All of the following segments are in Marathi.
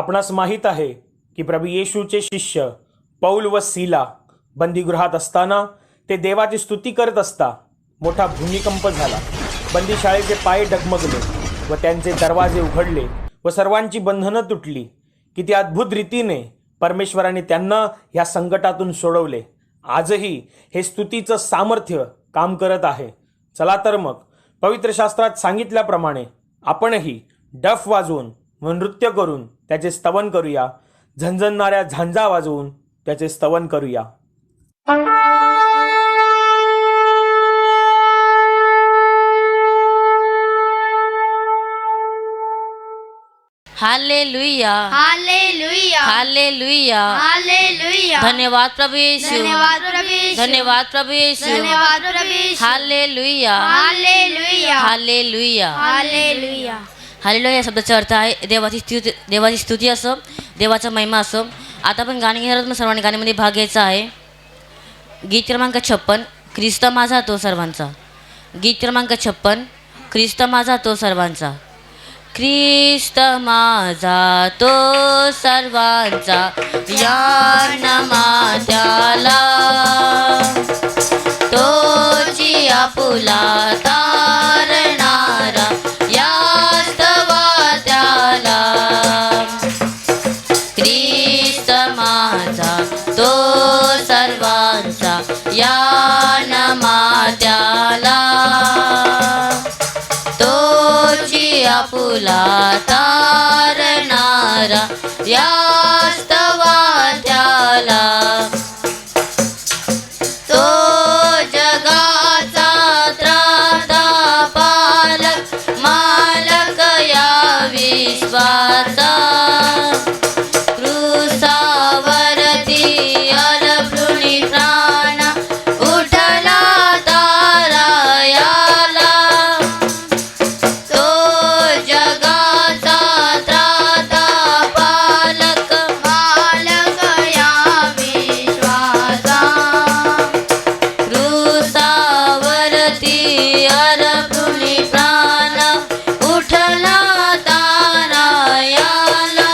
आपणास माहीत आहे की प्रभू येशूचे शिष्य पौल व सीला बंदीगृहात असताना ते देवाची स्तुती करत असता मोठा भूमिकंप झाला. बंदीशाळेचे पाय डगमगले व त्यांचे दरवाजे उघडले व सर्वांची बंधनं तुटली. किती अद्भुत रीतीने परमेश्वराने त्यांना ह्या संकटातून सोडवले. आजही हे स्तुतीचं सामर्थ्य काम करत आहे. चला तर मग पवित्र शास्त्रात सांगितल्याप्रमाणे आपणही डफ वाजवून व नृत्य करून त्याचे स्तवन करूया. झणझणणाऱ्या झांजा वाजवून त्याचे स्तवन करूया. हालेलुया हालेलुया हालेलुया हालेलुया धन्यवाद प्रभु यीशु धन्यवाद प्रभु यीशु धन्यवाद प्रभु यीशु धन्यवाद प्रभु Yeshu hallelujah hallelujah hallelujah hallelujah hallelujah या शब्दाचा अर्थ आहे देवाची स्तुती असो, देवाचा महिमा असो. आता आपण गाणी घेणार आहोत. मग सर्वांनी गाण्यामध्ये भाग घ्यायचा आहे. गीत क्रमांक 56 ख्रिस्त माझा तो सर्वांचा. गीत क्रमांक 56 ख्रिस्त माझा तो सर्वांचा. ख्रिस्त माझा तो सर्वांचा या नमात्याला तोची आपुला तारणारा या स्तवात्याला. ख्रिस्त माझा तो सर्वांचा या नमात्याला तोची आपुला तारणारा या स्तवात्याला. तो जगाचा त्राता पालक मालक या विश्वाचा क्रूसावरती अलभृणी प्राण उठला तारायाला. तो जगाचा त्राता पालक मालक या विश्वाचा क्रूसावरती अलभृणी प्राण उठला तारायाला.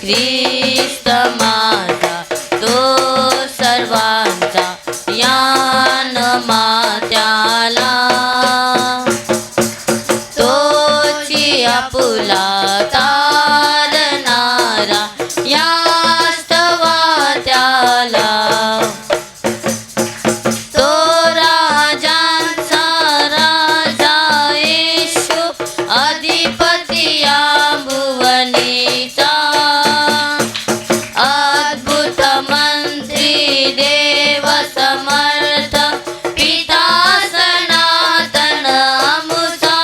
ख्रिस्त माझा तो सर्वांचा यान मात्याला तोची आपुला तारणारा या स्तवात्याला. तो राजांचा राजा येशू अधिपती या भुवनीचा अद्भुत मंत्री देव समर्थ पिता सनातन अमुचा.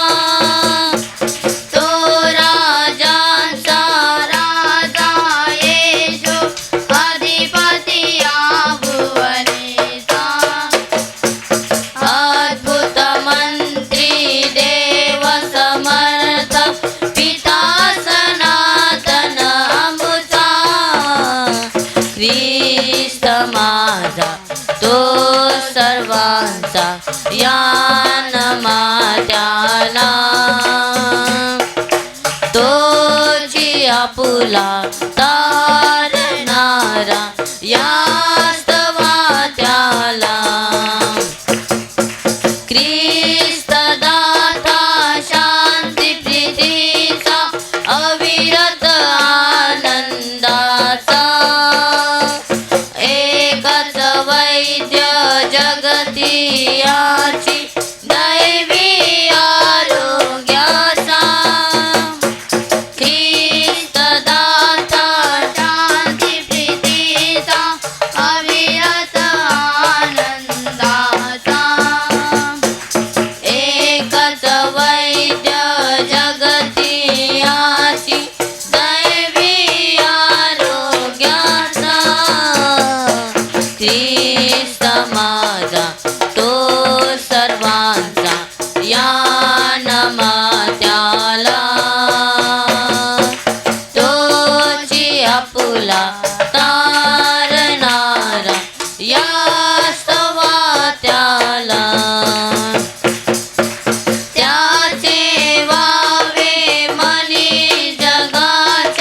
तो राजांचा राजा येशू अधिपती या भुवनेचा अद्भुत मंत्री देव समर्थ पिता सनातन अमुचा. ख्रिस्त माझा तो सर्वांचा यान मात्याला तोची आपुला तारणारा या स्तवात्याला. ख्रिस्त दाता शांती प्रीतीचा अविरत आनंदाचा एकच वैद्य जगती याची दैवी आरोग्याचा. ख्रिस्त दाता शांती प्रीतीचा अविरत आनंदाचा एकच वैद्य जगती याची दैवी आरोग्याचा. ख्रिस्त माझा तो सर्वांचा यान मात्याला तोची आपुला तारणारा या स्तवात्याला. त्याचे वावे मनी जगाचे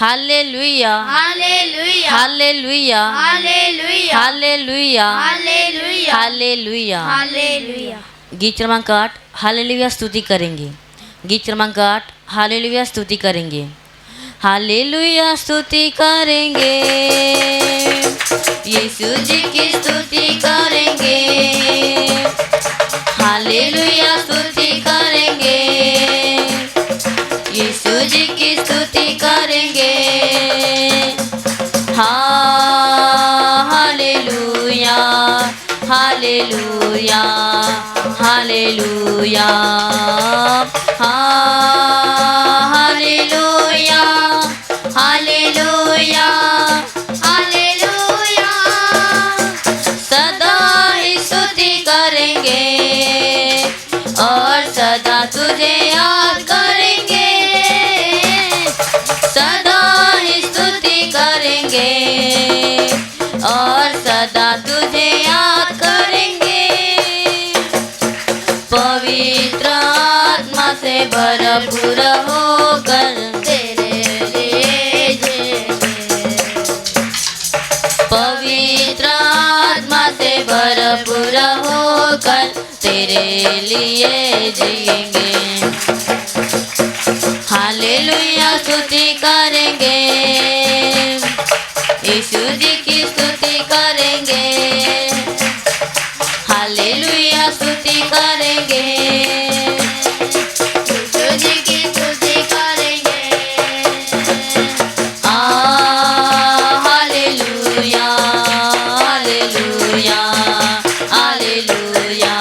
hallelujah hallelujah hallelujah hallelujah hallelujah hallelujah hallelujah hallelujah गीत क्रमांक 8 हालेलुया स्तुति करेंगे। गीत क्रमांक 8 हालेलुया स्तुति करेंगे। हालेलुया स्तुति करेंगे, यीशु जी की स्तुति करेंगे। हालेलुया स्तुति करेंगे, यीशु जी की स्तुति करेंगे। Hallelujah hallelujah hallelujah hallelujah hallelujah hallelujah सदा ही स्तुति करेंगे और सदा तुझे याद करेंगे। सदा ही स्तुति करेंगे और सदा तुझे याद करेंगे। पवित्र आत्मा से भरपूर होकर तेरे लिए जय पवित्र आत्मा से भरपूर होकर तेरे लिए जिएंगे। हालेलुया स्तुति करेंगे, यीशु जी की स्तुति करेंगे। हालेलुया स्तुति करेंगे, यीशु जी की स्तुति करेंगे। Hallelujah hallelujah hallelujah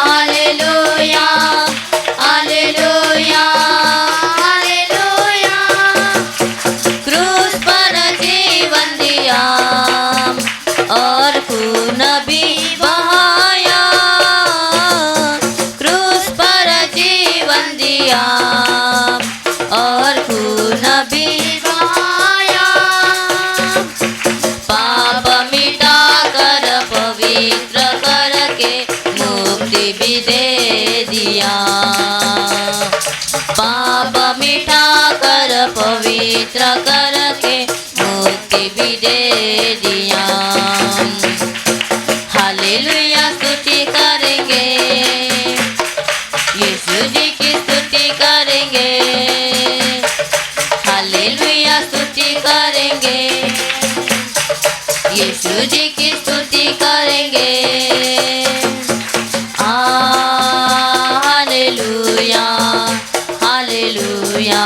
hallelujah hallelujah hallelujah क्रूस पर जीवन दिया और खून भी बहाया। क्रूस पर जीवन दिया और खून भी बहाया। पाप मिटा कर पवित्र करके मुक्ति भी दे दिया। पाप मिटा कर पवित्र करके मुक्ति भी दे दिया। हालेलुया स्तुति करेंगे, यीशु जी की स्तुति करेंगे। हालेलुया स्तुति करेंगे, यीशु जी की स्तुति करेंगे। Hallelujah hallelujah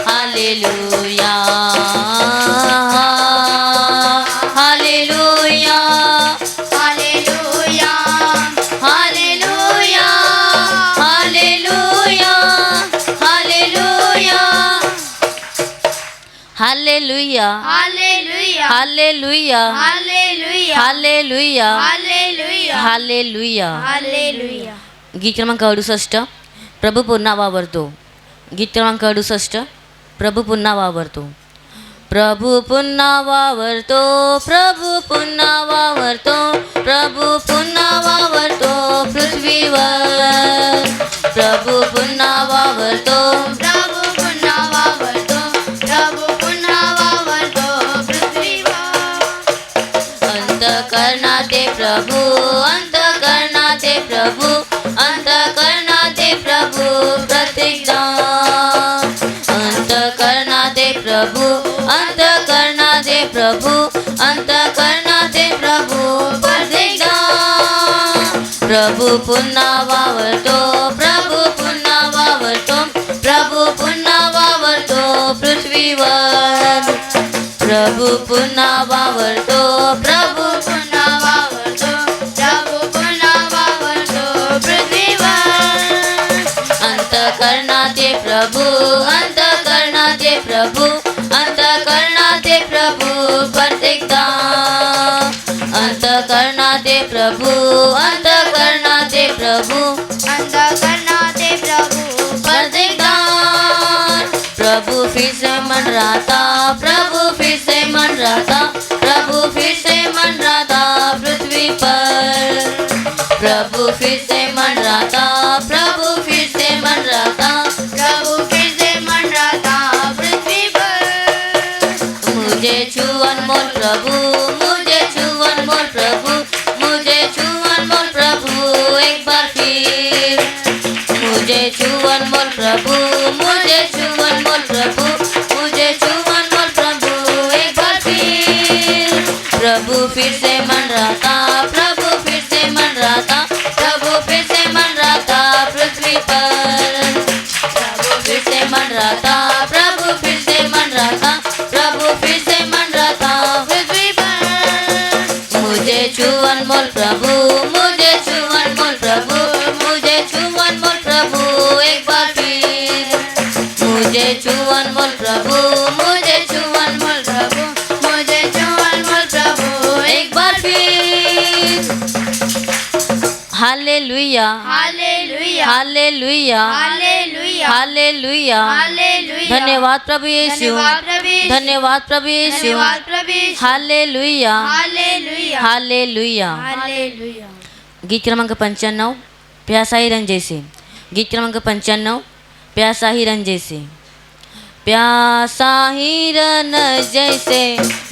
hallelujah hallelujah hallelujah hallelujah hallelujah hallelujah hallelujah hallelujah hallelujah hallelujah hallelujah hallelujah hallelujah hallelujah गीत क्रमांक 68 प्रभू पुन्हा वावरतो। गीत क्रमांक 68 प्रभू पुन्हा वावरतो। प्रभू पुन्हा वावरतो, प्रभू पुन्हा वावरतो, प्रभू पुन्हा वावरतो पृथ्वीवर। प्रभू पुन्हा वावरतो, प्रभु पुन्हा वावरतो, प्रभु पुन्हा वावरतो पृथ्वीवर। अंतःकरणाचे प्रभू, अंतःकरणाचे प्रभू, अंतःकरणाचे प्रभू प्रत्येकदा। अंतःकरणाचे प्रभू, अंतःकरणाचे प्रभू, अंतःकरणाचे प्रभू प्रत्येकदा। प्रभू पुन्हा वावरतो, प्रभू पुन्हा वावरतो, प्रभू पुन्हा वावरतो पृथ्वीवर। प्रभू पुन्हा वावरतो, प्रभू पुन्हा वावरतो, प्रभु पुन्हा वावरतो पृथ्वीवर। अंतःकरणाचे प्रभू, अंतःकरणाचे प्रभू, अंतःकरणाचे प्रभू प्रत्येकदा। अंतःकरणाचे प्रभू, अंतःकरणाचे प्रभू अंतःकरणाचे प्रभु प्रत्येकदा। प्रभु फिर से मंडराता, प्रभु फिर से मंडराता, प्रभु फिर से मंडराता पृथ्वी पर। प्रभु फिर से मंडराता, प्रभु फिर से मंडराता, प्रभु फिर से छू अनमोल प्रभु, मुझे छू अनमोल प्रभु, मुझे छू अनमोल प्रभु एक बार फिर। प्रभु फिर से मन रहा था, प्रभु फिर से मन रहा था, प्रभु फिर से मन रहा था पृथ्वी पर। प्रभु फिर से मन रहा था, प्रभु फिर से मन रहा था, प्रभु फिर से मन रहा था पृथ्वी पर। मुझे छू अनमोल प्रभु, मुझे छू अनमोल प्रभु, मुझे छू अनमोल प्रभु एक बार फिर। मुझे छू अनमोल प्रभु, मुझे छू अनमोल प्रभु, मुझे छू अनमोल प्रभु एक बार फिर। Hallelujah, hallelujah, hallelujah, hallelujah, hallelujah. Hallelujah. धन्यवाद प्रभु यीशु, धन्यवाद प्रभु यीशु, धन्यवाद प्रभु यीशु। धन्यवाद प्रभु Yeshu. Hallelujah, hallelujah, hallelujah. Hallelujah. गीत क्रमांक 95 प्यासा ही रंग जैसे। गीत क्रमांक 95 प्यासा ही रंग जैसे। प्यासा हिरन जैसे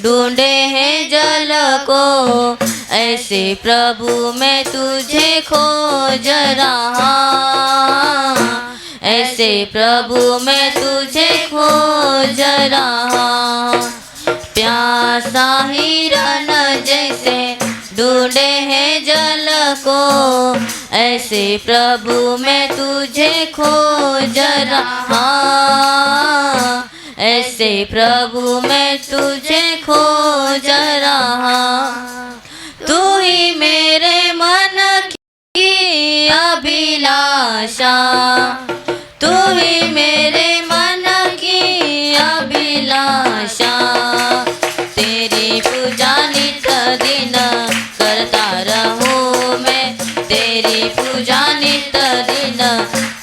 ढूंढे हैं जल को, ऐसे प्रभु मैं तुझे खोज रहा। ऐसे प्रभु मैं तुझे खोज रहा। प्यासा हिरन जैसे ढूंढे हैं जल को, ऐसे प्रभु मैं तुझे खोज रहा। ऐसे प्रभु मैं तुझे खोज रहा। तू ही मेरे मन की अभिलाषा, तू ही मेरे मन की अभिलाषा। तेरी पूजा नित दिन करता रहूं मैं, तेरी पूजा नित दिन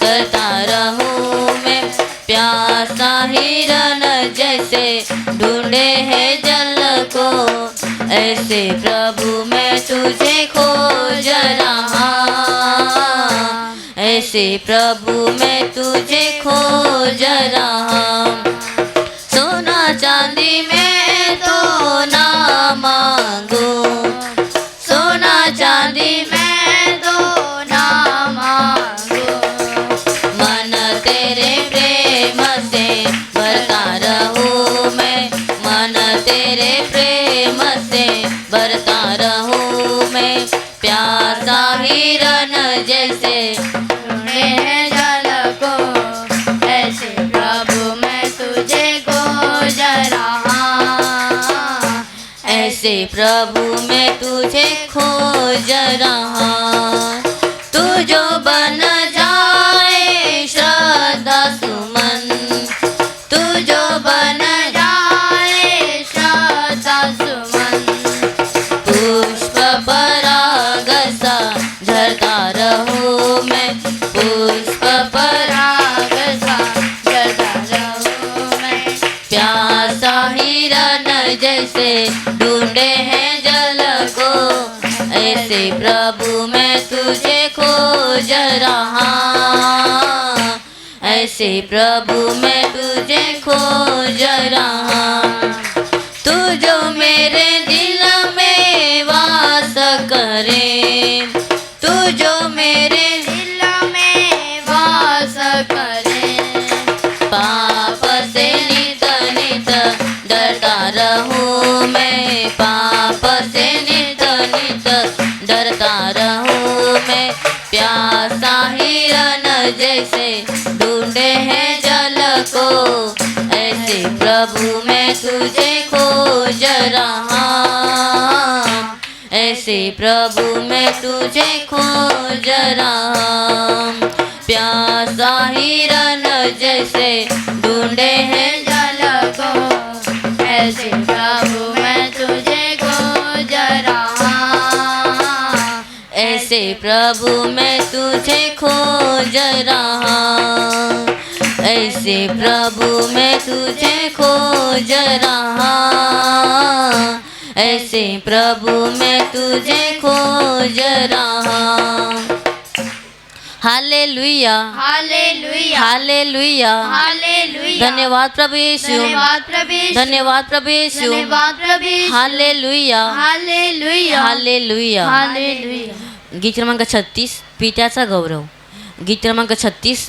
करता रहूं मैं। प्यासा हिरन जैसे ढूंढे हैं जल को, ऐसे प्रभु मैं तुझे खोज रहा। ऐसे प्रभु मैं तुझे खोज रहा। सोना चांदी में तो ना मांगू, सोना चांदी में तो ना मांगो, मन तेरे प्रेम से भरता रहूं मैं, मन तेरे प्रेम से भरता रहूं मैं। प्यासा हिरन जैसे ढूंढे हैं जल को, ऐसे प्रभु मैं तुझे खोज रहा। ऐसे प्रभु मैं तुझे खोज रहा। तू जो बन जाए श्रद्धा सुमन, तू जो बन जाए श्रद्धा सुमन, पुष्प पराग सा झरता रहूं मैं, पुष्प पराग राग सा जलता रहूं मैं। प्यासा हिरन जैसे ढूंढे हैं जल को, ऐसे प्रभु मैं तुझे खोज रहा। ऐसे प्रभु मैं तुझे खोज रहा। तू जो मेरे दिल में वास करे, तू जो मेरे दिल में वास करे, पाप से नित नित डरता रहूं मैं, पाप से नित नित डरता रहूं मैं। प्यासा हिरन जैसे ढूंढे हैं जल को, ऐसे प्रभु मैं तुझे खोज रहा। ऐसे प्रभु मैं तुझे खोज रहा। प्यासा हिरन जैसे ढूंढे हैं जल को, ऐसे प्रभु मैं तुझे खोज रहा। ऐसे प्रभु मैं तुझे खोज रहा। ऐसे प्रभु मैं तुझे खोज रहा। ऐसे प्रभु मैं तुझे खोज रहा। Hallelujah, hallelujah, hallelujah. हालेलुया। धन्यवाद प्रभु यीशु, धन्यवाद प्रभु यीशु, धन्यवाद प्रभु यीशु। धन्यवाद प्रभु Yeshu. Hallelujah, hallelujah, hallelujah. Hallelujah. गीत क्रमांक 36 पित्याचा गौरव। गीत क्रमांक 36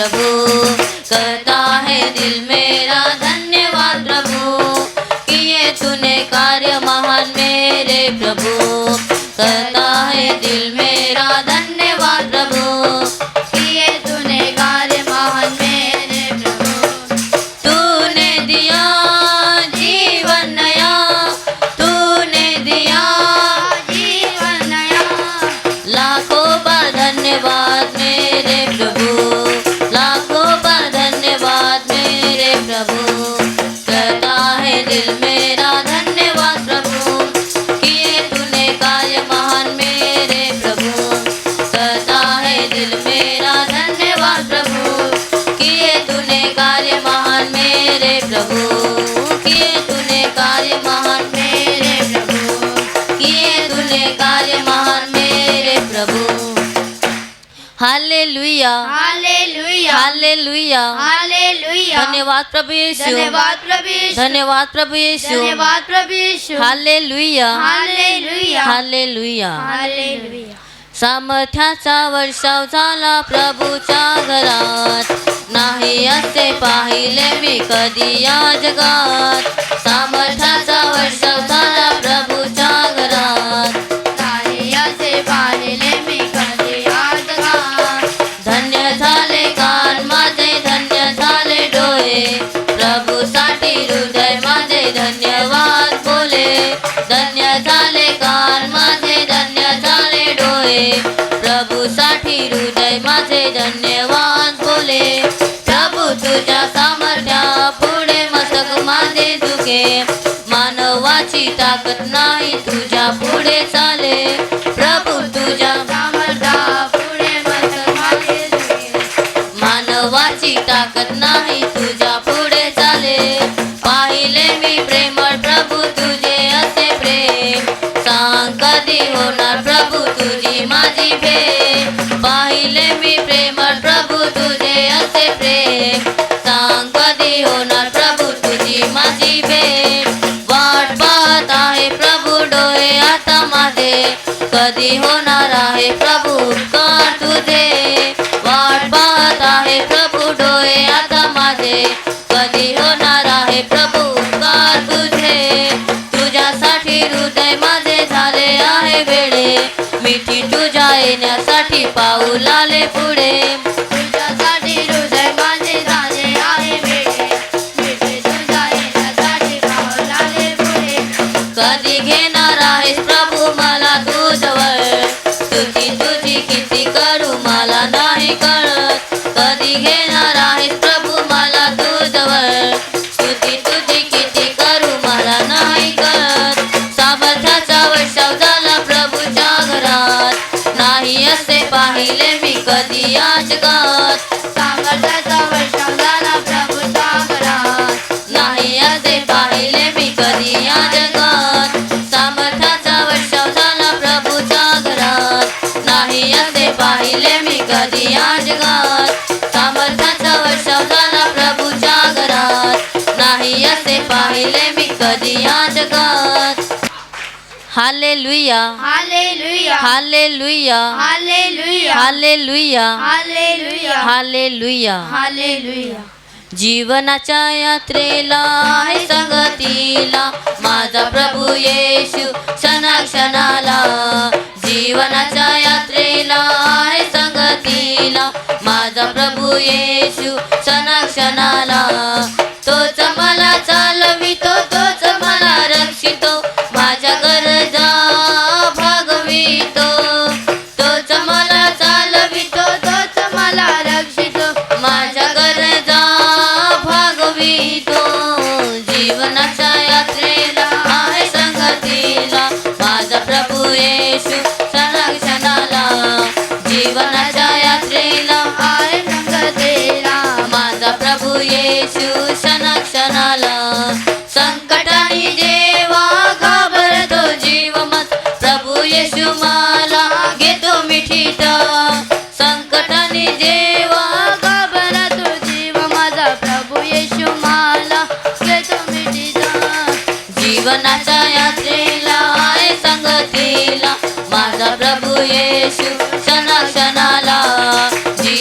प्रभु करता है दिल मेरा धन्यवाद प्रभु किए तूने कार्य महान मेरे प्रभु करता है दिल मेरा धन्यवाद प्रभु किए तूने कार्य महान मेरे प्रभु तूने दिया जीवन नया तूने दिया जीवन नया लाखों बार धन्यवाद मेरे प्रभु लाखों बार धन्यवाद मेरे प्रभु करता है दिल मेरा धन्यवाद प्रभु किए तूने कार्य महान मेरे प्रभु करता है दिल मेरा धन्यवाद प्रभु किए तूने कार्य महान मेरे प्रभु किए तूने कार्य महान मेरे प्रभु किए तूने कार्य महान मेरे प्रभु हालेलुया हालेलुया हालेलुया हालेलुया धन्यवाद प्रभु यीशु धन्यवाद प्रभु यीशु धन्यवाद प्रभु यीशु धन्यवाद प्रभु Yeshu hallelujah hallelujah hallelujah hallelujah सामर्थ्याचा वर्षाव झाला प्रभूच्या घरात नाही असे पाहिले मी कधी या जगात सामर्थ्याचा वर्षाव झाला प्रभूच्या घरात नाही असे पाहिले मी कधी आज धन्य झाले कान माझे धन्य झाले डोळे प्रभूसाठी हृदय माझे धन्यवाद बोले धन्य झाले कान माझे धन्य झाले डोळे प्रभूसाठी हृदय माझे धन्यवाद बोले प्रभू तुझ्या सामर्थ्या पुढे मस्तक माझे झुके मानवाची ताकद नाही तुझ्या पुढे चाले प्रभू तुझ्या सामर्था पुढे मत माझे झुके मानवाची ताकद नाही तुझ्या पुढे चाले पाहिले मी प्रेमळ प्रभू तुझे असे प्रेम सांग कधी होणार प्रभू तुझी माझी भेट पाहिले मी प्रेमळ प्रभू तुझे असे प्रेम सांग कधी होणार प्रभू तुझी माझी भेट वाट पाहत आहे प्रभू डोळे आता माझे कधी होणार आहे प्रभू उपकार तुझे वाट पाहत आहे प्रभू डोळे आता माझे कधी होणार आहे प्रभू उपकार तुझे तुझ्यासाठी हृदय माझे झाले आहे वेळे मिठी तुझ्या येण्यासाठी पाऊल आले पुढे तुझ्यासाठी हृदय माझे झाले आहे वेडे मिठी तुझ्या येण्यासाठी पाऊल आले पुढे कधी घेणार आहेस प्रभू मला तू जवळ स्तुती तुझी किती करू मला नाही कळत कधी घेणार आहेस प्रभू मला तू जवळ स्तुती तुझी किती करू मला नाही कळत सामर्थ्याचा वर्षाव झाला प्रभूच्या घरात नाही असे पाहिले मी कधी या जगात सामर्थ्याचा वर्षाव झाला प्रभूच्या घरात नाही असे पाहिले मी कधी या जगात सामर्थ्याचा वर्षाव झाला प्रभूच्या घरात नाही असे पाहिले मी कधी या जगात सामर्थ्याचा वर्षाव झाला प्रभूच्या घरात नाही असे पाहिले मी कधी या जगात hallelujah hallelujah hallelujah hallelujah hallelujah hallelujah hallelujah hallelujah जीवनाच्या यात्रेला आहे संगतीला माझा प्रभू येशू क्षणाक्षणाला जीवनाच्या यात्रेला आहे संगतीला माझा प्रभू येशू क्षणाक्षणाला तोच मला चालवितो तोच मला रक्षितो माझ्या गरजा भागवितो तोच मला चालवितो तोच मला रक्षितो माझ्या गरजा भागवितो जीवनाच्या यात्रेला आहे संगतीला माझा प्रभू येशू क्षणाक्षणाला जीवनाच्या यात्रेला आहे संगतीला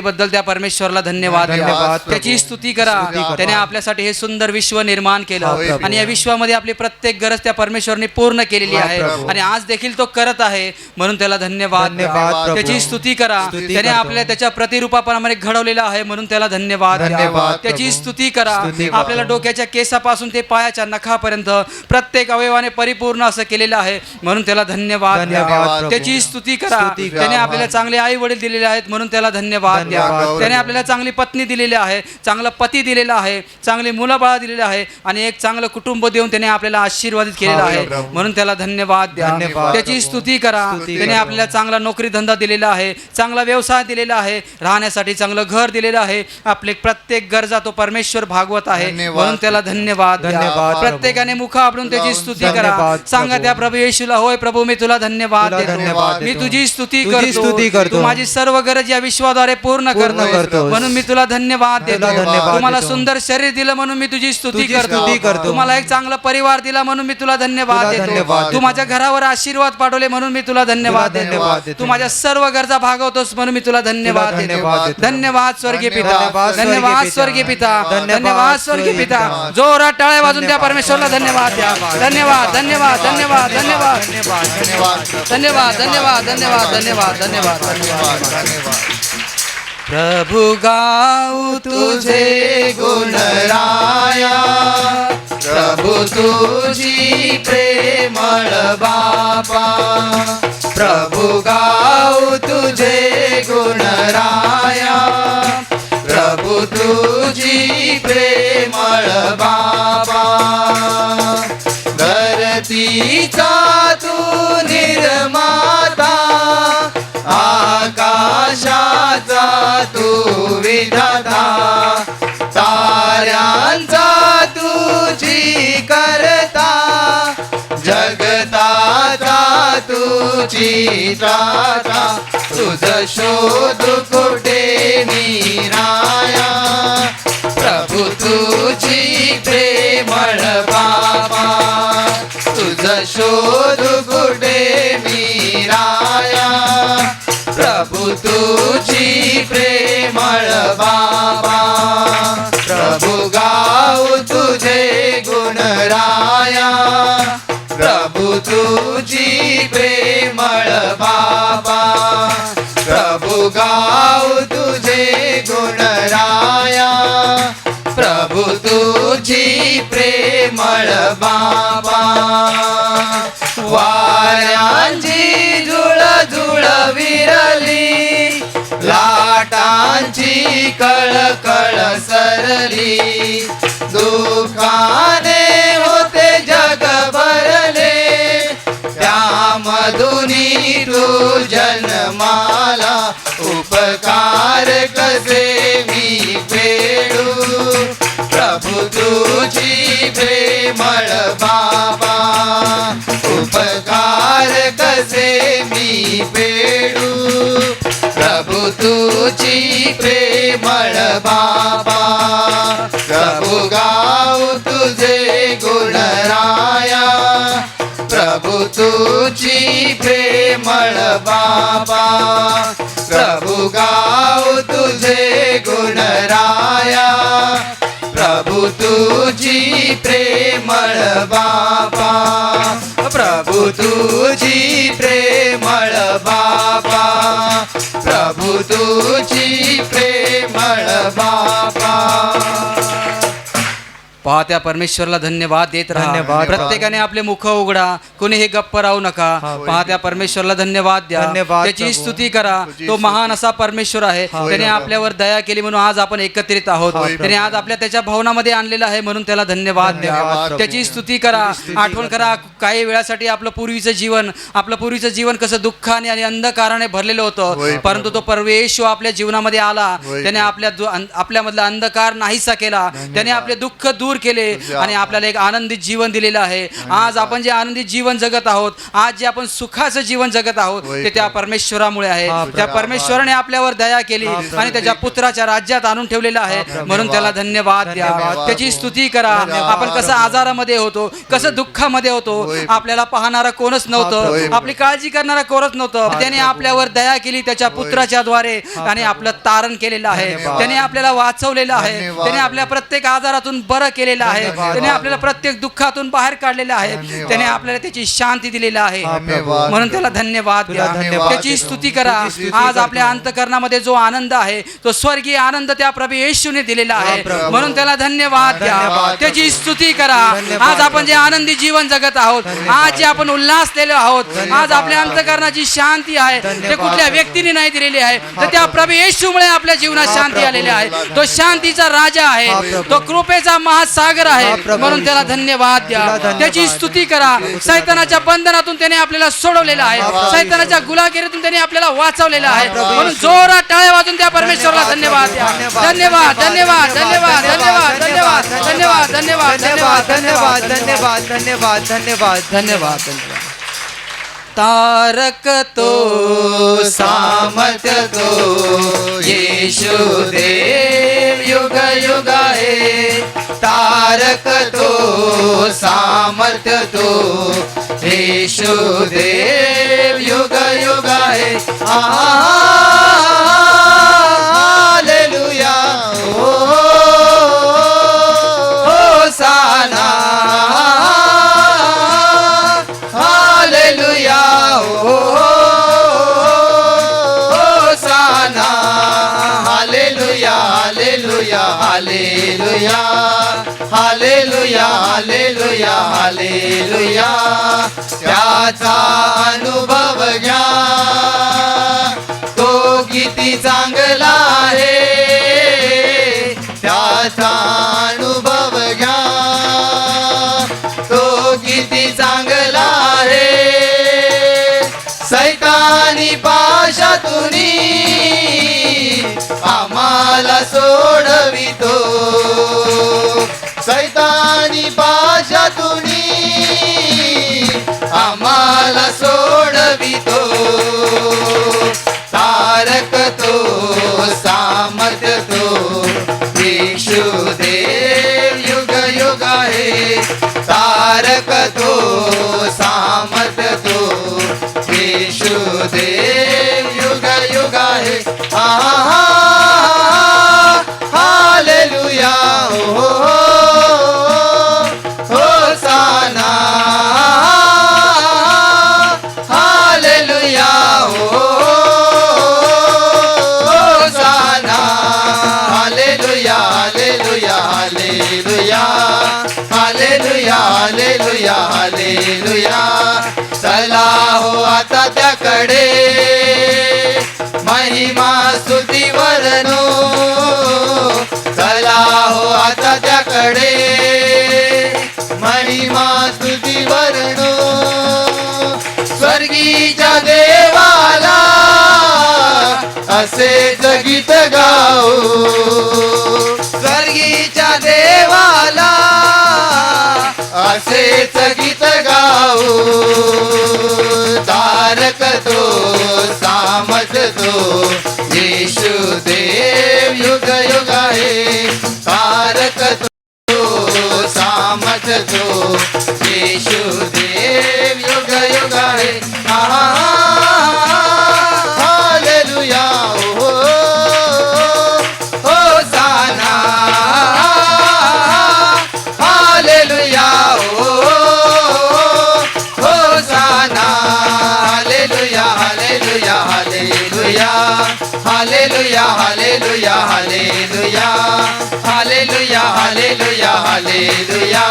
निर्मितीबद्दल त्या परमेश्वरला धन्यवाद द्या. धन्यवाद प्रभू. त्याची स्तुती करा. त्याने आपल्यासाठी हे सुंदर विश्व निर्माण केलं आणि या विश्वामध्ये आपली प्रत्येक गरज त्या परमेश्वरने पूर्ण केलेली आहे आणि आज देखील तो करत आहे म्हणून त्याला धन्यवाद द्या. प्रभू. त्याची स्तुती करा. त्याने आपल्या त्याच्या प्रतिरूपाप्रमाणे घडवलेलं आहे म्हणून त्याला धन्यवाद द्या. धन्यवाद त्याची प्रभू. स्तुती करा. स्तुती करा. आपल्याला डोक्याच्या केसापासून ते पायाच्या नखापर्यंत प्रत्येक अवयवाने परिपूर्ण असं केलेलं आहे म्हणून त्याला धन्यवाद द्या. धन्यवाद प्रभू. त्याची स्तुती करा. स्तुती करा. त्याने आपल्याला चांगले आई वडील दिलेले आहेत म्हणून त्याला धन्यवाद द्या. धन्यवाद प्रभू. त्याने आपल्याला चांगली पत्नी दिलेली आहे, चांगला पती दिलेला आहे, चांगली मुलं बाळा दिलेली आहे आणि एक चांगलं कुटुंब देऊन त्याने आपल्याला आशीर्वादित केलेला आहे प्रभू. म्हणून त्याला धन्यवाद द्या. धन्यवाद त्याची प्रभू. स्तुती करा. स्तुती त्याने करा. आपल्याला चांगला नोकरी धंदा दिलेला आहे, चांगला व्यवसाय दिलेला आहे, राहण्यासाठी चांगलं घर दिलेलं आहे, आपले प्रत्येक गरजा तो परमेश्वर भागवत आहे धन्यवाद. म्हणून त्याला धन्यवाद द्या. धन्यवाद प्रभू. प्रत्येकाने मुख आपडून त्याची स्तुती करा. धन्यवाद सांगा प्रभू. त्या प्रभू येशूला, होय प्रभू मी तुला धन्यवाद तुला देतो. धन्यवाद मी देतो. तुझी स्तुती तुझी स्तुती करतो. करतो. तू माझी सर्व गरज या विश्वाद्वारे पूर्ण करतोस करतोस. म्हणून मी तुला धन्यवाद देतो. तुला धन्यवाद तुम्हाला देतो. सुंदर शरीर दिलं म्हणून मी तुझी स्तुती तुझी स्तुती करतो. करतो. तुम्हाला एक चांगला परिवार दिला म्हणून मी तुला धन्यवाद तुला देतो. धन्यवाद तू देतो. माझ्या घरावर आशीर्वाद पाठवले म्हणून मी तुला धन्यवाद तुला देतो. धन्यवाद देतो. तू माझ्या सर्व गरजा भागवतोस म्हणून मी तुला धन्यवाद तुला देतो. धन्यवाद देतो. धन्यवाद स्वर्गीय पिता. धन्यवाद स्वर्गीय धन्यवाद पिता. स्वर्गीय पिता. धन्यवाद धन्यवाद स्वर्गीय स्वर्गीय पिता. पिता. जोरात टाळ्या वाजून त्या धन्यवाद. परमेश्वरला धन्यवाद द्या. धन्यवाद धन्यवाद धन्यवाद धन्यवाद धन्यवाद धन्यवाद धन्यवाद धन्यवाद धन्यवाद धन्यवाद धन्यवाद. प्रभु गाऊ तुझे गुणराया प्रभु तुझी प्रेमळ बापा प्रभु गाऊ तुझे गुणराया प्रभु तुझी प्रेमळ बापा धरतीचा तू निर्माता आकाशाचा तू विधाता ताऱ्यांचा तुझी करता जगताचा तुझी त्राता तुझ शोध कुठे निराया प्रभु तुझी प्रेमळ बाबा तुझ शोध कुठे निराया प्रभु तुझी प्रेमळ बाबा प्रभु गाऊ तुझे गुणराया प्रभु तुझी प्रेमळ बाबा प्रभु गाऊ तुझे गुणराया प्रभु तुझी प्रेमळ बाबा वाऱ्यांची झुळझुळ विरली लाटांची कळकळ सरली दुःखाने होते जग भरले त्यामधुनी तू जन्माला उपकार कसे मी फेडू प्रभु तुझी प्रेमळ बाबा उपकार कसे मी फेडू प्रभु तुझी प्रेमळ बाबा प्रभु गाऊ तुझे गुणराया प्रभु तुझी प्रेमळ बाबा प्रभु गाऊ तुझे गुणराया प्रभु तुझी प्रेमळ बाबा प्रभु तुझी प्रेमळ बाबा प्रभु तुझी प्रेमळ बाबा पहा त्या परमेश्वरला धन्यवाद देत राहा. धन्यवाद. प्रत्येकाने आपले मुख उघडा, कोणीही गप्प राहू नका. पहा त्या परमेश्वरला धन्यवाद द्या. धन्यवाद त्याची प्रभू. स्तुती करा. तो महान असा परमेश्वर आहे. त्याने आपल्यावर दया केली म्हणून आज आपण एकत्रित आहोत. त्याने आज आपल्या त्याच्या भवनामध्ये आणलेलं आहे म्हणून त्याला धन्यवाद द्या. धन्यवाद त्याची स्तुती करा. आठवण करा काही वेळासाठी आपलं पूर्वीचं जीवन कसं दुःखाने आणि अंधकाराने भरलेलं होतं, परंतु तो परमेश्वर आपल्या जीवनामध्ये आला. त्याने आपल्यामधला अंधकार नाहीसा केला. त्याने आपले दुःख दूर दूर केले आणि आपल्याला एक आनंदित जीवन दिलेलं आहे. आज आपण जे आनंदित जीवन जगत आहोत, आज जे आपण सुखाचं जीवन जगत आहोत, ते त्या परमेश्वरामुळे आहे. त्या परमेश्वराने आपल्यावर दया केली आणि त्याच्या पुत्राच्या राज्यात आणून ठेवलेलं आहे. म्हणून त्याला धन्यवाद द्या, त्याची स्तुती करा. आपण कसं आजारामध्ये होतो, कसं दुःखामध्ये होतो, आपल्याला पाहणारा कोणच नव्हतं, आपली काळजी करणारा कोणच नव्हतं. त्याने आपल्यावर दया केली त्याच्या पुत्राच्या द्वारे आणि आपलं तारण केलेलं आहे. त्याने आपल्याला वाचवलेलं आहे. त्याने आपल्या प्रत्येक आजारातून बरं केलेलं आहे. त्याने आपल्याला प्रत्येक दुःखातून बाहेर काढलेलं आहे. त्याने आपल्याला त्याची शांती दिलेलं आहे. म्हणून त्याला धन्यवाद द्या, त्याची स्तुती करा. आज आपल्या अंतकरणामध्ये जो आनंद आहे, तो स्वर्गीय आनंद त्या प्रभू येशूने दिलेला आहे. म्हणून त्याला धन्यवाद द्या, त्याची स्तुती करा. आज आपण जे आनंदी जीवन जगत आहोत, आज जे आपण उल्हासलेलो आहोत, आज आपल्या अंतकरणाची शांती आहे, ते कुठल्या व्यक्तीने नाही दिलेली आहे, तर त्या प्रभू येशूमुळे आपल्या जीवनात शांती आलेली आहे. तो शांतीचा राजा आहे, तो कृपेचा महासागर आहे. म्हणून त्याला धन्यवाद द्या, त्याची स्तुती करा. सैतानाच्या बंधनातून त्याने आपल्याला सोडवलेलं आहे, सैतानाच्या गुलागिरीतून त्याने आपल्याला वाचवलेलं आहे. म्हणून जोरात टाळ्या वाजून त्या परमेश्वराला धन्यवाद द्या. धन्यवाद धन्यवाद धन्यवाद धन्यवाद धन्यवाद धन्यवाद धन्यवाद धन्यवाद धन्यवाद धन्यवाद धन्यवाद धन्यवाद धन्यवाद. तारक तो सामर्थ्य तो येशू देव युग युग आहे. तारक तो सामर्थ्य तो येशू देव युग युग आहे. Hallelujah hosanna. Hallelujah hosanna. Hallelujah hallelujah hallelujah hallelujah hallelujah hallelujah. त्याचा अनुभव घ्या, तो किती चांगला आहे. त्याचा अनुभव घ्या, तो किती चांगला आहे. सैतानी पाशातुनी आम्हाला सोडवितो. सैतानी पाशातुनी आम्हाला सोडवितो. तारक तो सामर्थ्य तो येशू देव युग युग आहे. तारक तो सामर्थ्य तो येशू देव युग युग आहे. Hallelujah hosanna. Hallelujah hosanna. Hallelujah hallelujah hallelujah hallelujah hallelujah hallelujah. चला हो आता त्याकडे महिमा स्तुती वर्णो. चला हो आता त्याकडे महिमा स्तुती वर्णो. स्वर्गीच्या देवाला असेच गीत गाऊ. स्वर्गीच्या देवाला असेच गीत गाऊ. तारक तो सामर्थ्य तो येशू देव युग युग आहे. तारक तो सामर्थ्य तो येशू देव युग युग आहे. Hallelujah hosanna. Hallelujah hosanna. Hallelujah hallelujah hallelujah hallelujah hallelujah hallelujah hallelujah hallelujah hallelujah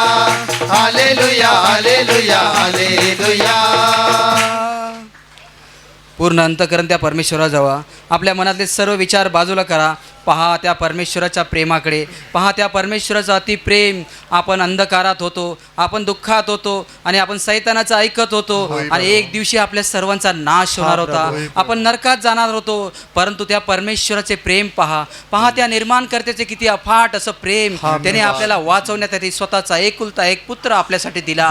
hallelujah hallelujah hallelujah. पूर्ण अंतकरण त्या परमेश्वराजवळ आपल्या मनातले सर्व विचार बाजूला करा. पहा त्या परमेश्वराच्या प्रेमाकडे, पहा त्या परमेश्वराचं अतिप्रेम. आपण अंधकारात होतो, आपण दुःखात होतो आणि आपण सैतानाचं ऐकत होतो आणि एक दिवशी आपल्या सर्वांचा नाश होणार होता, आपण नरकात जाणार होतो. परंतु त्या परमेश्वराचे प्रेम पहा, पहा त्या निर्माणकर्त्याचे किती अफाट असं प्रेम. त्याने आपल्याला वाचवण्यासाठी स्वतःचा एकुलता एक पुत्र आपल्यासाठी दिला.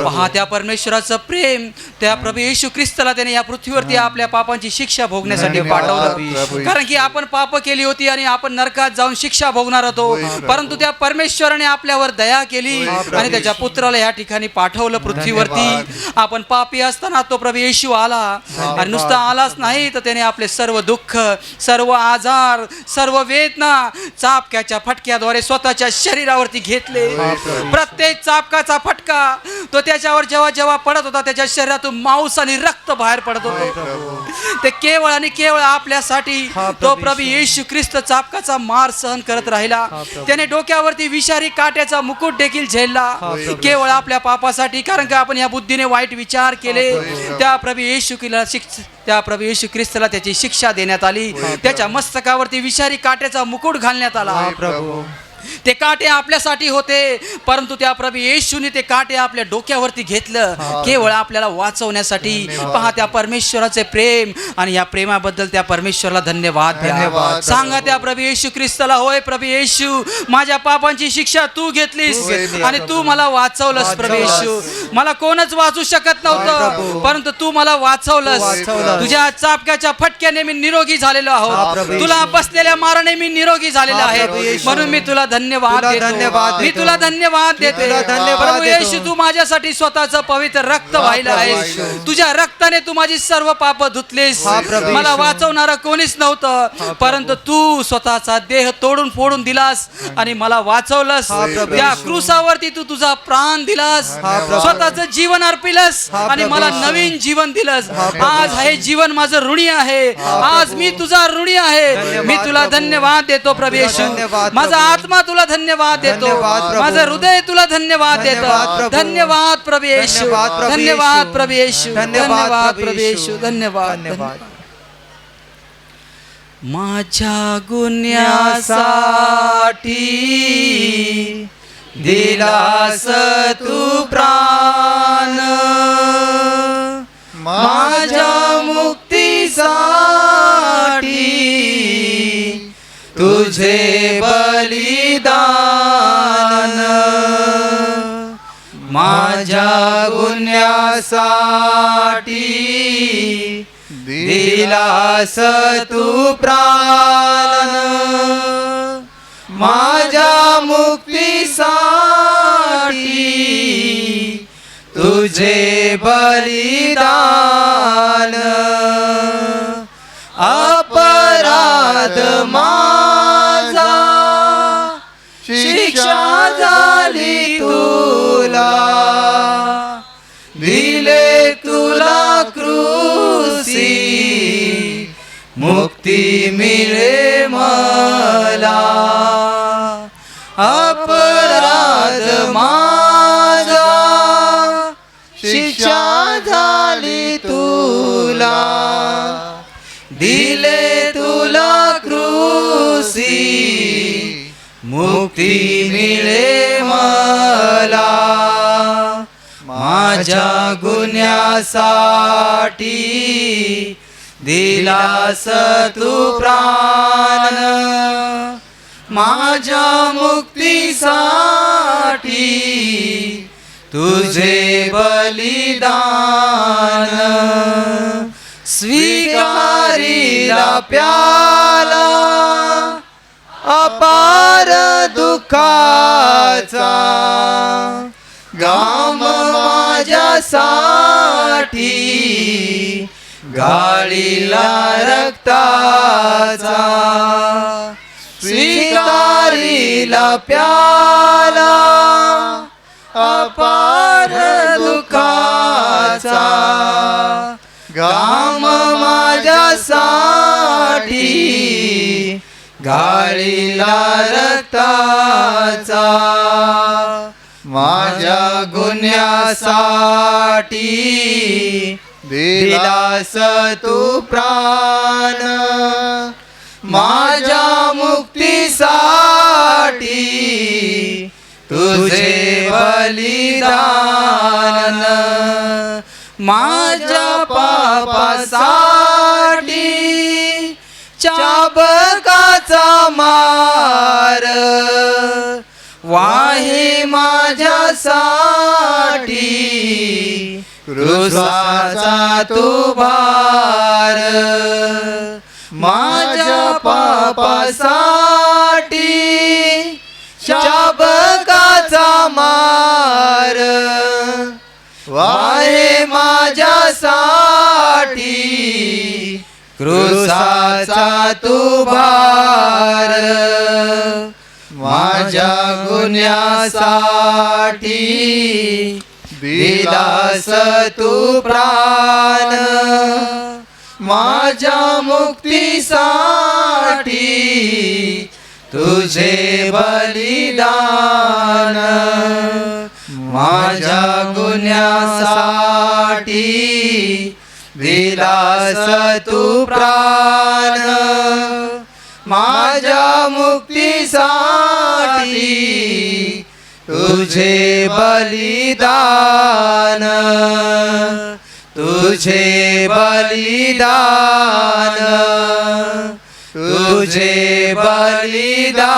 पहा त्या परमेश्वराचं प्रेम. त्या प्रभू येशू ख्रिस्ताला त्याने या पृथ्वीवरती आपल्या पापांची शिक्षा भोगण्यासाठी पाठवलं. कारण की आपण पाप केली होती आणि आपण नरकात जाऊन शिक्षा भोगणार होतो. परंतु त्या परमेश्वराने आपल्यावर दया केली आणि त्याच्या पुत्राला या ठिकाणी पाठवलं पृथ्वीवरती. आपण पापी असताना तो प्रभू येशू आला आणि नुसता आलाच नाही तर त्याने आपले सर्व दुःख, सर्व आजार, सर्व वेदना चापक्याच्या फटक्याद्वारे स्वतःच्या शरीरावरती घेतले. प्रत्येक चापकाचा फटका तो त्याच्यावर जेव्हा जेव्हा पडत होता त्याच्या शरीरातून मांस आणि रक्त बाहेर पडत होते. ते केवळ आणि केवळ आपल्यासाठी तो प्रभू येशू ख्रिस्त चापकाचा मार सहन करत राहिला. त्याने डोक्यावरती विषारी काट्याचा मुकुट देखील झेलला केवळ आपल्या पापासाठी. कारण का आपण या बुद्धीने वाईट विचार केले. त्या प्रभू येशू ख्रिस्ताला त्याची शिक्षा देण्यात आली. त्याच्या मस्तकावरती विषारी काट्याचा मुकुट घालण्यात आला. ते काटे आपल्यासाठी होते, परंतु त्या प्रभू येशूने ते काटे आपल्या डोक्यावरती घेतलं केवळ आपल्याला वाचवण्यासाठी. पहा त्या परमेश्वराचे प्रेम आणि या प्रेमाबद्दल त्या परमेश्वराला धन्यवाद द्या. सांगा त्या प्रभू येशू ख्रिस्ताला, होय प्रभू येशू, माझ्या पापांची शिक्षा तू घेतलीस आणि तू मला वाचवलंस. प्रभू येशू, मला कोणच वाचू शकत नव्हतं, परंतु तू मला वाचवलंस. तुझ्या चापक्याच्या फटक्याने मी निरोगी झालेलो आहोत. तुला बसलेल्या माराने मी निरोगी झालेलो आहे. म्हणून मी तुला धन्यवाद देतो. मी तुला धन्यवाद देते. प्रभू येशू, तू माझ्यासाठी स्वतःचं पवित्र रक्त वाहिलं आहे. तुझ्या रक्ताने तू माझी सर्व पाप धुतलीस. मला वाचवणारा कोणीच नव्हतं, परंतु तू स्वतःचा देह तोडून फोडून दिलास आणि मला वाचवलंस. त्या क्रूसावरती तू तुझा प्राण दिलास, स्वतःचं जीवन अर्पिलस आणि मला नवीन जीवन दिलंस. आज हे जीवन माझं ऋणी आहे. आज मी तुझा ऋणी आहे. मी तुला धन्यवाद देतो प्रभू येशू. माझा आत्मा तुला धन्यवाद देतो. माझं हृदय तुला धन्यवाद देतो. धन्यवाद प्रभू येशू, धन्यवाद प्रभू येशू, धन्यवाद प्रभू येशू, धन्यवाद. माझ्या गुन्ह्यासाठी दिलास तू प्राण, माझ्या मुक्तीसाठी तुझे बलिदान. माझ्या गुन्ह्यासाठी दिलास तू प्राण, माझ्या मुक्तीसाठी तुझे बलिदान. अपराध माझा शिक्षा झाली तुला, दिले तुला क्रूसी, मुक्ती मिळे मला. अपराध माझा शिक्षा झाली तुला, दिले तुला क्रूसी, मुक्ती मिळे मला. माझ्या गुन्ह्यासाठी दिलास तू प्राण, माझ्या मुक्तीसाठी तुझे बलिदान. स्वीकारिला प्याला अपार दुःखाचा, घाम माझ्यासाठी गाळीला रक्ताचा. स्वीकारिला प्याला अपार दुःखाचा, घाम माझ्यासाठी गाळीला रक्ताचा. माझ्या गुन्ह्यासाठी दिलास तू प्राण, माझ्या मुक्तीसाठी तुझे बलिदान माझ्या पापासाठी चाबकाचा मार वाही माझ्यासाठी क्रूसाचा तू भार माझ्या पापासाठी शाबकाचा मार वाहे माझ्यासाठी क्रूसाचा तू भार माझ्या गुन्ह्यासाठी दिलास तू प्राण माझ्या मुक्तीसाठी तुझे बलिदान माझ्या गुन्ह्यासाठी दिलास तू प्राण माझ्या मुक्तीसाठी तुझे बलिदान तुझे बलिदान तुझे बलिदान.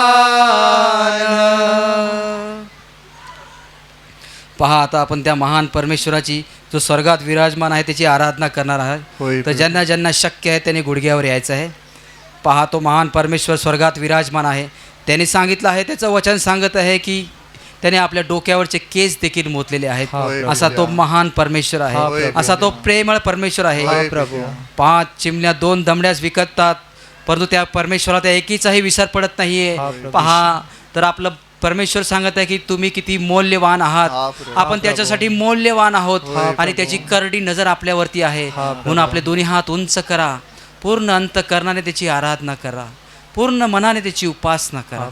पहा आता आपण त्या महान परमेश्वराची जो स्वर्गात विराजमान आहे त्याची आराधना करणार आहात. तर ज्यांना ज्यांना शक्य आहे त्यांनी गुडघ्यावर यायचं आहे. पहा तो महान परमेश्वर स्वर्गात विराजमान आहे. त्यांनी सांगितलं आहे, त्याचं वचन सांगत आहे की त्याने आपल्या डोक्यावरचे केस देखील मोतलेले आहेत. असा तो महान परमेश्वर आहे, असा तो प्रेमळ परमेश्वर आहे. पहा चिमण्या 2 दमड्यास विकतात, परंतु त्या परमेश्वरात एकीचाही विसर पडत नाहीये. पहा तर आपलं परमेश्वर सांगत आहे की तुम्ही किती मौल्यवान आहात. आपण त्याच्यासाठी मौल्यवान आहोत आणि त्याची करडी नजर आपल्यावरती आहे. म्हणून आपले दोन्ही हात उंच करा, पूर्ण अंतःकरणाने त्याची आराधना करा, पूर्ण मनाने त्याची उपासना करा.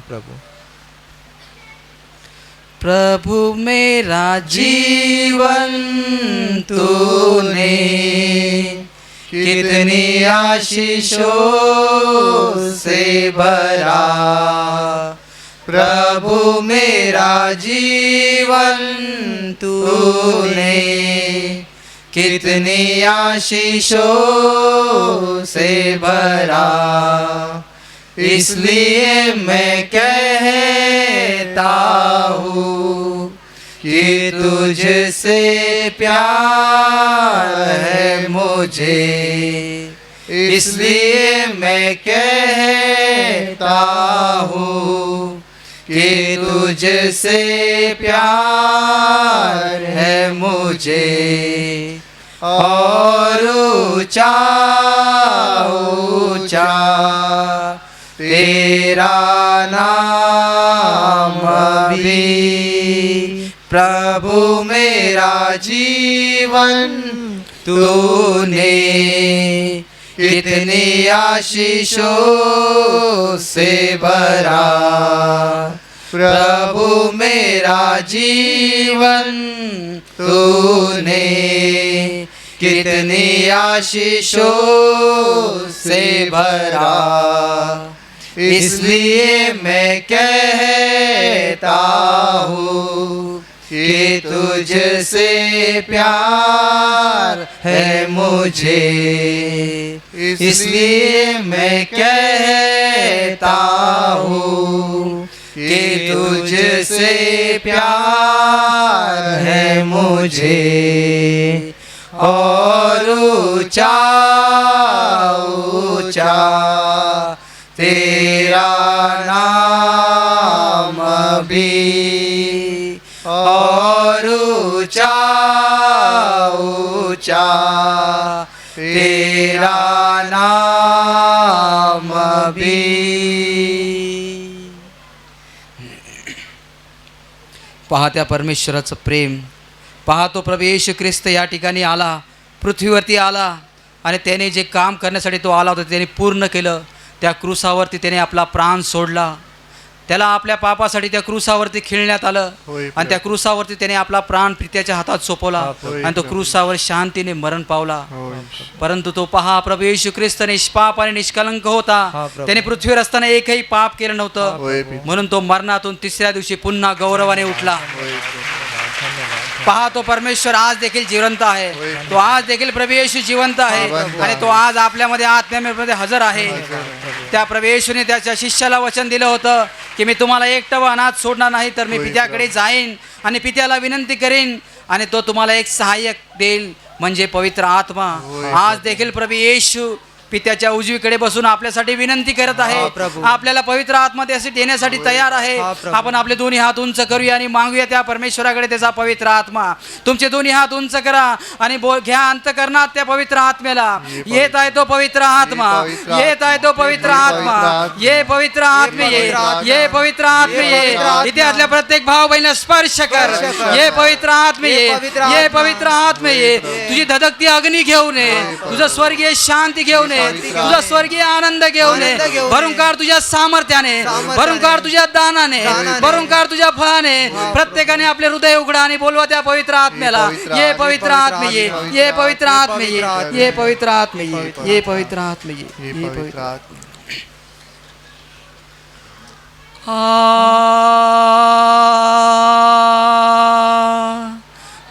प्रभु मेरा जीवन तूने कितनी आशीषों से भरा. प्रभु मेरा जीवन तूने कितनी आशीषों से भरा. इसलिए मैं कहता हूँ कि तुझसे प्यार है मुझे. इसलिए मैं कहता हूँ कि तुझसे प्यार है मुझे. और ऊंचा ऊंचा तेरा नाम भी. प्रभु मेरा जीवन तूने कितनी आशीषों से भरा. प्रभु मेरा जीवन तूने कितनी आशीषों से भरा. इसलिए मैं कहता हूँ कि तुझसे प्यार है मुझे. इसलिए मैं कहता हूँ कि तुझसे प्यार है मुझे. और ऊंचा ऊंचा तेरा नाम भी. और ऊंचा ऊंचा तेरा नाम भी. पहा त्या परमेश्वराचं प्रेम. पहा तो प्रभू येशू ख्रिस्त या ठिकाणी आला, पृथ्वीवरती आला आणि त्याने जे काम करण्यासाठी तो आला होता त्याने पूर्ण केलं. त्या क्रूसावरती त्याने आपला प्राण सोडला. त्याला आपल्या पापासाठी त्या क्रूसावरती खिळण्यात आलं होय, आणि त्या क्रूसावरती त्याने आपला प्राण पित्याच्या हातात सोपवला होय, आणि तो क्रूसावर शांतीने मरण पावला. होय. परंतु तो पहा प्रभू येशू ख्रिस्त निष्पाप आणि निष्कलंक होता. प्रभू. त्याने पृथ्वीवर असताना एकही पाप केलं नव्हतं. होय, पिता. म्हणून तो मरणातून तिसऱ्या दिवशी पुन्हा गौरवाने उठला. पहा तो परमेश्वर आज देखील जिवंत आहे. तो आज देखील प्रभू येशू जिवंत आहे जिवंत आणि तो आज आपल्यामध्ये आत्म्यामध्ये हजर आहे. त्या प्रभू येशूने त्याच्या शिष्याला वचन दिलं होतं की मी तुम्हाला एकटं व अनाथ सोडणार नाही, तर मी होय, पित्याकडे जाईन आणि पित्याला विनंती करीन आणि तो तुम्हाला एक सहाय्यक देईल, म्हणजे पवित्र आत्मा. होय, आज देखील प्रभू येशू पित्याच्या उजवीकडे बसून आपल्यासाठी विनंती करत आहे. प्रभू. आपल्याला पवित्र आत्मा त्यासाठी देण्यासाठी तयार आहे. प्रभू. आपण आपले दोन्ही हात उंच करूया आणि मागूया त्या परमेश्वराकडे त्याचा पवित्र आत्मा. तुमचे दोन्ही हात उंच करा आणि घ्या अंतकरणात त्या पवित्र आत्म्याला. येत आहे तो पवित्र आत्मा, येत आहे तो पवित्र आत्मा. ये पवित्र आत्मे ये, ये पवित्र आत्मे ये. इथे असल्या प्रत्येक भाव बहिणीला स्पर्श कर. ये पवित्र आत्मे ये, ये पवित्र आत्मे ये. तुझी धधकती अग्नी घेऊन ये, तुझं स्वर्गीय शांती घेऊन ये, तुझा स्वर्गीय आनंद घेऊन ये. भरून काढ तुझ्या सामर्थ्याने, भरून काढ तुझ्या दानाने, भरून काढ तुझ्या फळाने. प्रत्येकाने आपले हृदय उघडा आणि बोलवा त्या पवित्र आत्म्याला. ये पवित्र आत्मे ये, ये पवित्र आत्मे ये, ये पवित्र आत्मे ये, ये पवित्र आत्मे ये, ये पवित्र आत्मा.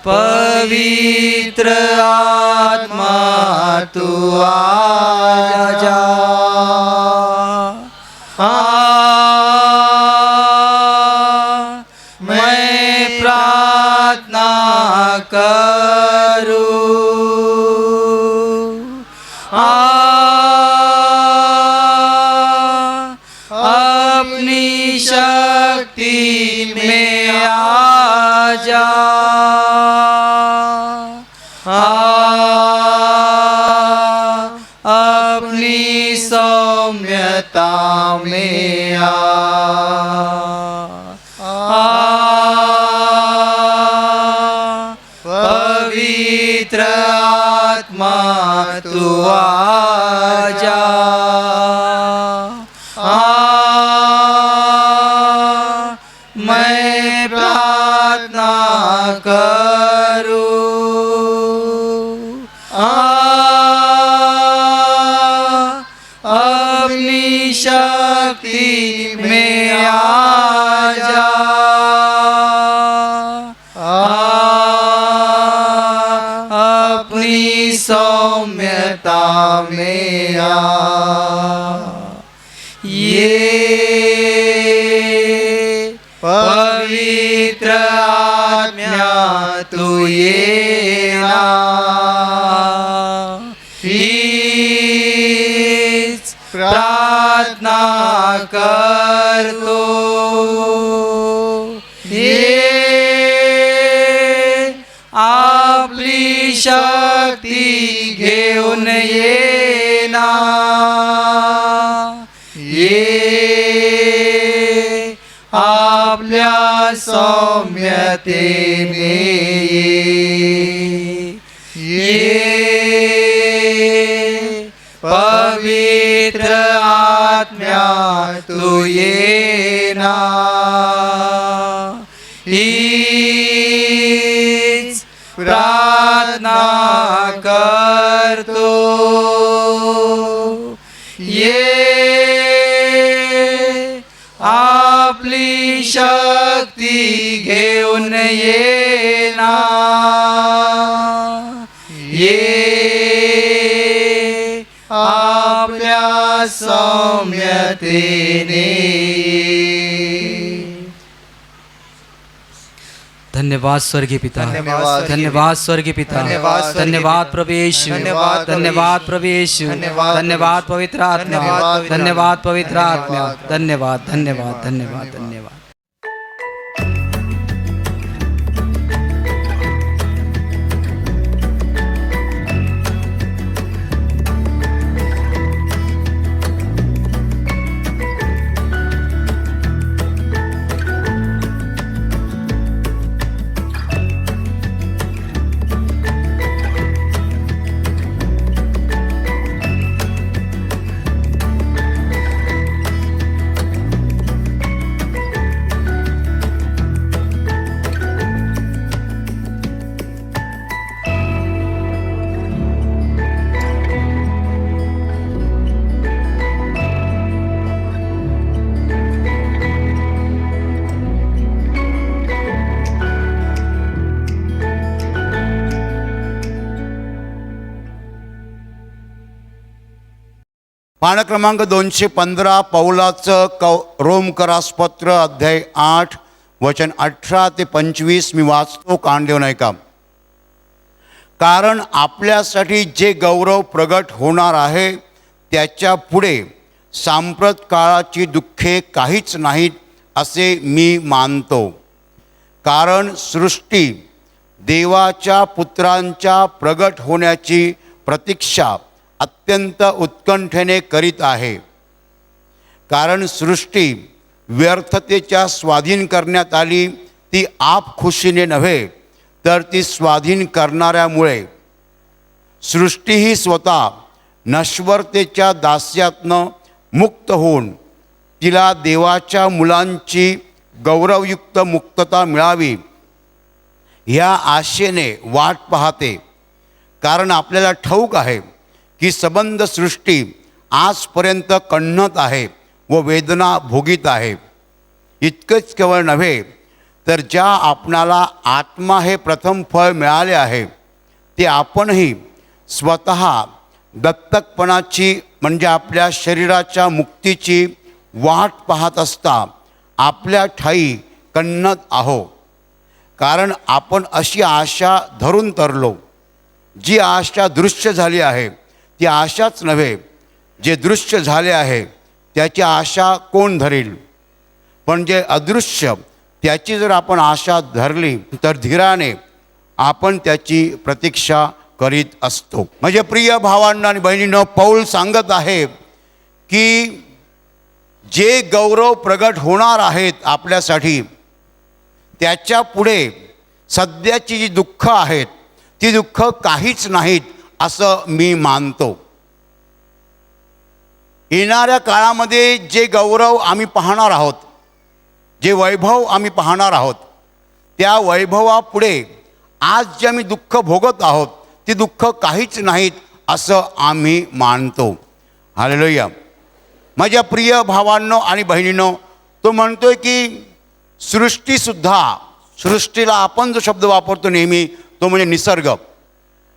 पवित्र आत्मा तू आजा. मैं प्रार्थना करूं. अपनी शक्ति में आजा. अपनी सौम्यता में पवित्र आत्मा तू आजा. मैं प्रार्थना करूं. अपनी शक्ति में आजा. अपनी सौम्यता में ये पवित्र आत्मा तू ये ना. हीच प्रार्थना करतो. ये आपली शक्ती घेऊन ये ना. ये आपल्या सौम्यतेने ये पवित्र आत्म्या तू ये ना. हीच प्रार्थना करतो. ये आपली शक्ती घेऊन ये ना. ये आपल्या सौम्यतेने. धन्यवाद स्वर्गीय पिता, धन्यवाद. धन्यवाद स्वर्गीय पिता, धन्यवाद स्वर्गीय धन्यवाद पिता. प्रभु येशू, धन्यवाद धन्यवाद प्रभु येशू, धन्यवाद धन्यवाद पवित्र आत्मा, धन्यवाद धन्यवाद पवित्र आत्मा, धन्यवाद. धन्यवाद धन्यवाद धन्यवाद धन्यवाद. पान क्रमांक 215 पौलाचं रोमकरासपत्र अध्याय 8 वचन 18 ते 25 मी वाचतो. कान देऊन ऐका. कारण आपल्यासाठी जे गौरव प्रगट होणार आहे त्याच्या पुढे सांप्रत काळाची दुःखे काहीच नाहीत असे मी मानतो. कारण सृष्टी देवाच्या पुत्रांच्या प्रगट होण्याची प्रतीक्षा अत्यंत उत्कंठेने करीत आहे. कारण सृष्टी व्यर्थतेच्या स्वाधीन करण्यात आली ती आपखुशीने नव्हे तर ती स्वाधीन करणाऱ्यामुळे. सृष्टी ही स्वतः नश्वरतेच्या दास्यातनं मुक्त होऊन तिला देवाच्या मुलांची गौरवयुक्त मुक्तता मिळावी ह्या आशेने वाट पाहते. कारण आपल्याला ठाऊक आहे की सबंध सृष्टी आजपर्यंत कण्हत आहे व वेदना भोगीत आहे. इतकंच केवळ नव्हे तर ज्या आपणाला आत्मा हे प्रथम फळ मिळाले आहे ते आपणही स्वतः दत्तकपणाची म्हणजे आपल्या शरीराच्या मुक्तीची वाट पाहत असता आपल्या ठाई कण्हत आहो. कारण आपण अशी आशा धरून तरलो. जी आशा दृश्य झाली आहे ती आशाच नव्हे, जे दृश्य झाले आहे त्याची आशा कोण धरेल. पण जे अदृश्य त्याची जर आपण आशा धरली तर धीराने आपण त्याची प्रतीक्षा करीत असतो. म्हणजे प्रिय भावांना आणि बहिणींनो, पौल सांगत आहे की जे गौरव प्रगट होणार आहेत आपल्यासाठी त्याच्या पुढे सध्याची जी दुःख आहेत ती दुःख काहीच नाहीत असं मी मानतो. येणाऱ्या काळामध्ये जे गौरव आम्ही पाहणार आहोत, जे वैभव आम्ही पाहणार आहोत, त्या वैभवापुढे आज जे आम्ही दुःख भोगत आहोत ती दुःख काहीच नाहीत असं आम्ही मानतो. हालेलुया. माझ्या प्रिय भावांनो आणि बहिणींनो, तो म्हणतोय की सृष्टीला आपण जो शब्द वापरतो नेहमी तो म्हणजे निसर्ग.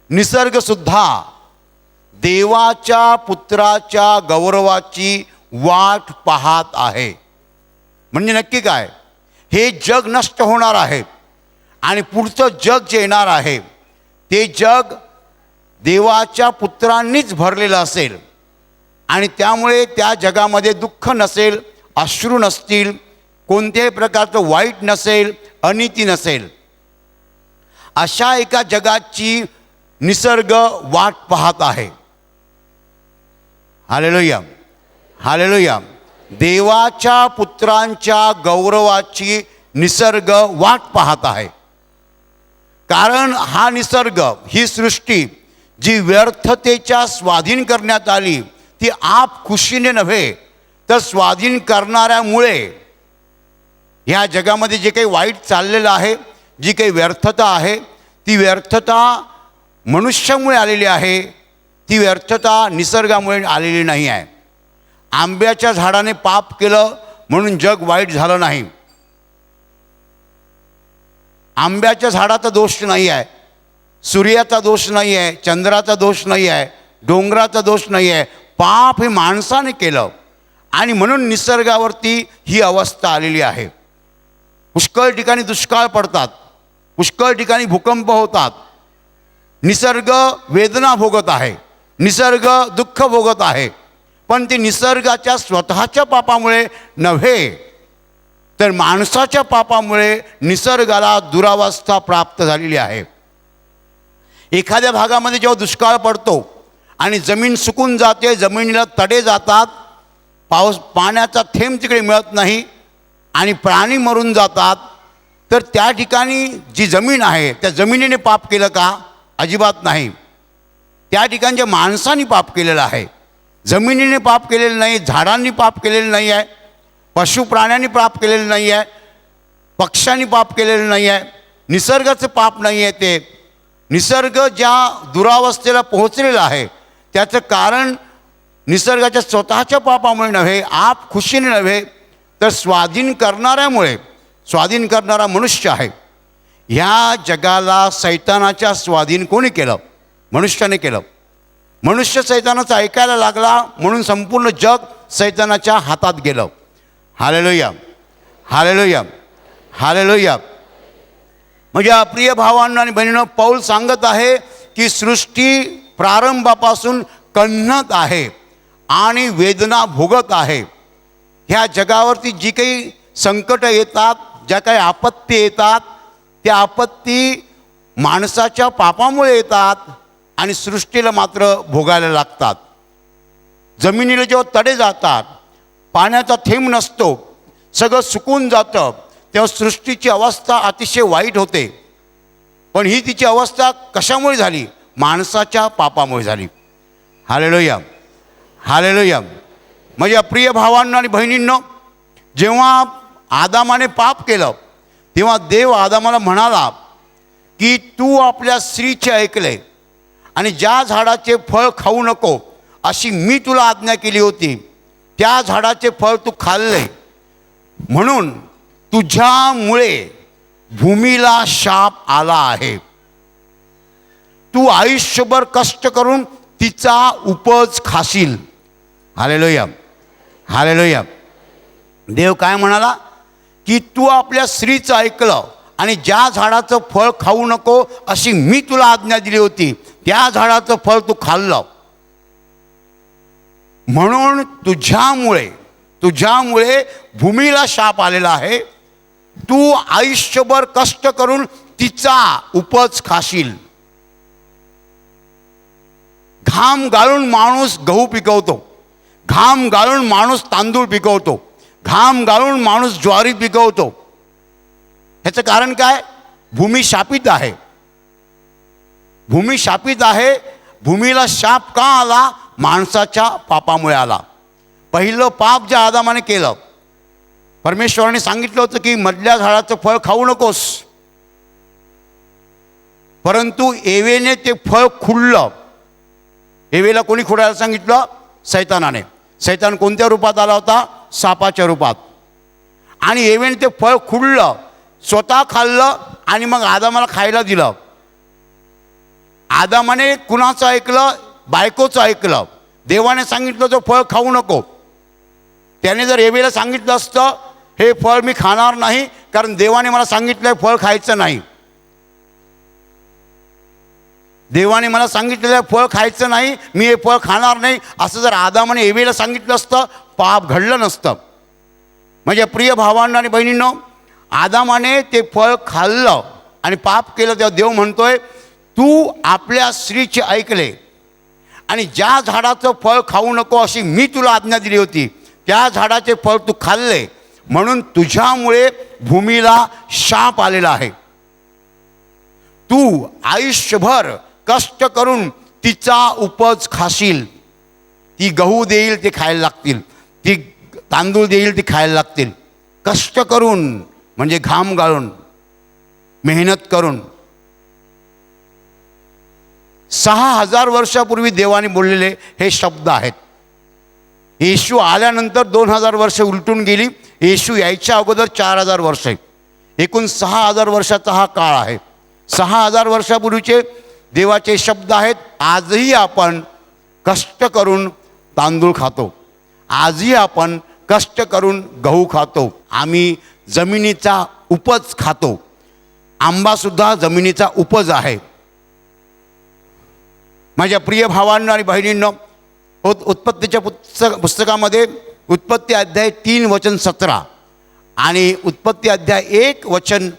निसर्गसुद्धा देवाच्या पुत्राच्या गौरवाची वाट पाहत आहे. म्हणजे नक्की काय, हे जग नष्ट होणार आहे आणि पुढचं जग जे येणार आहे ते जग देवाच्या पुत्रांनीच भरलेलं असेल आणि त्यामुळे त्या जगामध्ये दुःख नसेल, अश्रू नसतील, कोणत्याही प्रकारचं वाईट नसेल, अनिती नसेल. अशा एका जगाची निसर्ग वाट पाहत आहे. Hallelujah, hallelujah. देवाच्या पुत्रांच्या गौरवाची निसर्ग वाट पाहत आहे. कारण हा निसर्ग, ही सृष्टी जी व्यर्थतेच्या स्वाधीन करण्यात आली ती आप खुशीने नव्हे तर स्वाधीन करणाऱ्यामुळे ह्या जगामध्ये जे काही वाईट चाललेलं आहे, जी काही व्यर्थता आहे ती व्यर्थता मनुष्यामुळे आलेली आहे, ती व्यर्थता निसर्गामुळे आलेली नाही आहे. आंब्याच्या झाडाने पाप केलं म्हणून जग वाईट झालं नाही. आंब्याच्या झाडाचा दोष नाही आहे, सूर्याचा दोष नाही आहे, चंद्राचा दोष नाही आहे, डोंगराचा दोष नाही आहे. पाप हे माणसाने केलं आणि म्हणून निसर्गावरती ही अवस्था आलेली आहे. पुष्कळ ठिकाणी दुष्काळ पडतात, पुष्कळ ठिकाणी भूकंप होतात. निसर्ग वेदना भोगत आहे, निसर्ग दुःख भोगत आहे. पण ते निसर्गाच्या स्वतःच्या पापामुळे नव्हे तर माणसाच्या पापामुळे निसर्गाला दुरावस्था प्राप्त झालेली आहे. एखाद्या भागामध्ये जेव्हा दुष्काळ पडतो आणि जमीन सुकून जाते, जमिनीला तडे जातात, पाण्याचा थेंब तिकडे मिळत नाही आणि प्राणी मरून जातात, तर त्या ठिकाणी जी जमीन आहे त्या जमिनीने पाप केलं का? अजिबात नाही. त्या ठिकाणच्या माणसाने पाप केलेलं आहे. जमिनीने पाप केलेलं नाही, झाडांनी पाप केलेलं नाही आहे, पशुप्राण्यांनी पाप केलेलं नाही आहे, पक्ष्यांनी पाप केलेलं नाही आहे. निसर्गाचं पाप नाही आहे. ते निसर्ग ज्या दुरावस्थेला पोहोचलेला आहे त्याचं कारण निसर्गाच्या स्वतःच्या पापामुळे नव्हे, आप खुशीने नव्हे तर स्वाधीन करणाऱ्यामुळे. स्वाधीन करणारा मनुष्य आहे. ह्या जगाला सैतानाच्या स्वाधीन कोणी केलं? मनुष्याने केलं. मनुष्य सैतानाचं ऐकायला लागला म्हणून संपूर्ण जग सैतानाच्या हातात गेलं. Hallelujah, hallelujah, hallelujah. माझ्या प्रिय भावांनो आणि बहिणींनो, पौल सांगत आहे की सृष्टी प्रारंभापासून कण्हत आहे आणि वेदना भोगत आहे. ह्या जगावरती जी काही संकट येतात, ज्या काही आपत्ती येतात, त्या आपत्ती माणसाच्या पापामुळे येतात आणि सृष्टीला मात्र भोगायला लागतात. जमिनीला जेव्हा तडे जातात, पाण्याचा थेंब नसतो, सगळं सुकून जातं, तेव्हा सृष्टीची अवस्था अतिशय वाईट होते. पण ही तिची अवस्था कशामुळे झाली? माणसाच्या पापामुळे झाली. Hallelujah, hallelujah. माझ्या प्रिय भावांनो आणि बहिणींनो, जेव्हा आदामाने पाप केलं तेव्हा देव आदामाला म्हणाला की तू आपल्या स्त्रीचे ऐकले आणि ज्या झाडाचे फळ खाऊ नको अशी मी तुला आज्ञा केली होती, त्या झाडाचे फळ तू खाल्ले, म्हणून तुझ्यामुळे भूमीला शाप आला आहे. तू आयुष्यभर कष्ट करून तिचा उपज खाशील. Hallelujah, hallelujah. देव काय म्हणाला की तू आपल्या स्त्रीचं ऐकलं आणि ज्या झाडाचं फळ खाऊ नको अशी मी तुला आज्ञा दिली होती, त्या झाडाचं फळ तू खाल्लं, म्हणून तुझ्यामुळे भूमीला शाप आलेला आहे. तू आयुष्यभर कष्ट करून तिचा उपज खाशील. घाम गाळून माणूस गहू पिकवतो, घाम गाळून माणूस तांदूळ पिकवतो, घाम गाळून माणूस ज्वारी पिकवतो. ह्याचं कारण काय? भूमी शापित आहे. भूमी शापित आहे. भूमीला शाप का आला? माणसाच्या पापामुळे आला. पहिलं पाप जे आदामाने केलं, परमेश्वराने सांगितलं होतं की मधल्या झाडाचं फळ खाऊ नकोस, परंतु एवेने ते फळ खुडलं. एवेला कोणी खुडायला सांगितलं? सैतानाने. सैतान कोणत्या रूपात आला होता? सापाच्या रूपात. आणि एवेने ते फळ खुडलं, स्वतः खाल्लं आणि मग आदामाला खायला दिलं. आदामाने कुणाचं ऐकलं? बायकोचं ऐकलं. देवाने सांगितलं तो फळ खाऊ नको. त्याने जर एवेला सांगितलं असतं हे फळ मी खाणार नाही कारण देवाने मला सांगितलं फळ खायचं नाही, देवाने मला सांगितलेलं फळ खायचं नाही, मी हे फळ खाणार नाही, असं जर आदामाने एवेला सांगितलं असतं पाप घडलं नसतं. माझ्या प्रिय भावांनो आणि बहिणींनो, आदामाने ते फळ खाल्लं आणि पाप केलं. तेव्हा देव म्हणतोय तू आपल्या स्त्रीचे ऐकले आणि ज्या झाडाचं फळ खाऊ नको अशी मी तुला आज्ञा दिली होती, त्या झाडाचे फळ तू खाल्ले, म्हणून तुझ्यामुळे भूमीला शाप आलेला आहे. तू आयुष्यभर कष्ट करून तिचा उपज खाशील. ती गहू देईल ते खायला लागतील, ती तांदूळ देईल ते खायला लागतील. कष्ट करून म्हणजे घाम गाळून, मेहनत करून. 6000 वर्षापूर्वी देवाने बोललेले हे शब्द आहेत. येशू आल्यानंतर 2000 वर्ष उलटून गेली. येशू यायच्या अगोदर 4000 वर्ष. एकूण 6000 वर्षाचा हा काळ आहे. 6000 वर्षापूर्वीचे देवाचे शब्द आहेत. आजही आपण कष्ट करून तांदूळ खातो, आजही आपण कष्ट करून गहू खातो, आम्ही जमिनीचा उपज खातो. आंबासुद्धा जमिनीचा उपज आहे. माझ्या प्रिय भावांनो आणि बहिणींनो, उत्पत्तीच्या पुस्तकामध्ये उत्पत्ती अध्याय 3 वचन 17 आणि उत्पत्ती अध्याय 1 वचन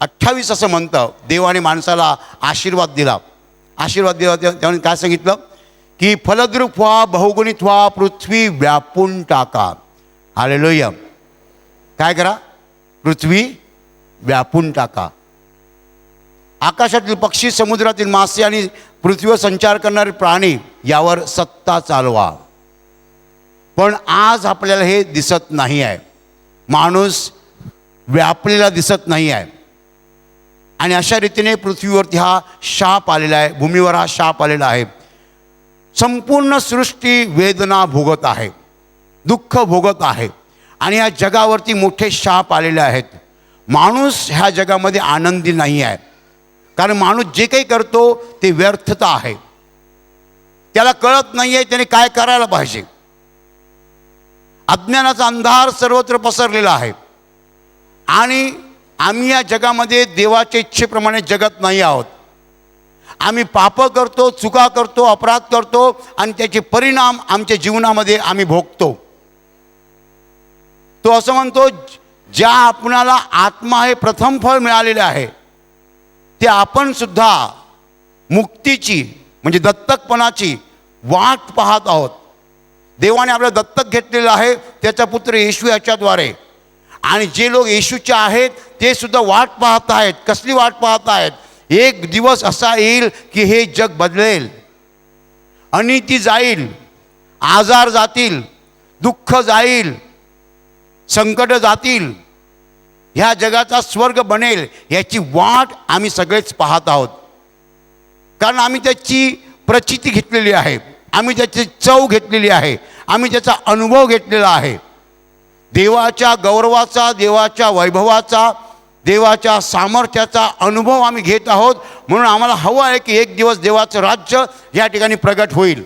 28 असं म्हणतं. देवाने माणसाला आशीर्वाद दिला. आशीर्वाद दिला तेव्हा काय सांगितलं की फलद्रुप व्हा, बहुगुणित व्हा, पृथ्वी व्यापून टाका. हालेलुया. काय करा? पृथ्वी व्यापून टाका. आकाशातील पक्षी, समुद्रातील मासे आणि पृथ्वीवर संचार करणारे प्राणी यावर सत्ता चालवा. पण आज आपल्याला हे दिसत नाही आहे. माणूस व्यापलेला दिसत नाही आहे आणि अशा रीतीने पृथ्वीवरती हा शाप आलेला आहे, भूमीवर हा शाप आलेला आहे. संपूर्ण सृष्टी वेदना भोगत आहे, दुःख भोगत आहे आणि या जगावरती मोठे शाप आलेले आहेत. माणूस ह्या जगामध्ये आनंदी नाही आहे. कारण माणूस जे काही करतो ते व्यर्थता आहे. त्याला कळत नाही आहे त्याने काय करायला पाहिजे. अज्ञानाचा अंधार सर्वत्र पसरलेला आहे आणि आम्ही या जगामध्ये देवाच्या इच्छेप्रमाणे जगत नाही आहोत. आम्ही पापं करतो, चुका करतो, अपराध करतो आणि त्याचे परिणाम आमच्या जीवनामध्ये आम्ही भोगतो. तो असं म्हणतो, ज्या आपणाला आत्मा हे प्रथम फळ मिळालेले आहे ते आपण सुद्धा मुक्तीची म्हणजे दत्तकपणाची वाट पाहत आहोत. देवाने आपल्याला दत्तक घेतलेलं आहे त्याचा पुत्र येशू याच्याद्वारे. आणि जे लोक येशूचे आहेत ते सुद्धा वाट पाहत आहेत. कसली वाट पाहत आहेत? एक दिवस असा येईल की हे जग बदलेल, अनिती जाईल, आजार जातील, दुःख जाईल, संकट जातील, ह्या जगाचा स्वर्ग बनेल. याची वाट आम्ही सगळेच पाहत आहोत. कारण आम्ही त्याची प्रचिती घेतलेली आहे, आम्ही त्याची चव घेतलेली आहे, आम्ही त्याचा अनुभव घेतलेला आहे. देवाच्या गौरवाचा, देवाच्या वैभवाचा, देवाच्या सामर्थ्याचा अनुभव आम्ही घेत आहोत. म्हणून आम्हाला हवं आहे की एक दिवस देवाचं राज्य या ठिकाणी प्रगट होईल.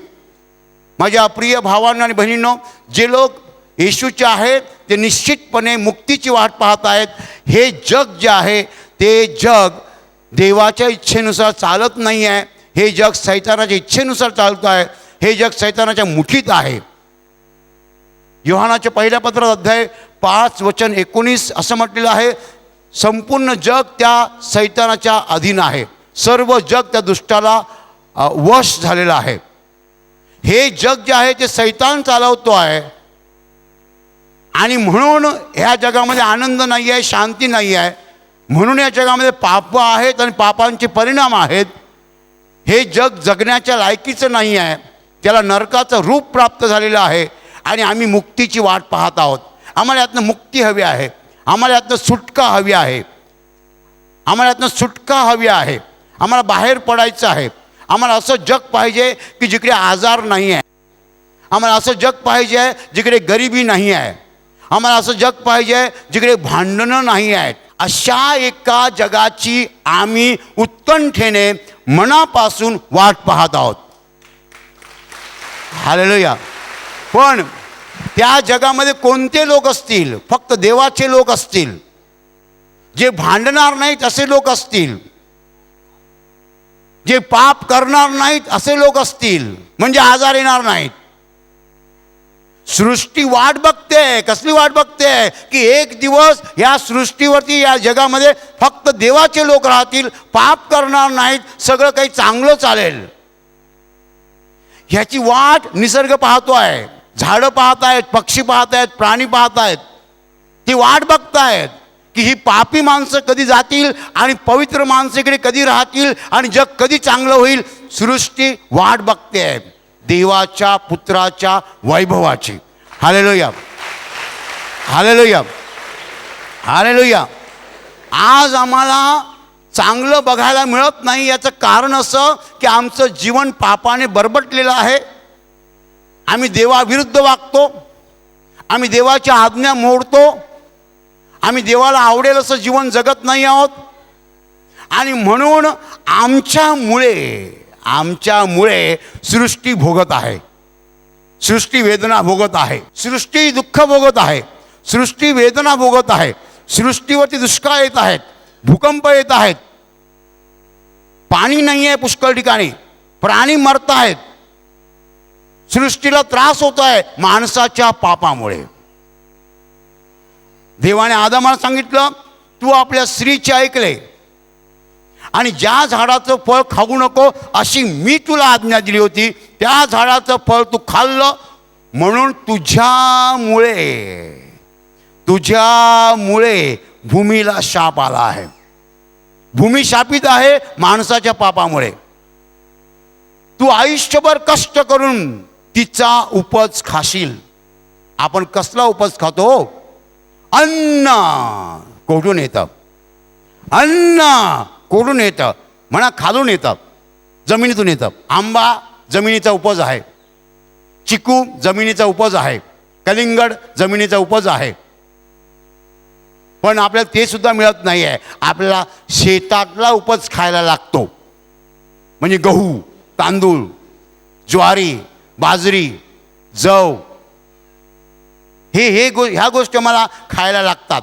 माझ्या प्रिय भावांनो आणि बहिणींनो, जे लोक येशूचे आहेत ते निश्चितपणे मुक्तीची वाट पाहत आहेत. हे जग जे आहे ते जग देवाच्या इच्छेनुसार चालत नाही आहे. हे जग सैतानाच्या इच्छेनुसार चालतं आहे. हे जग सैतानाच्या मुठीत आहे. योहानाच्या पहिल्या पत्रात अध्याय 5 वचन 19 असं म्हटलेलं आहे, संपूर्ण जग त्या सैतानाच्या अधीन आहे. सर्व जग त्या दुष्टाला वश झालेलं आहे. हे जग जे आहे ते सैतान चालवतो आहे आणि म्हणून ह्या जगामध्ये आनंद नाही आहे, शांती नाही आहे. म्हणून या जगामध्ये पाप आहेत आणि पापांचे परिणाम आहेत. हे जग जगण्याच्या लायकीचं नाही आहे, त्याला नरकाचं रूप प्राप्त झालेलं आहे आणि आम्ही मुक्तीची वाट पाहत आहोत. आम्हाला यातनं मुक्ती हवी आहे, आम्हाला यातनं सुटका हवी आहे, आम्हाला यातनं सुटका हवी आहे. आम्हाला बाहेर पडायचं आहे. आम्हाला असं जग पाहिजे की जिकडे आजार नाही आहे. आम्हाला असं जग पाहिजे आहे जिकडे गरिबी नाही आहे. आम्हाला असं जग पाहिजे आहे जिकडे भांडणं नाही आहेत. अशा एका जगाची आम्ही उत्कंठेने मनापासून वाट पाहत आहोत. हालेलुया. पण त्या जगामध्ये कोणते लोक असतील? फक्त देवाचे लोक असतील, जे भांडणार नाहीत असे लोक असतील, जे पाप करणार नाहीत असे लोक असतील, म्हणजे आजार येणार नाहीत. सृष्टी वाट बघते. कसली वाट बघते? की एक दिवस या सृष्टीवरती, या जगामध्ये फक्त देवाचे लोक राहतील, पाप करणार नाहीत, सगळं काही चांगलं चालेल. ह्याची वाट निसर्ग पाहतो आहे. झाडं पाहत आहेत, पक्षी पाहत आहेत, प्राणी पाहत आहेत. ती वाट बघतायत की ही पापी माणसं कधी जातील आणि पवित्र माणसं इकडे कधी राहतील आणि जग कधी चांगलं होईल. सृष्टी वाट बघते आहे देवाच्या पुत्राच्या वैभवाची. Hallelujah, hallelujah, hallelujah. आज आम्हाला चांगलं बघायला मिळत नाही. याचं कारण असं की आमचं जीवन पापाने बरबटलेलं आहे. आम्ही देवाविरुद्ध वागतो, आम्ही देवाच्या आज्ञा मोडतो, आम्ही देवाला आवडेल असं जीवन जगत नाही आहोत. आणि म्हणून आमच्यामुळे सृष्टी भोगत आहे, सृष्टी वेदना भोगत आहे, सृष्टी दुःख भोगत आहे, सृष्टी वेदना भोगत आहे. सृष्टीवरती दुष्काळ येत आहेत, भूकंप येत आहेत, पाणी नाही आहे पुष्कळ ठिकाणी, प्राणी मरत आहेत. सृष्टीला त्रास होत आहे माणसाच्या पापामुळे. देवाने आदामाला सांगितलं, तू आपल्या स्त्रीचे ऐकले आणि ज्या झाडाचं फळ खाऊ नको अशी मी तुला आज्ञा दिली होती, त्या झाडाचं फळ तू खाल्लं, म्हणून तुझ्यामुळे भूमीला शाप आला आहे. भूमी शापित आहे माणसाच्या पापामुळे. तू आयुष्यभर कष्ट करून तिचा उपज खाशील. आपण कसला उपज खातो? अन्न कोठून येतं? अन्न कोठून येतं? म्हणा खालून येतं, जमिनीतून येतं. आंबा जमिनीचा उपज आहे, चिकू जमिनीचा उपज आहे, कलिंगड जमिनीचा उपज आहे. पण आपल्याला ते सुद्धा मिळत नाही आहे. आपल्याला शेतातला उपज खायला लागतो, म्हणजे गहू, तांदूळ, ज्वारी, बाजरी, जव, ह्या गोष्टी मला खायला लागतात.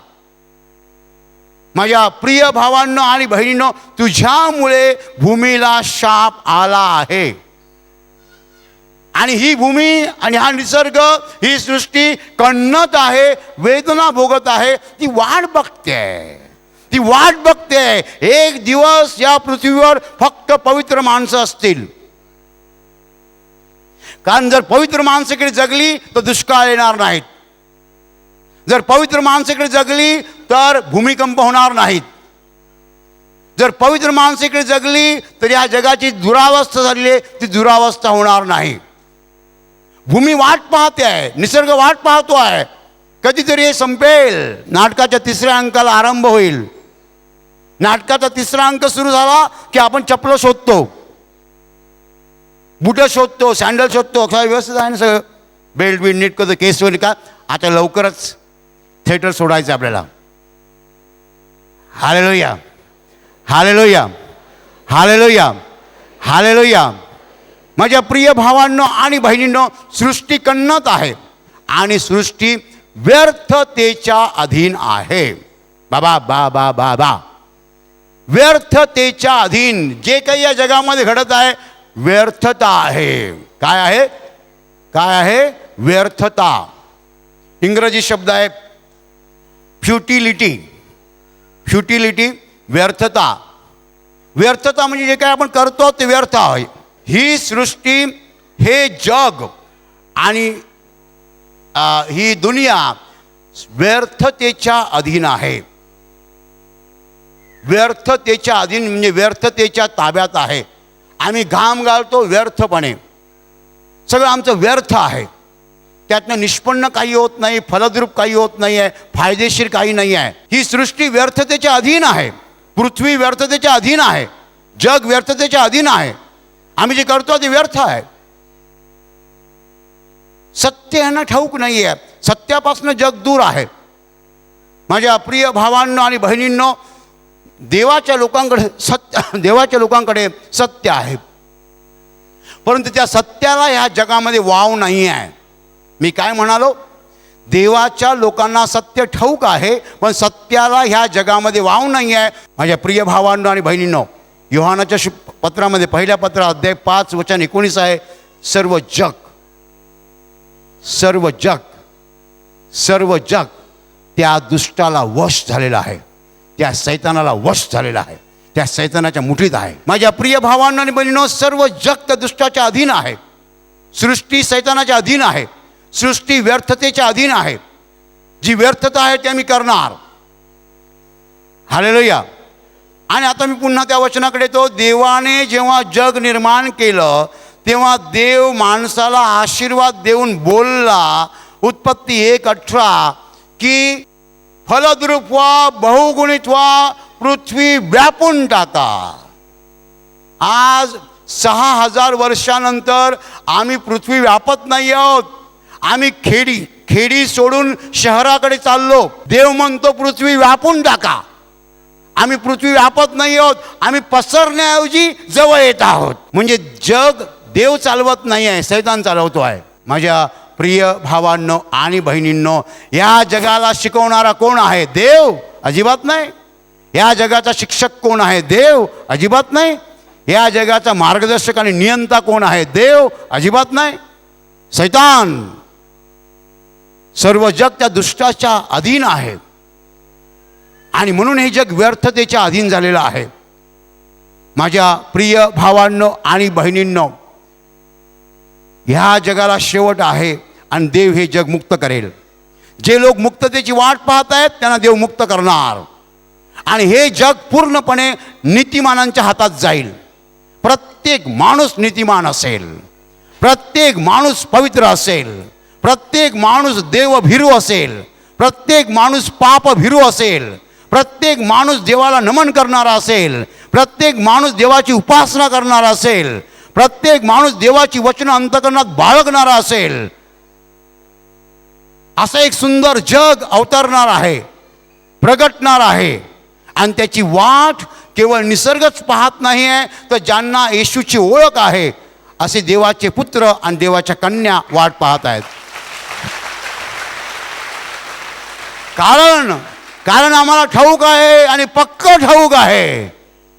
माझ्या प्रिय भावांनो आणि बहिणींनो, तुझ्यामुळे भूमीला शाप आला आहे. आणि ही भूमी आणि हा निसर्ग, ही सृष्टी कण्णत आहे, वेदना भोगत आहे. ती वाट बघते. एक दिवस या पृथ्वीवर फक्त पवित्र माणसं असतील. कारण जर पवित्र माणसाकडे जगली तर दुष्काळ येणार नाहीत. जर पवित्र माणसाकडे जगली तर भूमिकंप होणार नाहीत. जर पवित्र माणसाकडे जगली तर या जगाची दुरावस्था झालेली आहे, ती दुरावस्था होणार नाही. भूमी वाट पाहते आहे, निसर्ग वाट पाहतो आहे, कधीतरी हे संपेल. नाटकाच्या 3ऱ्या अंकाला आरंभ होईल. नाटकाचा 3रा अंक सुरू झाला की आपण चपलं शोधतो, बुटं शोधतो, सँडल शोधतो. काय व्यवस्थित आहे ना सगळं, बेल्ट बीट नीट करतो, केस वगैरे का. आता लवकरच थिएटर सोडायचं आपल्याला. Hallelujah, hallelujah, hallelujah, hallelujah. माझ्या प्रिय भावांनो आणि बहिणींनो, सृष्टी कण्णत आहे आणि सृष्टी व्यर्थतेच्या अधीन आहे. बाबा बा बा बा बा व्यर्थतेच्या अधीन. जे काही या जगामध्ये घडत आहे व्यर्थता आहे. काय आहे? काय आहे? व्यर्थता. इंग्रजी शब्द आहे फ्युटिलिटी. फ्युटिलिटी, व्यर्थता. व्यर्थता म्हणजे जे काय आपण करतो ते व्यर्थ आहे. ही सृष्टी, हे जग आणि ही दुनिया व्यर्थतेच्या अधीन आहे. व्यर्थतेच्या अधीन म्हणजे व्यर्थतेच्या ताब्यात आहे. आम्ही घाम घालतो व्यर्थपणे, सगळं आमचं व्यर्थ आहे. त्यातनं निष्पन्न काही होत नाही, फलद्रूप काही होत नाही आहे, फायदेशीर काही नाही आहे. ही सृष्टी व्यर्थतेच्या अधीन आहे. पृथ्वी व्यर्थतेच्या अधीन आहे. जग व्यर्थतेच्या अधीन आहे. आम्ही जे करतो ते व्यर्थ आहे. सत्य यांना ठाऊक नाही आहे. सत्यापासून जग दूर आहे. माझ्या प्रिय भावांनो आणि बहिणींनो, देवाच्या लोकांकडे सत्य आहे, परंतु त्या सत्याला ह्या जगामध्ये वाव नाही आहे. मी काय म्हणालो? देवाच्या लोकांना सत्य ठाऊक आहे, पण सत्याला ह्या जगामध्ये वाव नाही आहे. माझ्या प्रिय भावांनो आणि बहिणींनो, योहानाच्या पत्रामध्ये पहिल्या पत्र अध्याय 5 वचन 19 आहे. सर्व जग त्या दुष्टाला वश झालेला आहे, त्या सैतानाला वश झालेला आहे, त्या सैतानाच्या मुठीत आहे. माझ्या प्रिय भावांनो आणि बहिणींनो, सर्व जग त्या दुष्टाच्या अधीन आहे. सृष्टी सैतानाच्या अधीन आहे. सृष्टी व्यर्थतेच्या अधीन आहे. जी व्यर्थता आहे ते आम्ही करणार. हालेलुया. आणि आता मी पुन्हा त्या वचनाकडे येतो. देवाने जेव्हा जग निर्माण केलं तेव्हा देव माणसाला आशीर्वाद देऊन बोलला, उत्पत्ती 1:18, की फलद्रूप व्हा, बहुगुणित व्हा, पृथ्वी व्यापून टाका. आज 6000 वर्षानंतर आम्ही पृथ्वी व्यापत नाही आहोत. आम्ही खेडी सोडून शहराकडे चाललो. देव म्हणतो पृथ्वी व्यापून टाका. आम्ही पृथ्वी व्यापत नाही आहोत. आम्ही पसरण्याऐवजी जवळ येत आहोत. म्हणजे जग देव चालवत नाही आहे, सैतान चालवतो आहे. माझ्या प्रिय भावांनो आणि बहिणींनो, या जगाला शिकवणारा कोण आहे? देव? अजिबात नाही. या जगाचा शिक्षक कोण आहे? देव? अजिबात नाही. या जगाचा मार्गदर्शक आणि नियंता कोण आहे? देव? अजिबात नाही. सैतान. सर्व जग त्या दुष्टाच्या अधीन आहे आणि म्हणून हे जग व्यर्थतेच्या अधीन झालेलं आहे. माझ्या प्रिय भावांनो आणि बहिणींनो, ह्या जगाला शेवट आहे आणि देव हे जग मुक्त करेल. जे लोक मुक्ततेची वाट पाहत आहेत त्यांना देव मुक्त करणार आणि हे जग पूर्णपणे नीतिमानांच्या हातात जाईल. प्रत्येक माणूस नीतिमान असेल, प्रत्येक माणूस पवित्र असेल, प्रत्येक माणूस देवभीरू असेल, प्रत्येक माणूस पापभीरू असेल, प्रत्येक माणूस देवाला नमन करणारा असेल, प्रत्येक माणूस देवाची उपासना करणारा असेल, प्रत्येक माणूस देवाची वचनं अंतःकरणात बाळगणारा असेल. असं एक सुंदर जग अवतरणार आहे प्रगटणार आहे. आणि त्याची वाट केवळ निसर्गच पाहत नाही आहे, तर ज्यांना येशूची ओळख आहे असे देवाचे पुत्र आणि देवाच्या कन्या वाट पाहत आहेत. कारण आम्हाला ठाऊक आहे आणि पक्क ठाऊक आहे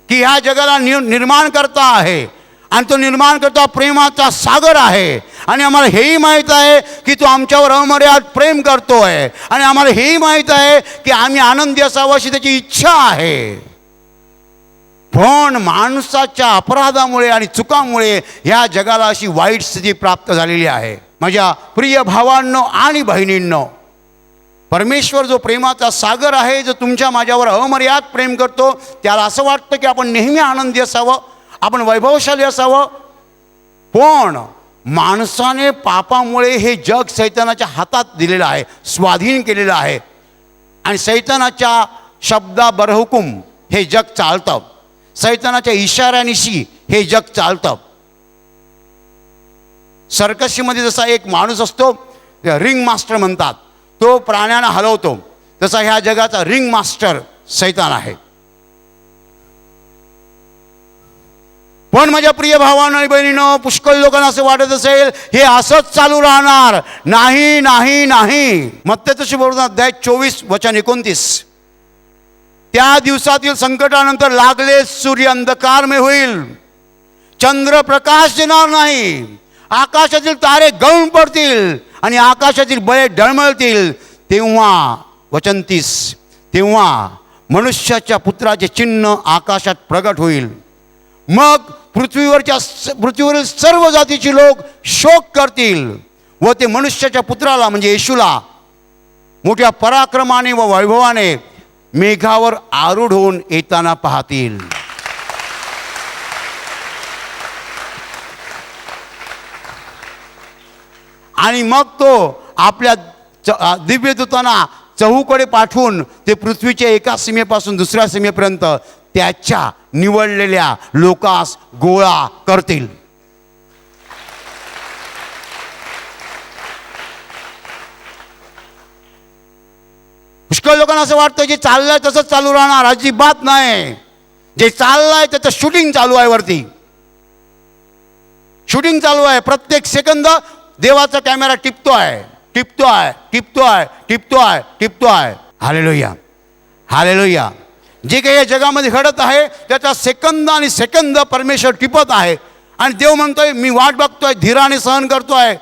की ह्या जगाला निर्माण करता आहे आणि तो निर्माण करता प्रेमाचा सागर आहे. आणि आम्हाला हेही माहीत आहे की तो आमच्यावर अमर्याद प्रेम करतो आहे. आणि आम्हाला हेही माहीत आहे की आम्ही आनंदी असावं अशी त्याची इच्छा आहे. पण माणसाच्या अपराधामुळे आणि चुकामुळे ह्या जगाला अशी वाईट स्थिती प्राप्त झालेली आहे. माझ्या प्रिय भावांनो आणि बहिणींनो, परमेश्वर जो प्रेमाचा सागर आहे, जो तुमच्या माझ्यावर अमर्याद प्रेम करतो, त्याला असं वाटतं की आपण नेहमी आनंदी असावं, आपण वैभवशाली असावं. पण माणसाने पापामुळे हे जग सैतानाच्या हातात दिलेलं आहे, स्वाधीन केलेलं आहे. आणि सैतानाच्या शब्दाबरहुकूम हे जग चालतं, सैतानाच्या इशाऱ्यानिशी हे जग चालतं. सर्कशीमध्ये जसा एक माणूस असतो, रिंग मास्टर म्हणतात, तो प्राण्यांना हलवतो, तसा ह्या जगाचा रिंग मास्टर सैतान आहे. पण माझ्या प्रिय भावांनो आणि बहिणींनो, पुष्कळ लोकांना असं वाटत असेल हे असंच चालू राहणार. नाही नाही नाही. मत्तेचा सुसमाचार अध्याय 24 वचन 29. त्या दिवसातील संकटानंतर लागले सूर्य अंधकारमय होईल, चंद्र प्रकाश देणार नाही, आकाशातील तारे गळून पडतील आणि आकाशातील बळे डळमळतील. तेव्हा वचन 30, तेव्हा मनुष्याच्या पुत्राचे चिन्ह आकाशात प्रगट होईल. मग पृथ्वीवरील सर्व जातीचे लोक शोक करतील व ते मनुष्याच्या पुत्राला म्हणजे येशूला मोठ्या पराक्रमाने व वैभवाने मेघावर आरूढ होऊन येताना पाहतील. आणि मग तो आपल्या दिव्यदूतांना चहूकडे पाठवून ते पृथ्वीच्या एका सीमेपासून दुसऱ्या सीमेपर्यंत त्याच्या निवडलेल्या लोकांस गोळा करतील. पुष्कळ लोकांना असं वाटतं जे चाललंय तसंच चालू राहणार. अजिबात नाही. जे चाललंय त्याचं शूटिंग चालू आहे, वरती शूटिंग चालू आहे. प्रत्येक सेकंद देवाचा कॅमेरा टिपतोय. Hallelujah, hallelujah. जे काही या जगामध्ये घडत आहे त्याचा सेकंद आणि सेकंद परमेश्वर टिपत आहे. आणि देव म्हणतोय मी वाट बघतोय, धीराने सहन करतोय.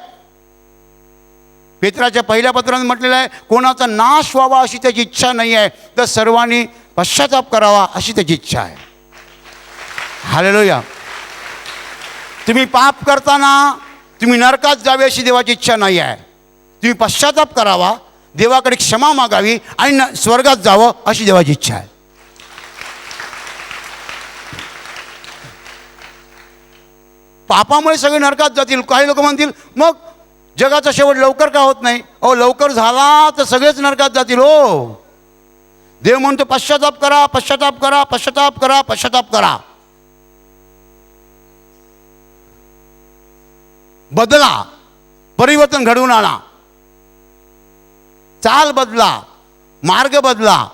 पेत्राच्या पहिल्या पत्रात म्हटलेलं आहे कोणाचा नाश व्हावा अशी त्याची इच्छा नाही आहे, तर सर्वांनी पश्चाताप करावा अशी त्याची इच्छा आहे. हालेलुया. तुम्ही पाप करताना तुम्ही नरकात जावे अशी देवाची इच्छा नाही आहे. तुम्ही पश्चाताप करावा, देवाकडे क्षमा मागावी आणि स्वर्गात जावं अशी देवाची इच्छा आहे. पापामुळे सगळे नरकात जातील. काही लोक म्हणतील मग जगाचा शेवट लवकर का होत नाही? अहो, लवकर झाला तर सगळेच नरकात जातील. हो, देव म्हणतो पश्चाताप करा, पश्चाताप करा, पश्चाताप करा, पश्चाताप करा. बदला, परिवर्तन घडवून आणा, चाल बदला, मार्ग बदला,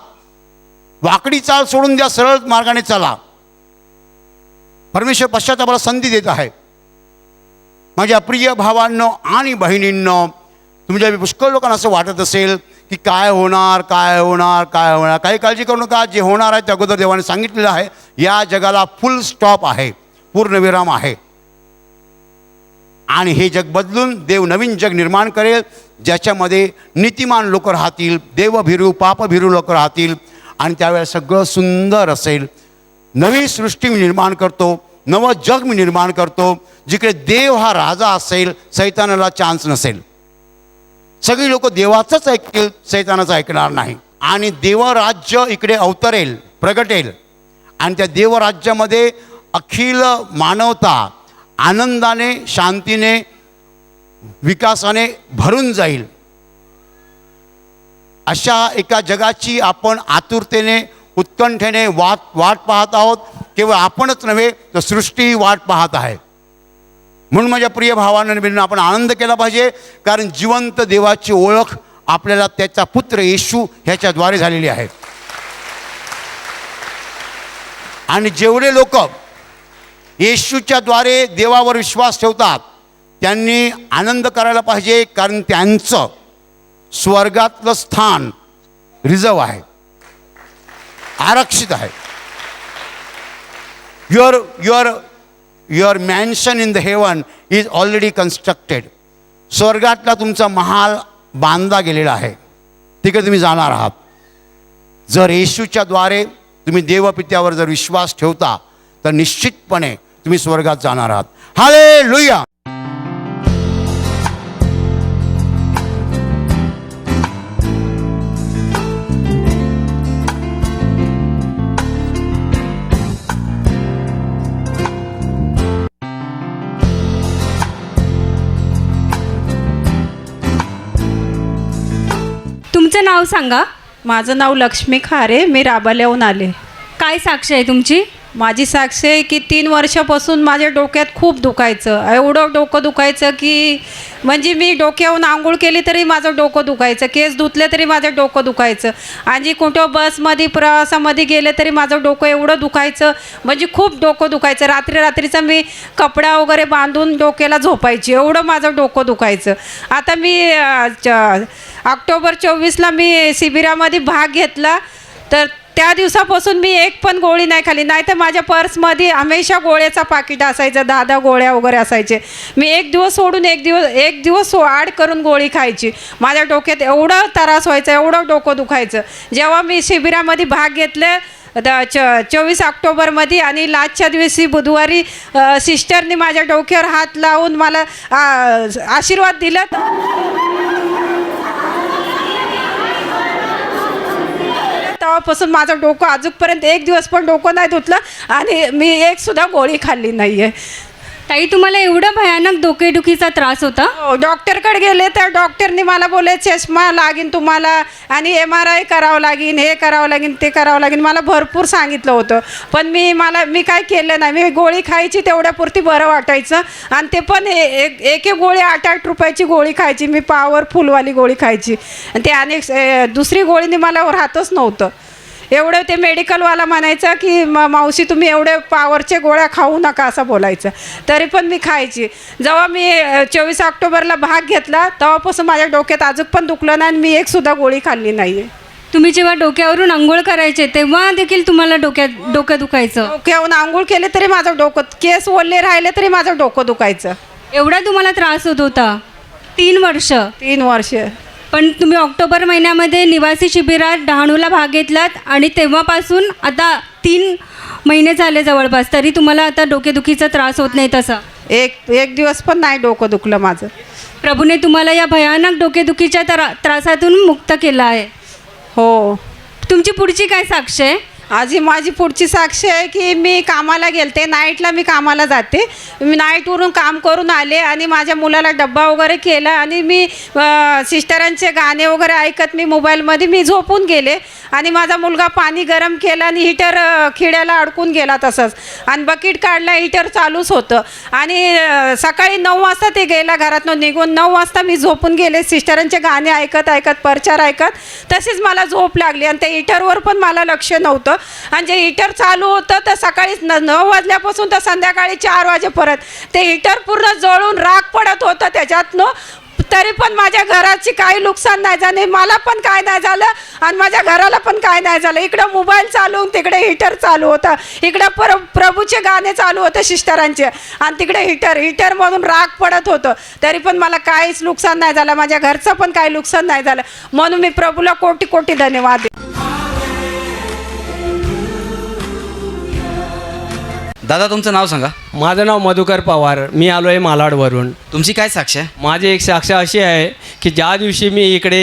वाकडी चाल सोडून द्या, सरळ मार्गाने चला. परमेश्वर पश्चातापाला संधी देत आहे. माझ्या प्रिय भावांनो आणि बहिणींनो, तुमच्या पुष्कळ लोकांना असं वाटत असेल की काय होणार, काय होणार, काय होणार. काही काळजी करू नका. जे होणार आहे ते अगोदर देवाने सांगितलेलं आहे. या जगाला फुल स्टॉप आहे, पूर्णविराम आहे. आणि हे जग बदलून देव नवीन जग निर्माण करेल, ज्याच्यामध्ये नीतिमान लोक राहतील, देवभीरू पापभीरू लोक राहतील. आणि त्यावेळेस सगळं सुंदर असेल. नवी सृष्टी मी निर्माण करतो, नवं जग मी निर्माण करतो, जिकडे देव हा राजा असेल, सैतानाला चान्स नसेल. सगळी लोक देवाचंच ऐकतील, सैतानाचं ऐकणार नाही. आणि देवराज्य इकडे अवतरेल, प्रगटेल. आणि त्या देवराज्यामध्ये अखिल मानवता आनंदाने, शांतीने, विकासाने भरून जाईल. अशा एका जगाची आपण आतुरतेने, उत्कंठेने वाट पाहत आहोत. केवळ आपणच नव्हे तर सृष्टी वाट पाहत आहे. म्हणून माझ्या प्रिय भावांना आणि बहिणींनो, आपण आनंद केला पाहिजे. कारण जिवंत देवाची ओळख आपल्याला त्याचा पुत्र येशू ह्याच्याद्वारे झालेली आहे. आणि जेवढे लोक येशूच्या द्वारे देवावर विश्वास ठेवतात त्यांनी आनंद करायला पाहिजे, कारण त्यांचं स्वर्गातलं स्थान रिझर्व आहे, आरक्षित आहे. Your mansion in the heaven is already constructed. स्वर्गातला तुमचा महाल बांधला गेलेला आहे, तिकडे तुम्ही जाणार आहात. जर येशूच्या द्वारे तुम्ही देवपित्यावर जर विश्वास ठेवता तर निश्चितपणे तुम्ही स्वर्गात जाणार आहात. हालेलुया. तुमचं नाव सांगा. माझं नाव लक्ष्मी खारे, मी राबाल्याहून आले. काय साक्ष आहे तुमची? माझी साक्ष आहे की 3 वर्षापासून माझ्या डोक्यात खूप दुखायचं, एवढं डोकं दुखायचं की म्हणजे मी डोक्यावरून आंघोळ केली तरी माझं डोकं दुखायचं, केस धुतले तरी माझं डोकं दुखायचं, आणि कुठं बसमध्ये प्रवासामध्ये गेले तरी माझं डोकं एवढं दुखायचं, म्हणजे खूप डोकं दुखायचं. रात्रीचा मी कपडा वगैरे बांधून डोक्याला झोपायची, एवढं माझं डोकं दुखायचं. आता मी ऑक्टोबर 24ला मी शिबिरामध्ये भाग घेतला, तर त्या दिवसापासून मी एक पण गोळी नाही खाल्ली. नाही तर माझ्या पर्समध्ये हमेशा गोळ्याचा पाकिट असायचं, 10 गोळ्या वगैरे असायचे. मी एक दिवस सोडून एक दिवस आड करून गोळी खायची. माझ्या डोक्यात एवढं त्रास व्हायचा, एवढं डोकं दुखायचं. जेव्हा मी शिबिरामध्ये भाग घेतले 24 ऑक्टोबरमध्ये, आणि लास्टच्या दिवशी बुधवारी सिस्टरनी माझ्या डोक्यावर हात लावून मला आशीर्वाद दिला. तेव्हापासून माझं डोकं अजूनपर्यंत एक दिवस पण डोकं नाही धुतलं, आणि मी एक सुद्धा गोळी खाल्ली नाही आहे. ताई, तुम्हाला एवढा भयानक डोकेदुखीचा त्रास होता? हो, डॉक्टरकडे गेले तर डॉक्टरनी मला बोलले चष्मा लागेल तुम्हाला, आणि MRI करावं लागेल, हे करावं लागेल, ते करावं लागेल. मला भरपूर सांगितलं होतं, पण मी काय केलं नाही. मी गोळी खायची, तेवढ्यापुरती बरं वाटायचं, आणि ते पण एक गोळी 8 रुपयाची गोळी खायची. मी पॉवरफुलवाली गोळी खायची, आणि ते अनेक दुसरी गोळीने मला राहतच नव्हतं. एवढं ते मेडिकलवाला म्हणायचं की मावशी तुम्ही एवढे पॉवरचे गोळ्या खाऊ नका असं बोलायचं, तरी पण मी खायची. जेव्हा मी 24 ऑक्टोबरला भाग घेतला तेव्हापासून माझ्या डोक्यात अजून पण दुखलं नाही, आणि मी एक सुद्धा गोळी खाल्ली नाही आहे. तुम्ही जेव्हा डोक्यावरून आंघोळ करायचे तेव्हा देखील तुम्हाला डोकं दुखायचं? डोक्यावरून आंघोळ केले तरी माझं डोकं, केस ओले राहिले तरी माझं डोकं दुखायचं. एवढा तुम्हाला त्रास होत होता? 3 वर्ष? 3 वर्ष. पण तुम्ही ऑक्टोबर महिन्यामध्ये निवासी शिबिरात डहाणूला भाग घेतलात, आणि तेव्हापासून आता 3 महिने झाले जवळपास, तरी तुम्हाला आता डोकेदुखीचा त्रास होत नाही तसा? एक दिवस पण नाही डोकं दुखलं माझं. प्रभूने तुम्हाला या भयानक डोकेदुखीच्या त्रासातून मुक्त केलं आहे. हो. तुमची पुढची काय साक्ष आहे? आजी माझी पुढची साक्ष आहे की मी कामाला गेलते, नाईटला मी कामाला जाते. मी नाईटवरून काम करून आले, आणि माझ्या मुलाला डब्बा वगैरे केला, आणि मी सिस्टरांचे गाणे वगैरे ऐकत मी मोबाईलमध्ये मी झोपून गेले, आणि माझा मुलगा पाणी गरम केलं, आणि हीटर खिड्याला अडकून गेला तसंच, आणि बकेट काढला, हीटर चालूच होतं. आणि सकाळी 9 वाजता ते गेला घरातून निघून. 9 वाजता मी झोपून गेले, सिस्टरांचे गाणे ऐकत प्रचार ऐकत. तसेच मला झोप लागली, आणि त्या हीटरवर पण मला लक्ष नव्हतं. आणि जे हीटर चालू होतं तर सकाळी 9 वाजल्यापासून तर संध्याकाळी 4 वाजेपर्यंत ते हीटर पूर्ण जळून राख पडत होतं त्याच्यातनं. तरी पण माझ्या घराची काही नुकसान नाही झाले, मला पण काय नाही झालं, आणि माझ्या घराला पण काय नाही झालं. इकडं मोबाईल चालू, तिकडे हीटर चालू होता, इकडं प्रभूचे गाणे चालू होते सिस्टरांचे, आणि तिकडे हीटरमधून राख पडत होतं. तरी पण मला काहीच नुकसान नाही झालं, माझ्या घरचं पण काही नुकसान नाही झालं. म्हणून मी प्रभूला कोटी कोटी धन्यवाद देते. दादा, तुमचं नाव सांगा. माझं नाव मधुकर पवार, मी आलो आहे मालाडवरून. तुमची काय साक्ष आहे? माझी एक साक्ष अशी आहे की ज्या दिवशी मी इकडे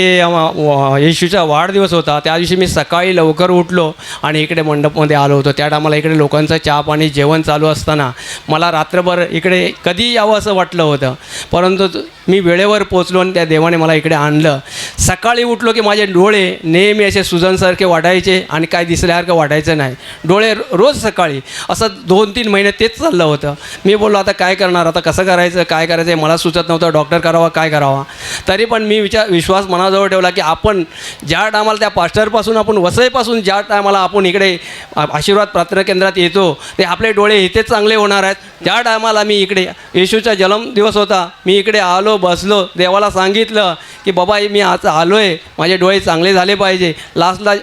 येशूचा वाढदिवस होता त्या दिवशी मी सकाळी लवकर उठलो आणि इकडे मंडपमध्ये आलो होतो. त्या टायमाला इकडे लोकांचं चहा पाणी जेवण चालू असताना मला रात्रभर इकडे कधी यावं असं वाटलं होतं, परंतु मी वेळेवर पोचलो आणि त्या देवाने मला इकडे आणलं. सकाळी उठलो की माझे डोळे नेहमी असे सुजनसारखे वाटायचे आणि काय दिसल्यासारखं वाटायचं नाही. डोळे रोज सकाळी असं 2-3 महिने तेच चाललं होतं. मी बोललो आता काय करणार, आता कसं करायचं, काय करायचं आहे मला सुचत नव्हतं. डॉक्टर करावा काय करावा. तरी पण मी विश्वास मनाजवळ ठेवला की आपण ज्या टायमाला त्या पास्टरपासून आपण वसईपासून ज्या टायमाला आपण इकडे आशीर्वाद प्रार्थना केंद्रात येतो ते आपले डोळे इथेच चांगले होणार आहेत. ज्या टायमाला मी इकडे येशूचा जन्मदिवस होता, मी इकडे आलो, बसलो, देवाला सांगितलं की बाबा मी आज आलो आहे, माझे डोळे चांगले झाले पाहिजे. लास्टला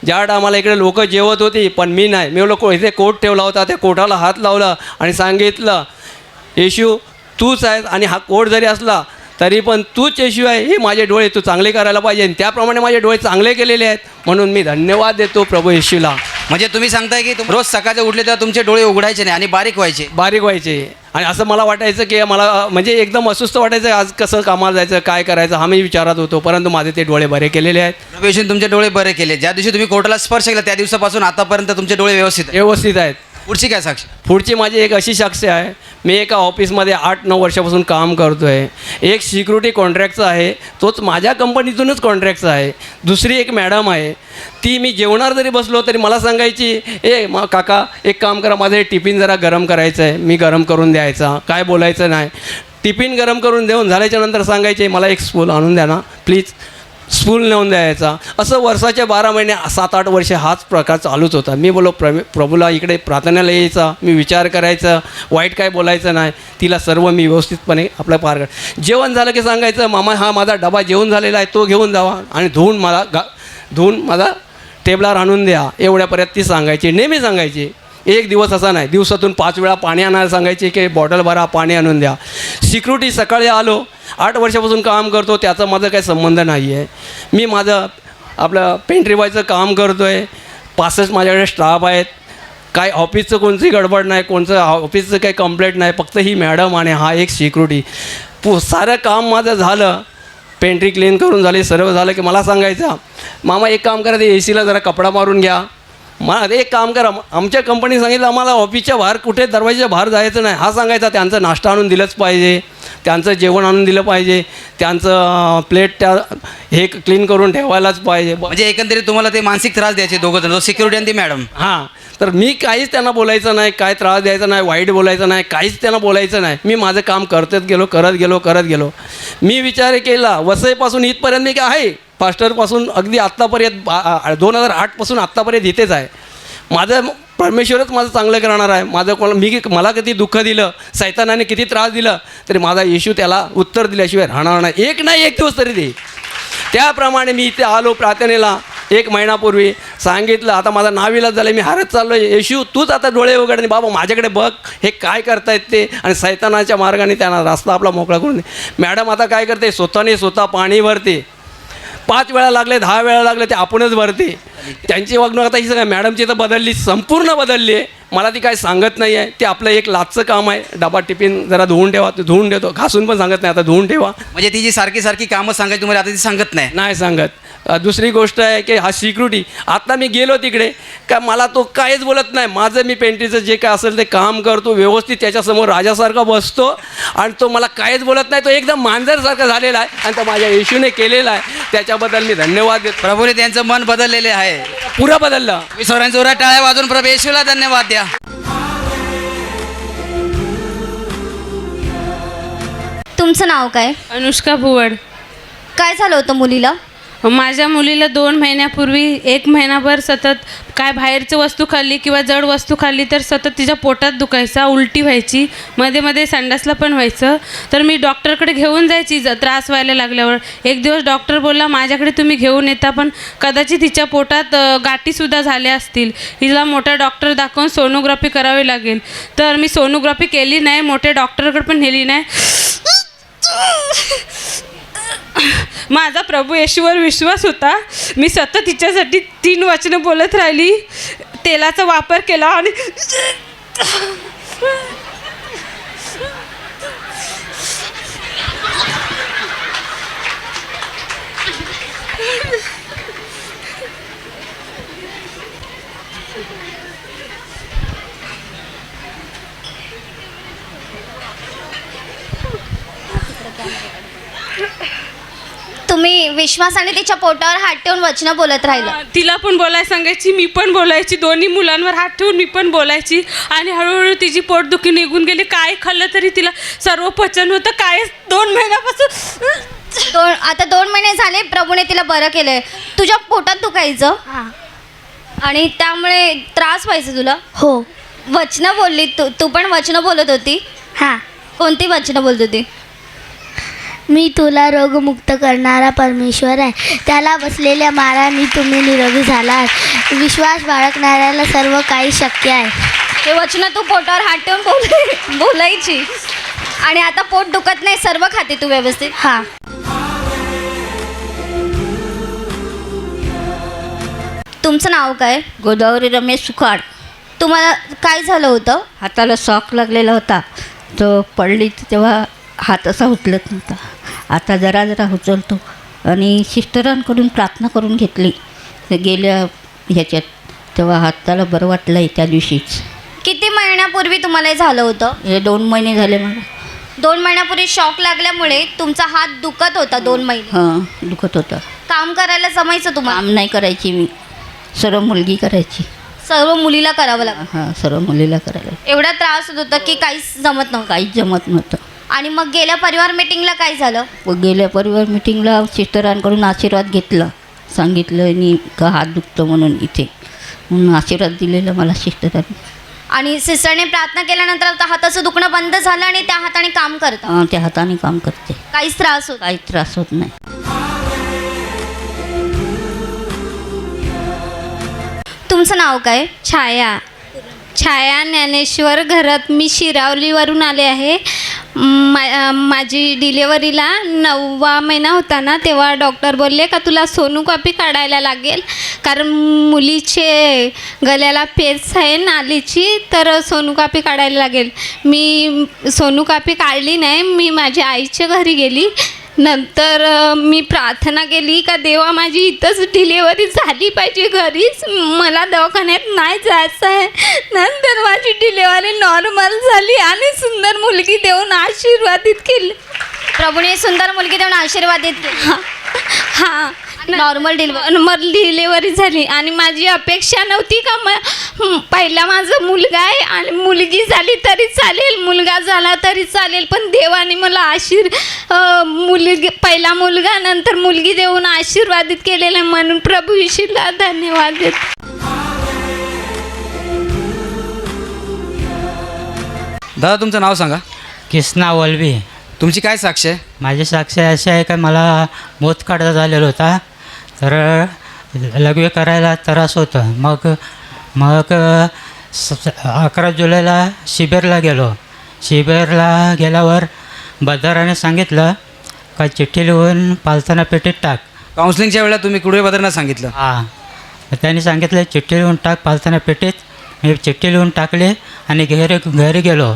ज्या टायमाला इकडे लोक जेवत होती पण मी नाही, मी लोक इथे कोट ठेवला होता, त्या कोटाला हात लावला आणि सांगितलं येशू तूच आहेस आणि हा कोट जरी असला तरी पण तूच येशू आहे, हे माझे डोळे तू चांगले करायला पाहिजे. आणि त्याप्रमाणे माझे डोळे चांगले केलेले आहेत म्हणून मी धन्यवाद देतो प्रभू येशूला. म्हणजे तुम्ही सांगताय की रोज सकाळचे उठले तेव्हा तुमचे डोळे उघडायचे नाही आणि बारीक व्हायचे. आणि असं मला वाटायचं की मला म्हणजे एकदम अस्वस्थ वाटायचं, आज कसं कामाला जायचं, काय करायचं हा मी विचारात होतो. परंतु माझे ते डोळे बरे केलेले आहेत. प्रभू येशूने तुमचे डोळे बरे केले. ज्या दिवशी तुम्ही कोर्टाला स्पर्श केला त्या दिवसापासून आतापर्यंत तुमचे डोळे व्यवस्थित आहेत. पुढची काय साक्ष? पुढची माझी एक अशी साक्ष आहे, मी एका ऑफिसमध्ये 8-9 वर्षापासून काम करतो आहे. एक सिक्युरिटी कॉन्ट्रॅक्टचा आहे, तोच माझ्या कंपनीतूनच कॉन्ट्रॅक्टचा आहे. दुसरी एक मॅडम आहे, ती मी जेवणार जरी बसलो तरी मला सांगायची काका एक काम करा, माझं हे टिफिन जरा गरम करायचं आहे. मी गरम करून द्यायचा, काय बोलायचं नाही. टिफिन गरम करून देऊन झाल्याच्यानंतर सांगायचे मला एक स्पूल आणून द्या ना प्लीज, स्पूल नेऊन द्यायचा. असं वर्षाचे 12 महिने 7-8 वर्षे हाच प्रकार चालूच होता. मी बोलो प्रभूला इकडे प्रार्थनेला यायचा, मी विचार करायचं, वाईट काय बोलायचं नाही. तिला सर्व मी व्यवस्थितपणे आपलं पार कर. जेवण झालं की सांगायचं मामा हा माझा डबा जेवण झालेला आहे तो घेऊन जावा आणि धुवून मला टेबलावर आणून द्या. एवढ्यापर्यंत ती सांगायची, नेहमी सांगायची. एक दिवस असा नाही, दिवसातून 5 वेळा पाणी आणायला सांगायचे की बॉटल भरा पाणी आणून द्या. सिक्युरिटी सकाळी आलो, 8 वर्षापासून काम करतो, त्याचा माझा काही संबंध नाही आहे. मी माझं आपलं पेंट्री बॉयचं काम करतो आहे. 65 माझ्याकडे स्टाफ आहेत. काय ऑफिसचं कोणतीही गडबड नाही, कोणचं ऑफिसचं काही कंप्लेंट नाही. फक्त ही मॅडम आणि हा एक सिक्युरिटी. सारं काम माझं झालं, पेंट्री क्लीन करून झाली, सर्व झालं की मला सांगायचं मामा एक काम करा, ते ACला जरा कपडा मारून घ्या. मला एक काम करा, आमच्या कंपनी सांगितलं आम्हाला ऑफिसच्या बाहेर कुठे दरवाजाच्या बाहेर जायचं नाही. हा सांगायचा त्यांचं नाश्ता आणून दिलंच पाहिजे, त्यांचं जेवण आणून दिलं पाहिजे, त्यांचं प्लेट त्या हे क्लीन करून ठेवायलाच पाहिजे. म्हणजे एकंदरीत तुम्हाला ते मानसिक त्रास द्यायचे दोघं जण, सिक्युरिटी आणि ती मॅडम. हां, तर मी काहीच त्यांना बोलायचं नाही, काय त्रास द्यायचा नाही, वाईट बोलायचं नाही, काहीच त्यांना बोलायचं नाही. मी माझं काम करत गेलो. मी विचार केला वसईपासून इथपर्यंत मी काय आहे पास्टरपासून अगदी आत्तापर्यंत 2008पासून आत्तापर्यंत इथेच आहे. माझं परमेश्वरच माझं चांगलं करणार आहे. मला किती दुःख दिलं, सैतानाने किती त्रास दिला तरी माझा येशू त्याला उत्तर दिल्याशिवाय राहणार नाही. एक दिवस तरी दे. त्याप्रमाणे मी इथे आलो प्रार्थनेला 1 महिन्यापूर्वी. सांगितलं आता माझा नावीलाज झालं, मी हारत चाललो आहे. येशू तूच आता डोळे उघड, बाबा माझ्याकडे बघ, हे काय करतायत ते, आणि सैतानाच्या मार्गाने त्यांना रस्ता आपला मोकळा करून दे. मॅडम आता काय करते, स्वतः पाणी भरते. 5 वेळा लागले 10 वेळा लागले ते आपणच भरते. त्यांची वागणूक आता ही सगळं मॅडमची तर बदलली, संपूर्ण बदलली आहे. मला ती काय सांगत नाही आहे. ते आपलं एक लाचचं काम आहे, डबा टिफिन जरा धुवून ठेवा, ते धुवून देतो. घासून पण सांगत नाही, आता धुवून ठेवा. म्हणजे ती जी सारखी कामं सांगायची तुम्हाला आता ती सांगत नाही सांगत. दुसरी गोष्ट आहे की हा सिक्युरिटी, आता मी गेलो तिकडे का मला तो काहीच बोलत नाही. माझं मी पेंट्रीचं जे काय असेल ते काम करतो व्यवस्थित, त्याच्यासमोर राजासारखा बसतो आणि तो मला काहीच बोलत नाही. तो एकदम मांजरसारखा झालेला आहे आणि तो माझ्या येशूने केलेला आहे. त्याच्याबद्दल मी धन्यवाद देतो. प्रभूने त्यांचं मन बदललेले आहे, पुरा बदललं. मी सर्वांच्या जोरात टाळ्या वाजून प्रभू येशूला धन्यवाद द्या. तुमचं नाव काय? अनुष्का भुवड. काय झालं होतं मुलीला? माझ्या मुलीला 2 महिन्यापूर्वी 1 महिनाभर सतत काय बाहेरचं वस्तू खाल्ली किंवा जड वस्तू खाल्ली तर सतत तिच्या पोटात दुखायचा, उलटी व्हायची, मध्ये संडासला पण व्हायचं. तर मी डॉक्टरकडे घेऊन जायची त्रास व्हायला लागल्यावर. एक दिवस डॉक्टर बोलला माझ्याकडे तुम्ही घेऊन येता पण कदाचित तिच्या पोटात गाठीसुद्धा झाल्या असतील, हिला मोठ्या डॉक्टर दाखवून सोनोग्राफी करावी लागेल. तर मी सोनोग्राफी केली नाही, मोठ्या डॉक्टरकडे पण नेली नाही. माझा प्रभू येशूवर विश्वास होता. मी सतत तिच्यासाठी 3 वचनं बोलत राहिली, तेलाचा वापर केला आणि तुम्ही विश्वासाने तिच्या पोटावर हात ठेवून वचनं बोलत राहिलं. तिला पण बोलायला सांगायची, मी पण बोलायची, दोन्ही मुलांवर हात ठेवून मी पण बोलायची. आणि हळूहळू तिची पोटदुखी निघून गेली. काय खाल्लं तरी तिला सर्व पचन होतं. काय 2 महिन्यापासून आता 2 महिने झाले प्रभूने तिला बरं केलंय. तुझ्या पोटात दुखायचं आणि त्यामुळे त्रास व्हायचा तुला. हो. वचनं बोलली तू पण वचनं बोलत होती. हां. कोणती वचनं बोलत होती? मी तुला रोगमुक्त करणारा परमेश्वर आहे. त्याला बसलेल्या माराने तुम्ही निरोगी झालात. विश्वास बाळगणाऱ्याला सर्व काही शक्य आहे. हे वचनं तू पोटावर हात ठेवून बोलायची. आणि आता पोट दुखत नाही, सर्व खाते तू व्यवस्थित. हां. तुमचं नाव काय? गोदावरी रमेश सुखाड. तुम्हाला काय झालं होतं? हाताला शॉक लागलेला होता. तो पडली तेव्हा हात असा उचलत नव्हता. आता जरा जरा उचलतो. आणि सिस्टरांकडून प्रार्थना करून घेतली ते गेल्या ह्याच्यात, तेव्हा हाताला बरं वाटलं आहे त्या दिवशीच. किती महिन्यापूर्वी तुम्हाला हे झालं होतं? हे 2 महिने झाले मला. 2 महिन्यापूर्वी शॉक लागल्यामुळे तुमचा हात दुखत होता 2 महिने. हां, दुखत होतं. काम करायला जमायचं तुम्हाला? काम नाही करायची मी, सर्व मुलगी करायची. सर्व मुलीला करावं लागलं. हां, सर्व मुलीला करायला. एवढा त्रास होत होता की काहीच जमत नव्हतं? काहीच जमत नव्हतं. आणि मग गेल्या परिवार मीटिंगला काय झालं? गेल्या परिवार मिटिंगला सिस्टरांकडून आशीर्वाद घेतला. सांगितलं आणि का हात दुखतो म्हणून इथे, म्हणून आशीर्वाद दिलेला मला सिस्टरांनी. आणि सिस्टरने प्रार्थना केल्यानंतर आता हाताचं दुखणं बंद झालं आणि त्या हाताने काम करतं? हां, त्या हाताने काम करते. काहीच त्रास होत? काहीच त्रास होत नाही. तुमचं नाव काय? छाया ज्ञानेश्वर घरात. मी शिरावलीवरून आले आहे. माझी डिलेवरीला 9वा महिना होता ना, तेव्हा डॉक्टर बोलले का तुला सोनोग्राफी काढायला लागेल, कारण मुलीचे गळ्याला पेच आहे नालीची, तर सोनोग्राफी काढायला लागेल. मी सोनोग्राफी काढली नाही. मी माझ्या आईच्या घरी गेली. नंतर मी प्रार्थना केली का देवा माझी इथंच डिलेवरी झाली पाहिजे, घरीच, मला दवाखान्यात नाही जायचं आहे. नंतर माझी डिलेवरी नॉर्मल झाली आणि सुंदर मुलगी देऊन आशीर्वादित केली. प्रभूने सुंदर मुलगी देऊन आशीर्वादित केली. हां, नॉर्मल डिलेवरी झाली. आणि माझी अपेक्षा नव्हती का पहिला माझा मुलगा आहे आणि मुलगी झाली तरी चालेल, मुलगा झाला तरी चालेल, पण देवाने मला मुलगी, पहिला मुलगा नंतर मुलगी देऊन आशीर्वादित केलेलं, म्हणून प्रभू येशूला धन्यवाद देतो. दादा तुमचं नाव सांगा. कृष्णा वलवी. तुमची काय साक्ष आहे? माझी साक्ष अशी आहे का मला मोतकाडा झालेला होता, तर लघवी करायला त्रास होता. मग 11 जुलैला शिबिरला गेलो. शिबिरला गेल्यावर बदाराने सांगितलं का चिठ्ठी लिहून पालताना पेटीत टाक. काउन्सिलिंगच्या वेळेला तुम्ही कुडवे बदरना सांगितलं? हां, त्यांनी सांगितलं चिठ्ठी लिहून टाक पालताना पेटीत. मी चिठ्ठी लिहून टाकली आणि घरी गेलो.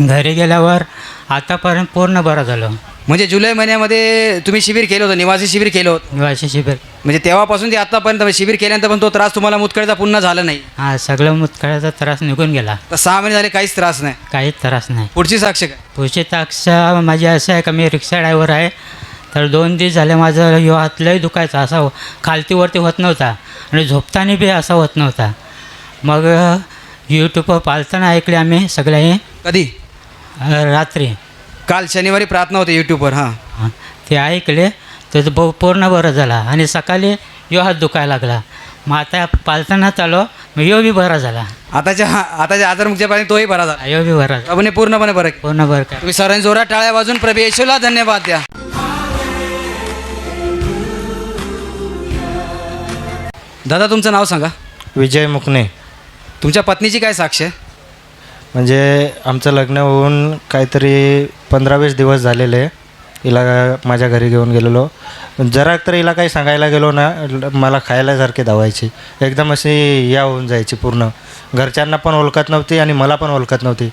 घरी गेल्यावर आतापर्यंत पूर्ण बरं झालं. म्हणजे जुलै महिन्यामध्ये तुम्ही शिबिर केलं होतं, निवासी शिबिर केलं होतं? निवासी शिबिर. म्हणजे तेव्हापासून ते आतापर्यंत शिबिर केल्यानंतर पण तो त्रास तुम्हाला मुतखड्याचा पुन्हा झाला नाही? हां, सगळं मुतखड्याचा त्रास निघून गेला. तर 6 महिने झाले काहीच त्रास नाही? काहीच त्रास नाही. पुढची साक्ष काय? पुढची साक्ष माझी असं आहे का मी रिक्षा ड्रायव्हर आहे. तर 2 दिवस झाले माझं ह्यो हात लय दुखायचा, असा खालतीवरती होत नव्हता आणि झोपताना बी असा होत नव्हता. मग यूट्यूबवर पालताना ऐकले आम्ही सगळे. कधी? रात्री. काल शनिवारी प्रार्थना होते यूट्यूबवर. हां, ते ऐकले तर पूर्ण बरं झाला. आणि सकाळी यो हात दुखायला लागला. मग आता पालताना चालो, मग यो बी बरा झाला. आताच्या आजारमुक्तीच्या पाणी तोही बरा झाला. यो बी बरा झाला. आपण पूर्णपणे बरं. पूर्ण बरं का. तुम्ही सर्वांनी जोरात टाळ्या वाजून प्रभू येशूला धन्यवाद द्या. दादा तुमचं नाव सांगा. विजय मुकणे. तुमच्या पत्नीची काय साक्ष आहे? म्हणजे आमचं लग्न होऊन काहीतरी 15-20 दिवस झालेले. हिला माझ्या घरी घेऊन गेलेलो. जरा तर हिला काही सांगायला गेलो ना, मला खायलासारखे धावायची. एकदम अशी या होऊन जायची पूर्ण. घरच्यांना पण ओळखत नव्हती आणि मला पण ओळखत नव्हती.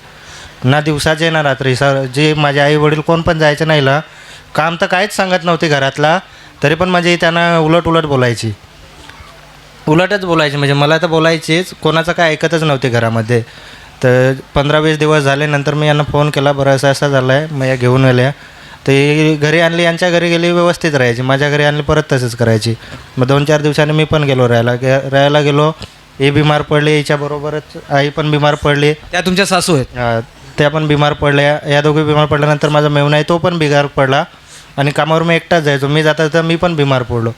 ना दिवसाचे ना रात्री. जे माझे आई वडील कोण पण जायचं नाही हिला. काम तर काहीच सांगत नव्हती घरातला, तरी पण माझी त्यांना उलट बोलायची. उलटच बोलायची, म्हणजे मला तर बोलायचीच, कोणाचं काय ऐकतच नव्हते घरामध्ये. तर 15-20 दिवस झाले. नंतर मी यांना फोन केला, बरं असं झालं आहे, मग या घेऊन आल्या. ते घरी आणली, यांच्या घरी गेली व्यवस्थित राहायची, माझ्या घरी आणली परत तसंच करायची. मग 2-4 दिवसांनी मी पण गेलो राहायला गेलो. हे बिमार पडले, याच्याबरोबरच आई पण बिमार पडली. त्या तुमच्या सासू आहेत? त्या पण बिमार पडल्या. या दोघी बिमार पडल्यानंतर माझा मेवणा आहे तो पण बिमार पडला आणि कामावर मी एकटाच जायचो. मी जाता तर मी पण बिमार पडलो.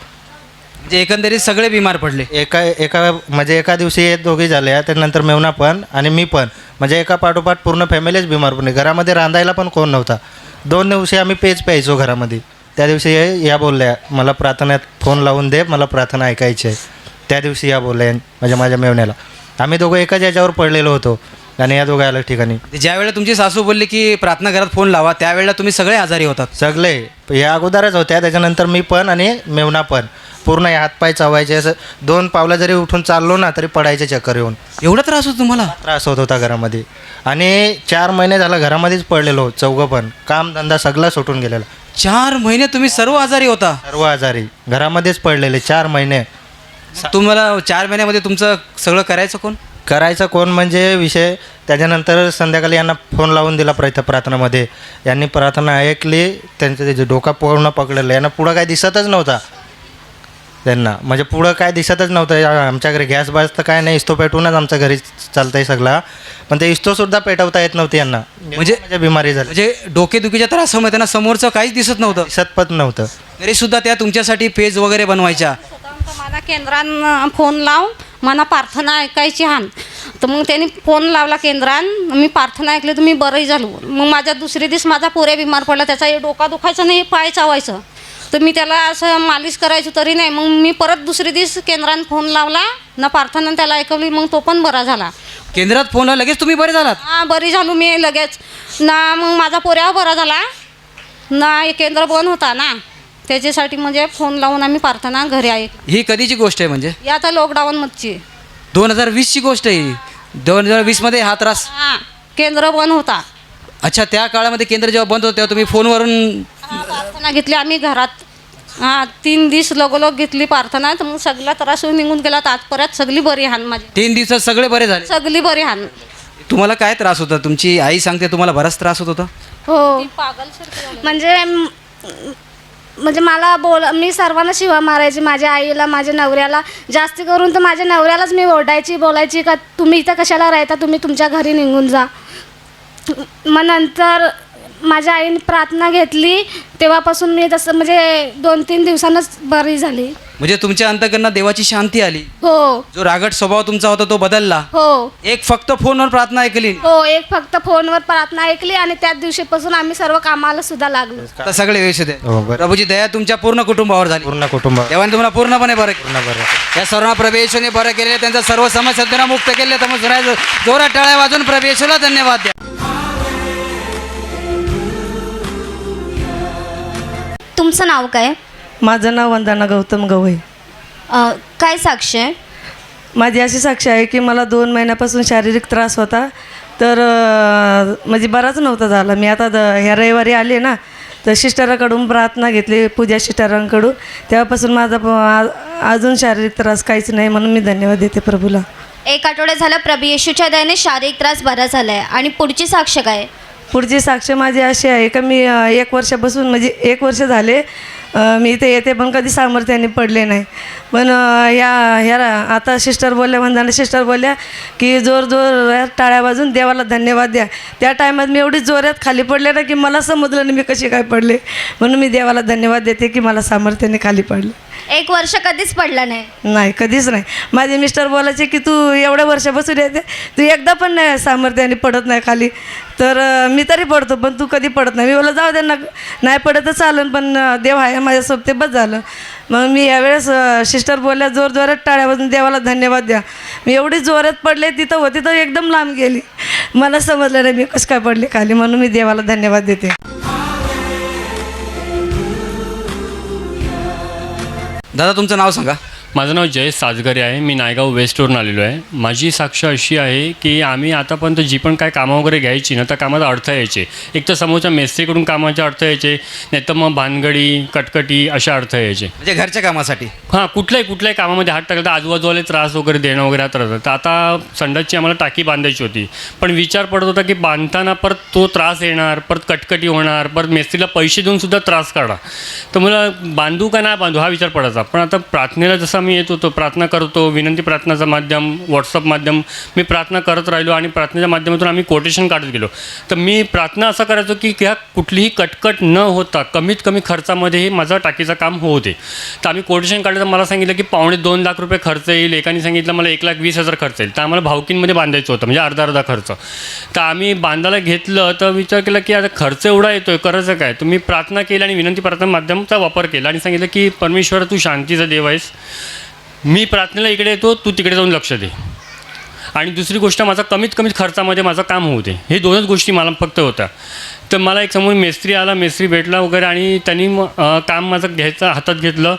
म्हणजे एकंदरीत सगळे बिमार पडले. एका दिवशी हे दोघी झाल्या, त्यानंतर मेवणा पण आणि मी पण, म्हणजे एका पाठोपाठ पूर्ण फॅमिलीच बिमार पडली. घरामध्ये रांधायला पण कोण नव्हता. 2 दिवशी आम्ही पेज प्यायचो घरामध्ये. त्या दिवशी या बोलल्या मला प्रार्थनेत फोन लावून दे, मला प्रार्थना ऐकायची आहे. त्या दिवशी या बोलल्या म्हणजे माझ्या मेवण्याला. आम्ही दोघं एकाच याच्यावर पडलेलो होतो आणि या दोघं अलग ठिकाणी. ज्यावेळेला तुमची सासू बोलली की प्रार्थना घरात फोन लावा, त्यावेळेला तुम्ही सगळे आजारी होतात? सगळे या अगोदरच होत्या, त्याच्यानंतर मी पण आणि मेवना पण. पूर्ण हातपाय चावायचे, असं 2 पावलं जरी उठून चाललो ना तरी पडायचे चक्कर येऊन. एवढा त्रास होतो तुम्हाला? त्रास होत होता घरामध्ये. आणि 4 महिने झाला घरामध्येच पडलेलो, चौघं पण. कामधंदा सगळा सुटून गेलेला. 4 महिने तुम्ही सर्व आजारी होता? सर्व आजारी, घरामध्येच पडलेले 4 महिने. तुम्हाला 4 महिन्यामध्ये तुमचं सगळं करायचं कोण म्हणजे विषय. त्याच्यानंतर संध्याकाळी यांना फोन लावून दिला प्रार्थनामध्ये. यांनी प्रार्थना ऐकली, त्यांचं त्याचे डोका पूर्ण पकडलेलं. यांना पुढं काय दिसतच नव्हता त्यांना, म्हणजे पुढं काय दिसतच नव्हतं. आमच्या घरी गॅस बास तर काय नाही, इस्तो पेटवूनच आमच्या घरी चालतं आहे सगळा. पण ते इस्तोसुद्धा पेटवता येत नव्हती यांना, म्हणजे बिमारी झाली. म्हणजे डोकेदुखीच्या त्रासामुळे त्यांना समोरचं काहीच दिसत नव्हतं? दिसत पण नव्हतं. तरीसुद्धा त्या तुमच्यासाठी पेज वगैरे बनवायच्या? मला केंद्रात फोन लाव, मला प्रार्थना ऐकायची हान. तर मग त्यांनी फोन लावला केंद्रात, मी प्रार्थना ऐकली तर मी बरंही झालो. मग माझ्या दुसरे दिवस माझा पोऱ्या बिमार पडला, त्याचा हे डोका दुखायचा नाही, पाय चावायचं. तर मी त्याला असं मालिश करायची तरी नाही. मग मी परत दुसरे दिवस केंद्रात फोन लावला ना, प्रार्थना त्याला ऐकवली, मग तो पण बरा झाला. केंद्रात फोन लगेच तुम्ही बरे झालात? हां, बरी झालो मी लगेच ना. मग माझा पोऱ्या बरा झाला ना, हे केंद्र बंद होता ना, त्याच्यासाठी म्हणजे फोन लावून आम्ही प्रार्थना घरी आहे. ही कधीची गोष्ट आहे म्हणजे? ही आता लॉकडाऊनमधची 2020ची गोष्ट आहे. 2020मध्ये हा त्रास? हां, केंद्र बंद होता. अच्छा, त्या काळामध्ये केंद्र जेव्हा बंद होतं तेव्हा तुम्ही फोनवरून प्रार्थना घेतली आम्ही घरात. हां, 3 दिवस लगोलग घेतली प्रार्थना, तर मग सगळा त्रास निघून गेला. तर आज परत सगळी बरी हान माझी. 3 दिवसात सगळे बरे झाले? सगळी बरी हान. तुम्हाला काय त्रास होता? तुमची आई सांगते तुम्हाला बराच त्रास होत होता? हो, म्हणजे मला मी सर्वांना शिवा मारायची, माझ्या आईला, माझ्या नवऱ्याला. जास्ती करून तर माझ्या नवऱ्यालाच मी ओरडायची, बोलायची का तुम्ही इथं कशाला राहता, तुम्ही तुमच्या घरी निघून जा. मग नंतर माझ्या आईने प्रार्थना घेतली, तेव्हापासून मी तसं म्हणजे 2-3 दिवसांनाच बरी झाली. म्हणजे तुमच्या अंतःकरणात देवाची शांती आली? हो. जो रागट स्वभाव तुमचा होता तो बदलला? हो. एक फक्त फोनवर प्रार्थना ऐकली? हो, एक फक्त फोनवर प्रार्थना ऐकली आणि त्याच दिवशीपासून आम्ही सर्व कामाला सुद्धा लागलो. आता सगळे व्यवस्थित आहे? हो, बरं. प्रभूची दया तुमच्या पूर्ण कुटुंबावर झाली? पूर्ण कुटुंब. देवाने तुम्हाला पूर्णपणे बरं केलं. या सर्व प्रभेशने बरं केले, त्यांचा सर्व समस्या त्यांना मुक्त केले. तर मग जोरात टाळ्या वाजून प्रभेशला धन्यवाद द्या. तुमचं नाव काय? माझं नाव वंदना गौतम गवई. काय साक्ष आहे? माझी अशी साक्ष आहे की मला 2 महिन्यापासून शारीरिक त्रास होता, तर म्हणजे बराच नव्हता झाला. मी आता ह्या रविवारी आले ना, तर सिस्टराकडून प्रार्थना घेतली, पूजा सिस्टरांकडून. तेव्हापासून माझा अजून शारीरिक त्रास काहीच नाही, म्हणून मी धन्यवाद देते प्रभूला. 1 आठवडा झाला प्रभू येशूच्या दयेने शारीरिक त्रास बरा झाला आहे. आणि पुढची साक्ष काय? पुढची साक्ष माझी अशी आहे का मी 1 वर्षापासून म्हणजे 1 वर्ष झाले मी इथे येते, पण कधी सामर्थ्याने पडले नाही. पण ह्या आता सिस्टर बोलल्या, वंदना सिस्टर बोलल्या की जोरात टाळ्या वाजून देवाला धन्यवाद द्या. त्या टायमात मी एवढी जोरात खाली पडले ना की मला समजलं नाही मी कशी काय पडले. म्हणून मी देवाला धन्यवाद देते की मला सामर्थ्याने खाली पडले. 1 वर्ष कधीच पडला नाही? नाही, कधीच नाही. माझे मिस्टर बोलायचे की तू एवढ्या वर्षापासून येते, तू एकदा पण नाही सामर्थ्याने पडत नाही खाली. तर मी तरी पडतो, पण तू कधी पडत नाही. मी बोला जाऊ त्यांना नाही पडत तर चालेल, पण देव आहे माझ्यासोबत, ते बस झालं. मग मी यावेळेस सिस्टर बोलल्या जोरात टाळ्या वाजून देवाला धन्यवाद द्या. मी एवढी जोरात पडले, तिथं होती तर एकदम लांब गेली. मला समजलं नाही मी कसं काय पडले खाली, म्हणून मी देवाला धन्यवाद देते. दादा तुमचं नाव सांगा. माझं नाव जयेश साजगरे आहे. मी नायगाव वेस्टवरून आलेलो आहे. माझी साक्ष अशी आहे की आम्ही आतापर्यंत जी पण काय कामं वगैरे घ्यायची ना, त्या कामात अडथळे यायचे. एक तर समोरच्या मेस्त्रीकडून कामाचे अडथळे यायचे, नाही तर मग भानगडी कटकटी अशा अडथळे यायचे. म्हणजे घरच्या कामासाठी हां, कुठल्याही कामामध्ये हात टाकला तर आजूबाजूवाले त्रास वगैरे देणं वगैरे हात राहतं. तर आता संडासची आम्हाला टाकी बांधायची होती, पण विचार पडत होता की बांधताना परत तो त्रास येणार, परत कटकटी होणार, परत मेस्त्रीला पैसे देऊनसुद्धा त्रास काढा. तर मला बांधू का नाही बांधू हा विचार पडायचा. पण आता प्रार्थनेला जसं मी येत होतो, प्रार्थना करतो, विनंती प्रार्थनाचं माध्यम, व्हॉट्सअप माध्यम, मी प्रार्थना करत राहिलो आणि प्रार्थनेच्या माध्यमातून आम्ही कोटेशन काढत गेलो. तर मी प्रार्थना असं करायचो की ह्या कुठलीही कटकट न होता कमीत कमी खर्चामध्येही माझं टाकीचं काम होते. तर आम्ही कोटेशन काढलं तर मला सांगितलं की 2.5 लाख रुपये खर्च येईल. एकाने सांगितलं मला 1,20,000 खर्च येईल. तर आम्हाला भावकींमध्ये बांधायचं होतं, म्हणजे अर्धा खर्च. तर आम्ही बांधायला घेतलं तर विचार केला की आता खर्च एवढा येतो आहे, करायचं काय. तर मी प्रार्थना केली आणि विनंती प्रार्थना माध्यमाचा वापर केला आणि सांगितलं की परमेश्वर तू शांतीचा देव आहेस, मी प्रार्थनेला इकडे येतो, तू तिकडे जाऊन लक्ष दे. आणि दुसरी गोष्ट, माझा कमीत खर्चामध्ये माझं काम होऊ दे. हे दोनच गोष्टी मला फक्त होत्या. तर मला एक समोर मेस्त्री आला, मेस्त्री भेटला वगैरे आणि त्यांनी काम माझं हातात घेतलं.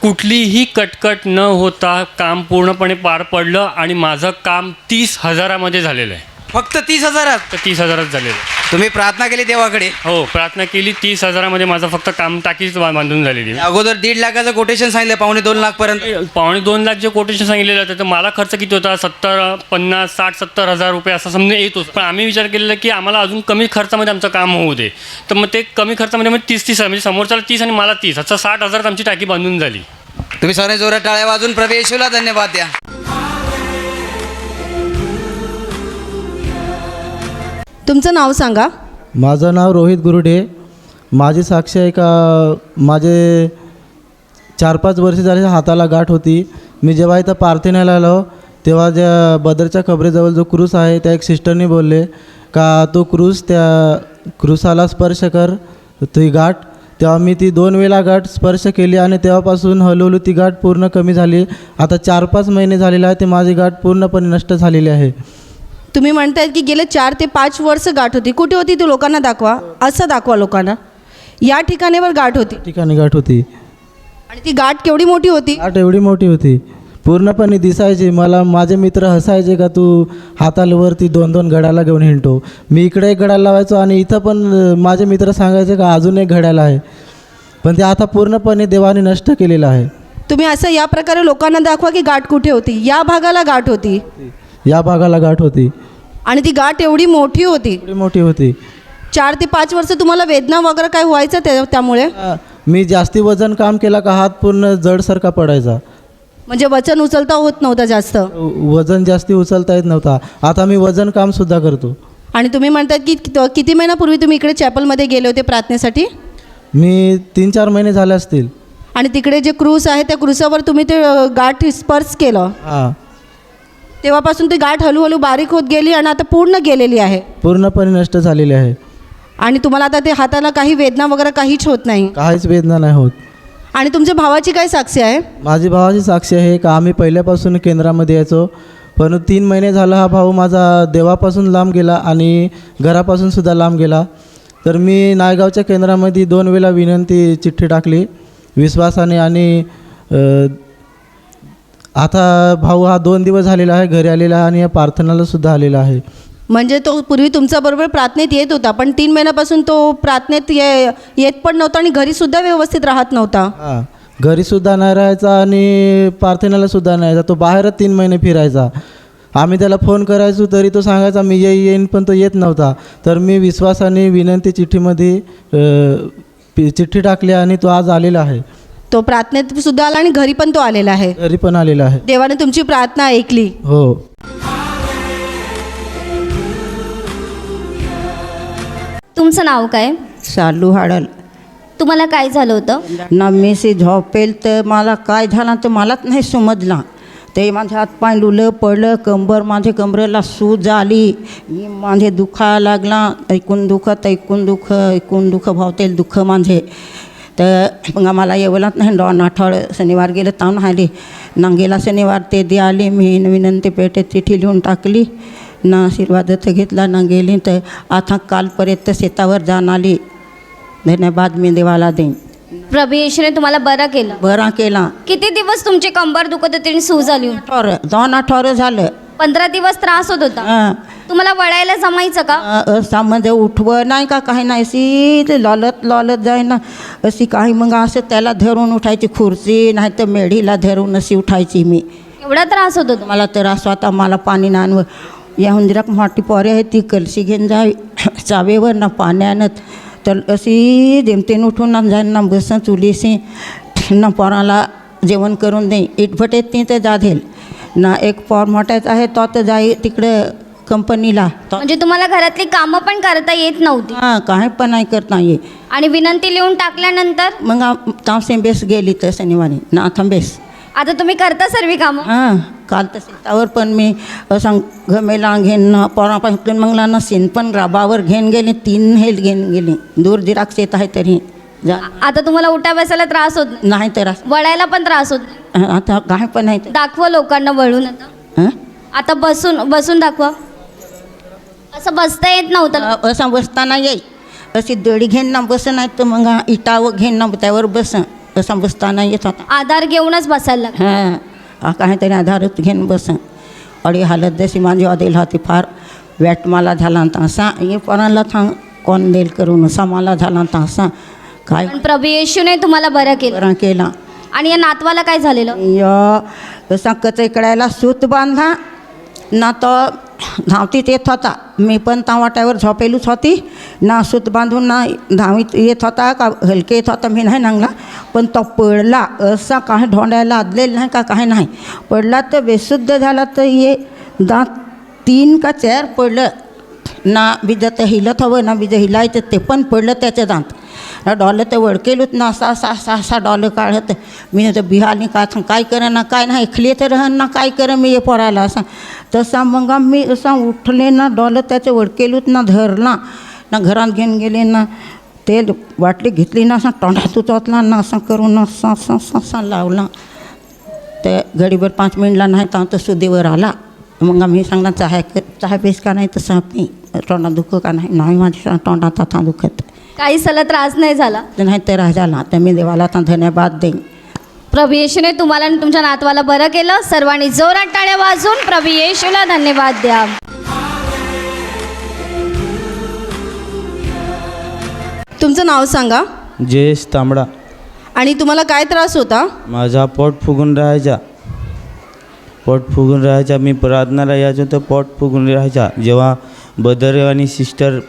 कुठलीही कटकट न होता काम पूर्णपणे पार पडलं आणि माझं काम 30,000मध्ये झालेलं आहे. फक्त 30,000? तर 30,000च झालेलं आहे. तुम्ही प्रार्थना केली देवाकडे? हो, प्रार्थना केली. 30,000मध्ये माझं फक्त काम टाकीच बांधून झालेली. अगोदर 1.5 लाखाचं कोटेशन सांगितलं, 2.5 लाखपर्यंत. 2.5 लाख जे कोटेशन सांगितलेलं होतं, तर मला खर्च किती होता? 70, 50, 60, 70,000 रुपये असं समजा येत होतं. पण आम्ही विचार केलेला की आम्हाला अजून कमी खर्चामध्ये आमचं काम होऊ दे. तर मग ते कमी खर्चामध्ये मग 30 म्हणजे समोरच्याला 30 आणि मला 30 असं 60,000 आमची टाकी बांधून झाली. तुम्ही सर्वांनी जोरात टाळ्या वाजून प्रभू येशूला धन्यवाद द्या. तुमचं नाव सांगा. माझं नाव रोहित गुरुडे. माझी साक्ष आहे का माझे 4-5 वर्ष झाले हाताला गाठ होती. मी जेव्हा इथं प्रार्थनेला आलो तेव्हा ज्या बदरच्या खबरेजवळ जो क्रूस आहे त्या एक सिस्टरनी बोलले का तो क्रूस त्या क्रूसाला स्पर्श कर ती गाठ. तेव्हा मी ती 2 वेळा गाठ स्पर्श केली आणि तेव्हापासून हळूहळू ती गाठ पूर्ण कमी झाली. आता 4-5 महिने झालेले आहे ते माझी गाठ पूर्णपणे नष्ट झालेली आहे. तुम्ही म्हणतायत की गेले 4 ते 5 वर्ष गाठ होती. कुठे होती ती लोकांना दाखवा, असं दाखवा लोकांना. या ठिकाणीवर गाठ होती. ठिकाणी गाठ होती. आणि ती गाठ केवढी मोठी होती? गाठ एवढी मोठी होती, पूर्णपणे दिसायची. मला माझे मित्र हसायचे का तू हातावरती 2-2 घड्याला घेऊन हिंडतो. मी इकडे एक घड्याला लावायचो आणि इथं पण माझे मित्र सांगायचे का अजून एक घड्याला आहे. पण ते आता पूर्णपणे देवाने नष्ट केलेलं आहे. तुम्ही असं या प्रकारे लोकांना दाखवा की गाठ कुठे होती. या भागाला गाठ होती, या भागाला गाठ होती आणि ती गाठ एवढी मोठी होती. एवढी मोठी होती. 4 ते 5 वर्ष तुम्हाला वेदना वगैरे काय व्हायचं त्यामुळे? मी जास्ती वजन काम केला का हात पूर्ण जडसारखा पडायचा. म्हणजे वजन उचलता होत नव्हतं जास्त? वजन जास्ती उचलता येत नव्हता. आता मी वजन काम सुद्धा करतो. आणि तुम्ही म्हणतात की किती महिन्यापूर्वी तुम्ही इकडे चॅपलमध्ये गेले होते प्रार्थनेसाठी? मी 3-4 महिने झाले असतील. आणि तिकडे जे क्रूस आहे त्या क्रूसावर तुम्ही ते गाठ स्पर्श केलं. हां, तेव्हापासून ती गाठ हळूहळू बारीक होत गेली आणि आता पूर्ण गेलेली आहे, पूर्णपणे नष्ट झालेली आहे. आणि तुम्हाला आता ते हाताला काही वेदना वगैरे काहीच होत नाही? काहीच वेदना नाही होत. आणि तुमच्या भावाची काय साक्षी आहे? माझी भावाची साक्षी आहे का आम्ही पहिल्यापासून केंद्रामध्ये यायचो, पण 3 महिने झाला हा भाऊ माझा देवापासून लांब गेला आणि घरापासून सुद्धा लांब गेला. तर मी नायगावच्या केंद्रामध्ये 2 वेळा विनंती चिठ्ठी टाकली विश्वासाने. आणि आता भाऊ हा 2 दिवस झालेला आहे घरी आलेला आहे आणि या प्रार्थनाला सुद्धा आलेला आहे. म्हणजे तो पूर्वी तुमच्याबरोबर प्रार्थनेत येत होता, पण 3 महिन्यापासून तो प्रार्थनेत येत पण नव्हता आणि घरीसुद्धा व्यवस्थित राहत नव्हता. हां, घरीसुद्धा नाही राहायचा आणि प्रार्थनेला सुद्धा नाही यायचा. तो बाहेरच 3 महिने फिरायचा. आम्ही त्याला फोन करायचो तरी तो सांगायचा मी येईन, पण तो येत नव्हता. तर मी विश्वासाने विनंती चिठ्ठीमध्ये चिठ्ठी टाकली आणि तो आज आलेला आहे. तो प्रार्थनेत सुद्धा आला आणि घरी पण तो आलेला आहे. घरी पण आलेला आहे. देवाने तुमची प्रार्थना ऐकली. हो. तुमचं नाव काय? शालू हाडल. तुम्हाला काय झालं होतं? ना मेसी झोपेल तर मला काय झालं तर मलाच नाही समजला. ते माझे हातपाय डुलं पडलं, माझे कमरेला सूज आली, माझे दुखा लागला. ऐकून दुःख भावतेल दुःख माझे. तर मग आम्हाला येवलाच नाही. 2 आठवडे शनिवार गेलं ताण आली ना. गेला शनिवार ते दे आली. मी विनंती पेठेत चिठ्ठी लिहून टाकली ना. आशीर्वादाचं घेतला ना. गेली तर आता कालपर्यंत शेतावर जाऊन आली. धन्यवाद मी देवाला देईन. प्रभू येशूने तुम्हाला बरं केलं. बरा केला. किती दिवस तुमची कंबर दुखत होती आणि सूज आली होती? 2 आठवडं झालं. 15 दिवस त्रास होत होता. हां. तुम्हाला वळायला जमायचं का? असं म्हणजे उठवं नाही का काही नाही, अशी लॉलत जाय ना अशी काही. मग असं त्याला धरून उठायची खुर्ची, नाही तर मेढीला धरून अशी उठायची मी. एवढा त्रास होत होता? मला त्रास होता. मला पाणी नानव या हुंजराक मोठी पोरे आहे ती कलशी घेऊन जाय चावेवर ना पाण्यानं, तर अशी जेमतेन उठून ना जाईन ना बसन चुलीशी ना पोराला जेवण करून दे. इटभट येत नाही तर जाधेल ना. एक पोर मोठायचा आहे तो तर जाई तिकडं कंपनीला. म्हणजे तुम्हाला घरातली कामं पण करता येत नव्हती? हां, काय पण नाही करता ये. आणि विनंती लिहून टाकल्यानंतर मग तांबे बेस गेली तर शनिवारी ना थांबेस. आता तुम्ही करता सर्व कामं? हां, काल तर शेतावर पण मी असं गमेला घेऊन पोरापासून मंगला ना सीन पण राबावर घेऊन गेले. 3 हेल घेऊन गेले. दूर दिराक शेत आहे तरी जा. आता तुम्हाला उठा बसायला त्रास होत नाही त्रास, वळायला पण त्रास होत नाही? आता काय पण नाही. दाखवा लोकांना वळून. आता आता बसून दाखवा. असं बसता येत नव्हतं? असं बसताना येई अशी दडी घेऊन ना बस, नाही तर मग इटावं घेऊन ना त्यावर बस. असं बसताना येत होता. आधार घेऊनच बसायला लागला? हां, काहीतरी आधारच घेऊन बस. अडी हालत जशी माझी अदेल होती फार. वॅट मला झाला तर असा हे पोराला थांब कोण देईल करून असा मला झाला तर असा काय. पण प्रभू येशूने तुम्हाला बरं केला. आणि या नातवाला काय झालेलं? असा कचईकडायला सूत बांधा ना तो धावतीत येत होता. मी पण वाट्यावर झोपेलूच होती ना. सूत बांधून ना धावीत येत होता का हलके येत होता मी नाही नांगला. पण तो पडला असा काही ढोंडायला आदलेला नाही का काही नाही. पडला तर बेशुद्ध झाला. तर ये दात 3 का 4 पडलं ना. बीज तर हिलत हवं ना, बीज हिलायचं ते पण पडलं त्याचं दात. डॉलं तर वडकेलूच ना असा डॉलं काढत मी तर बिहारनी काय करा ना काय नाही खले तर राहन ना काय करा मी हे पोरायला असा. तसा मग मी असा उठले ना डॉलं त्याचं वडकेलूच ना धरला ना. घरात घेऊन गेले ना. तेल वाटली घेतली ना. असा तोंडात उचवतला ना. असं करून असा लावला. ते घडीभर 5 मिनिटला नाही तर सुदीवर आला. मग आम्ही सांगणार चहा पेस का नाही तसं नाही तोंडात दुखं का नाही माझ्या तोंडात आता दुखत. काही सला त्रास नाही झाला? नाही तर झाला. तर मी देवाला आता धन्यवाद देईन. प्रभू येशूने तुम्हाला आणि तुमच्या नातवाला बरं केलं. सर्वांनी जोरात टाळ्या वाजवून प्रभू येशूला धन्यवाद द्या. तुमचं नाव सांगा. जयेश तांबडा. आणि तुम्हाला काय त्रास होता? माझा पोट फुगून राहायचा. मी प्रार्थनाला यायचो तर पोट फुगून राहायचा. जेव्हा बदर आणि सिस्टर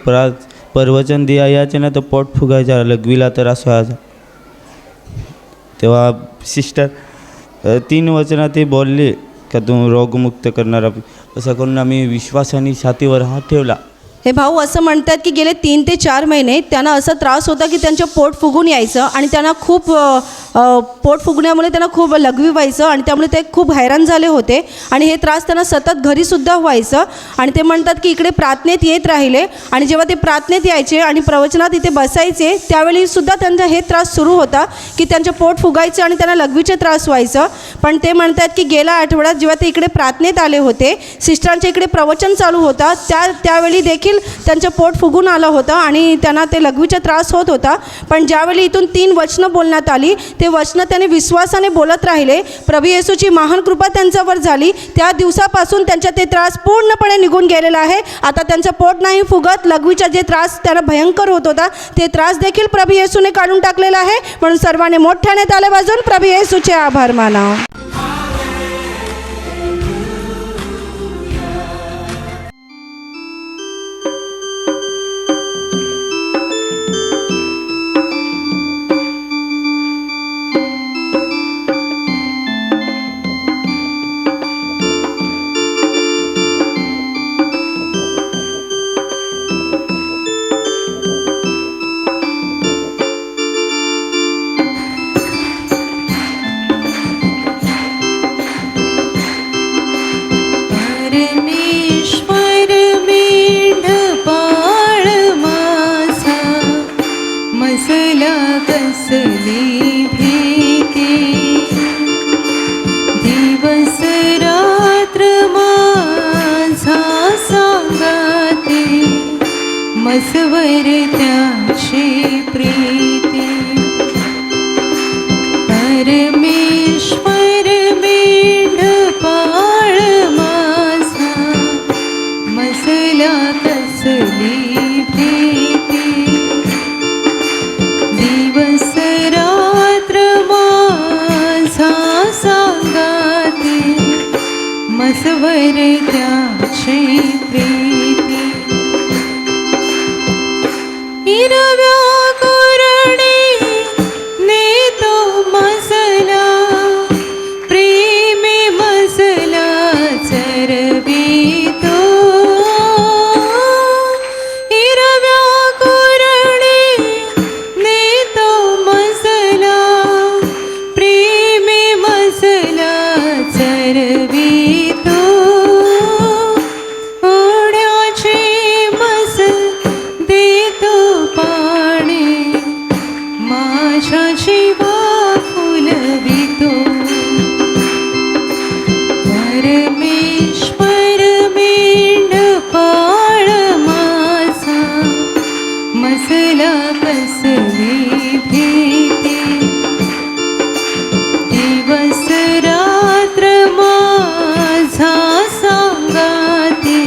प्रवचन द्या यायचे ना तर पोट फुगायचा. लघवीला त्रास व्हायचा. तेव्हा सिस्टर 3 वचनं ते बोलले का तू रोगमुक्त करणारा. असं करून आम्ही विश्वासाने छातीवर हात ठेवला. हे भाऊ असं म्हणतात की गेले 3 ते 4 महिने त्यांना असा त्रास होता की त्यांचं पोट फुगून यायचं आणि त्यांना खूप पोट फुगण्यामुळे त्यांना खूप लघवी व्हायचं आणि त्यामुळे ते खूप हैराण झाले होते. आणि हे त्रास त्यांना सतत घरीसुद्धा व्हायचं. आणि ते म्हणतात की इकडे प्रार्थनेत येत राहिले आणि जेव्हा ते प्रार्थनेत यायचे आणि प्रवचनात इथे बसायचे त्यावेळीसुद्धा त्यांचा हे त्रास सुरू होता की त्यांचं पोट फुगायचं आणि त्यांना लघवीचे त्रास व्हायचं. पण ते म्हणतात की गेल्या आठवड्यात जेव्हा ते इकडे प्रार्थनेत आले होते, सिस्टरांच्या इकडे प्रवचन चालू होता त्यावेळी देखील त्यांचं पोट फुगून आलं होतं आणि त्यांना ते लघवीचा त्रास होत होता. पण ज्यावेळी इथून 3 वचनं बोलण्यात आली ते वचनं त्याने विश्वासाने बोलत राहिले. प्रभू येशूची महान कृपा त्यांच्यावर झाली. त्या दिवसापासून त्यांचा ते त्रास पूर्णपणे निघून गेलेला आहे. आता त्यांचं पोट नाही फुगत. लघवीचा जे त्रास त्यांना भयंकर होत होता ते त्रास देखील प्रभू येशूने काढून टाकलेला आहे. म्हणून सर्वांनी मोठ्याने ताल्या वाजवून प्रभू येशूचे आभार माना. मसवर त्याची प्रीती त्याची प्रीती हिरव्या कोरडे नेतो मजला प्रेमे मजला चरवितो हिरव्या कोरडे नेतो मजला प्रेमे मजला चरवितो ओढ्याचे मज देतो पाणी माझ्या जीवा फुलवितो परमेश्वर मेंढपाळ माझा मजला कसली भीती दिवस रात्र माझा सांगाते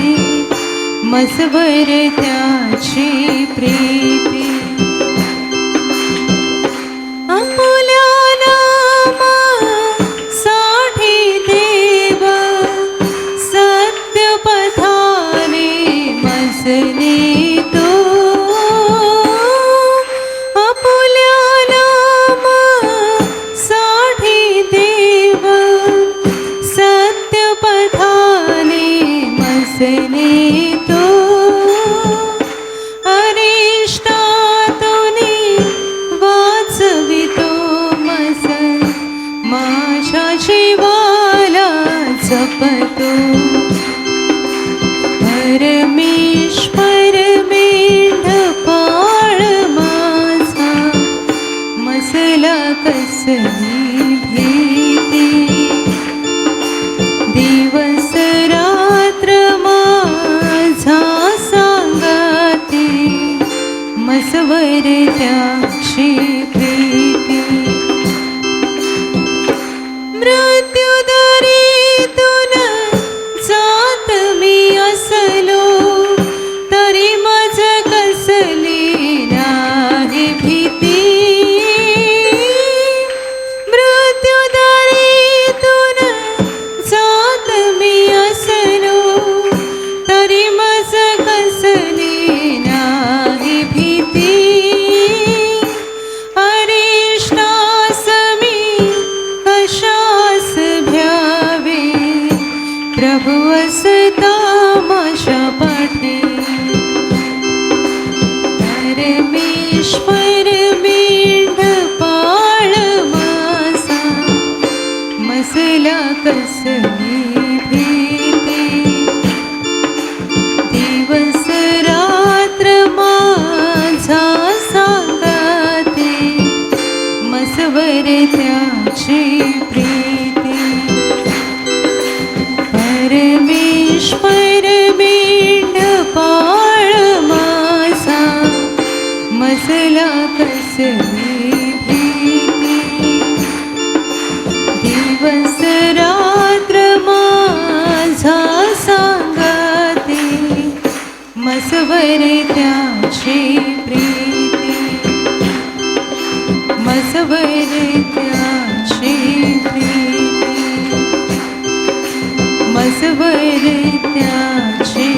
मजवर त्याची प्रीती आपुल्या नामासाठी देव सत्य पथाने मजले तो आपुल्या नामासाठी देव सत्य पथाने मजले तो अरिष्टातुनी वाचवितो मज माझ्या जीवाला जपतो परमेश्वर मेंढपाळ माझा मजला कसली भीती दिवस रात्र माझा सांगाते मजवर त्याची प्रीती मृत्युदरीतून जात मी असलो तरी मज कसली नाही भीती मृत्युदरीतून जात मी असलो तरी मज कसली नाही भीती अरिष्टास मी कशास भ्यावे प्रभु असता माझ्या पाठी परमेश्वर मेंढपाळ माझा मजला कसली भीती दिवस रात्र माझा सांगाते मजवर त्याची प्रीती परमेश्वर मेंढपाळ माझा मजला कसली भीती दिवस रात्र माझा सांगाते मजवर त्याची प्रीती मजवर त्याची प्रीती मजवर त्याची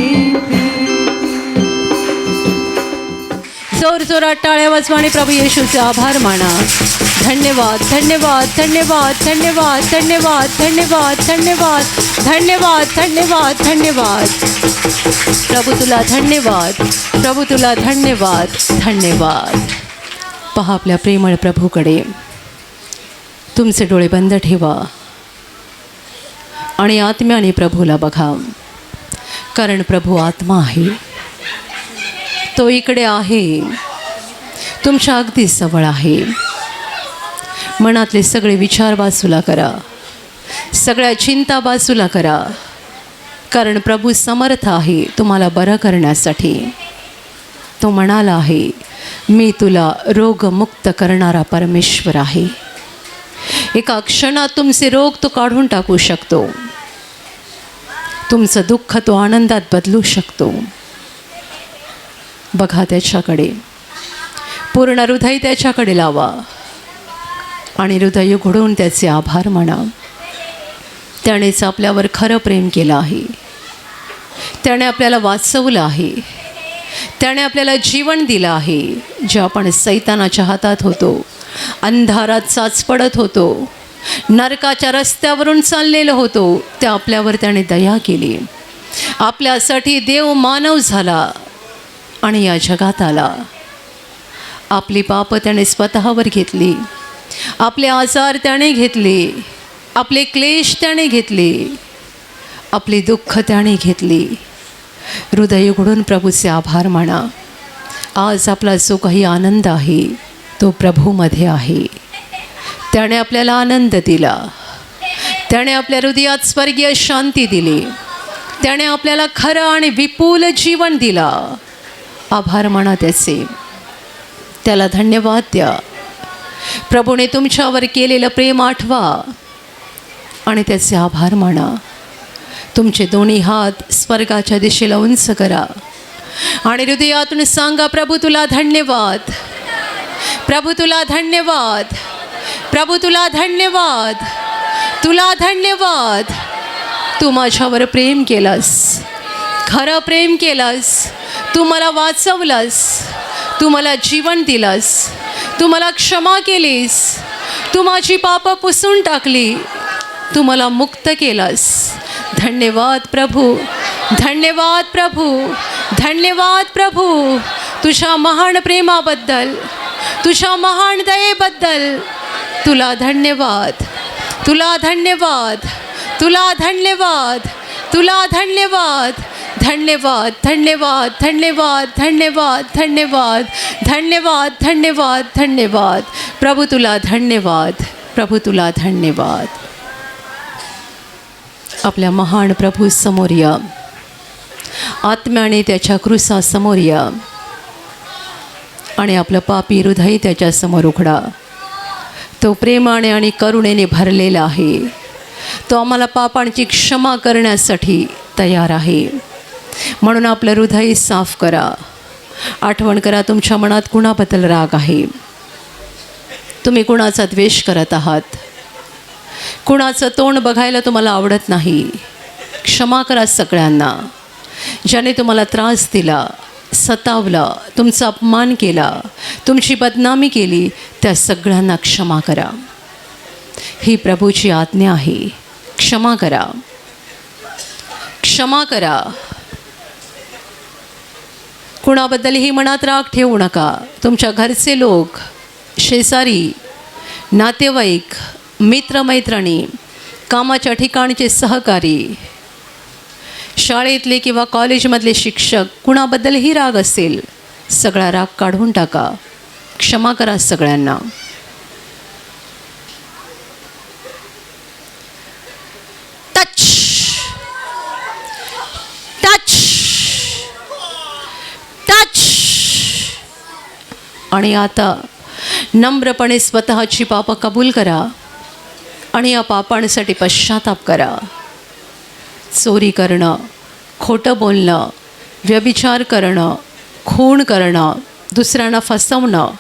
जोर जोरात टाळ्या वाजवा आणि प्रभू येशूचे आभार माना. धन्यवाद धन्यवाद धन्यवाद धन्यवाद धन्यवाद धन्यवाद धन्यवाद धन्यवाद धन्यवाद धन्यवाद. प्रभू तुला धन्यवाद, प्रभू तुला धन्यवाद धन्यवाद. पहा आपल्या प्रेमळ प्रभूकडे. तुमचे डोळे बंद ठेवा आणि आत्म्याने प्रभूला बघा, कारण प्रभू आत्मा आहे. तो इकडे आहे, तुमच्या अगदी जवळ आहे. मनातले सगळे विचार बाजूला करा, सगळ्या चिंता बाजूला करा, कारण प्रभू समर्थ आहे तुम्हाला बरं करण्यासाठी. तो म्हणाला आहे, मी तुला रोगमुक्त करणारा परमेश्वर आहे. एका क्षणात तुमचे रोग तो काढून टाकू शकतो. तुमचं दुःख तो आनंदात बदलू शकतो. बघा त्याच्याकडे, पूर्ण हृदय त्याच्याकडे लावा आणि हृदय उघडून त्याचे आभार म्हणा. त्यानेच आपल्यावर खरं प्रेम केलं आहे. त्याने आपल्याला वाचवलं आहे, त्याने आपल्याला जीवन दिलं आहे. जे आपण सैतानाच्या हातात होतो, अंधारात चाच पडत होतो, नरकाच्या रस्त्यावरून चाललेलो होतो, त्या आपल्यावर त्याने दया केली. आपल्यासाठी देव मानव झाला आणि या जगात आला. आपली पापं त्याने स्वतःवर घेतली, आपले आजार त्याने घेतले, आपले क्लेश त्याने घेतले, आपली दुःख त्याने घेतली. हृदय उघडून प्रभूचे आभार माना. आज आपला जो काही आनंद आहे तो प्रभूमध्ये आहे. त्याने आपल्याला आनंद दिला, त्याने आपल्या हृदयात स्वर्गीय शांती दिली, त्याने आपल्याला खरं आणि विपुल जीवन दिला. आभार माना त्याचे, त्याला धन्यवाद द्या. प्रभूने तुमच्यावर केलेलं प्रेम आठवा आणि त्याचे आभार माना. तुमचे दोन्ही हात स्वर्गाच्या दिशेला उंच करा आणि हृदयातून सांगा, प्रभू तुला धन्यवाद, प्रभू तुला धन्यवाद, प्रभू तुला धन्यवाद, तुला धन्यवाद. तू माझ्यावर प्रेम केलंस, खरं प्रेम केलंस. तू मला वाचवलंस, तू मला जीवन दिलंस, तू मला क्षमा केलीस, तू माझी पापं पुसून टाकली, तू मला मुक्त केलंस. धन्यवाद प्रभू, धन्यवाद प्रभू, धन्यवाद प्रभू. तुझ्या महान प्रेमाबद्दल, तुझ्या महान दयेबद्दल तुला धन्यवाद, तुला धन्यवाद, तुला धन्यवाद, तुला धन्यवाद. धन्यवाद, धन्यवाद, धन्यवाद, धन्यवाद, धन्यवाद, धन्यवाद, धन्यवाद, धन्यवाद. प्रभू तुला धन्यवाद, प्रभू तुला धन्यवाद. आपल्या महान प्रभू समोर या, आत्म्याने त्याच्या क्रूसासमोर या आणि आपलं पापी हृदय त्याच्यासमोर उघडा. तो प्रेमाने आणि करुणेने भरलेला आहे. तो आम्हाला पापांची क्षमा करण्यासाठी तयार आहे. म्हणून आपलं हृदय साफ करा. आठवण करा, तुमच्या मनात कुणाबद्दल राग आहे, तुम्ही कुणाचा द्वेष करत आहात, कुणाचं तोंड बघायला तुम्हाला आवडत नाही. क्षमा करा सगळ्यांना. ज्याने तुम्हाला त्रास दिला, सतावला, तुमचा अपमान केला, तुमची बदनामी केली, त्या सगळ्यांना क्षमा करा. ही प्रभूची आज्ञा आहे. क्षमा करा, क्षमा करा. कुणाबद्दलही मनात राग ठेवू नका. तुमच्या घरचे लोक, शेजारी, नातेवाईक, मित्रमैत्रिणी, कामाच्या ठिकाणचे सहकारी, शाळेतले किंवा कॉलेजमधले शिक्षक, कुणाबद्दलही राग असेल, सगळा राग काढून टाका. क्षमा करा सगळ्यांना. Touch touch touch. आणि आता नम्रपणे स्वतःची पापं कबूल करा आणि या पापांसाठी पश्चाताप करा. चोरी करणं, खोटं बोलणं, व्यभिचार करणं, खून करणं, दुसऱ्यांना फसवणं,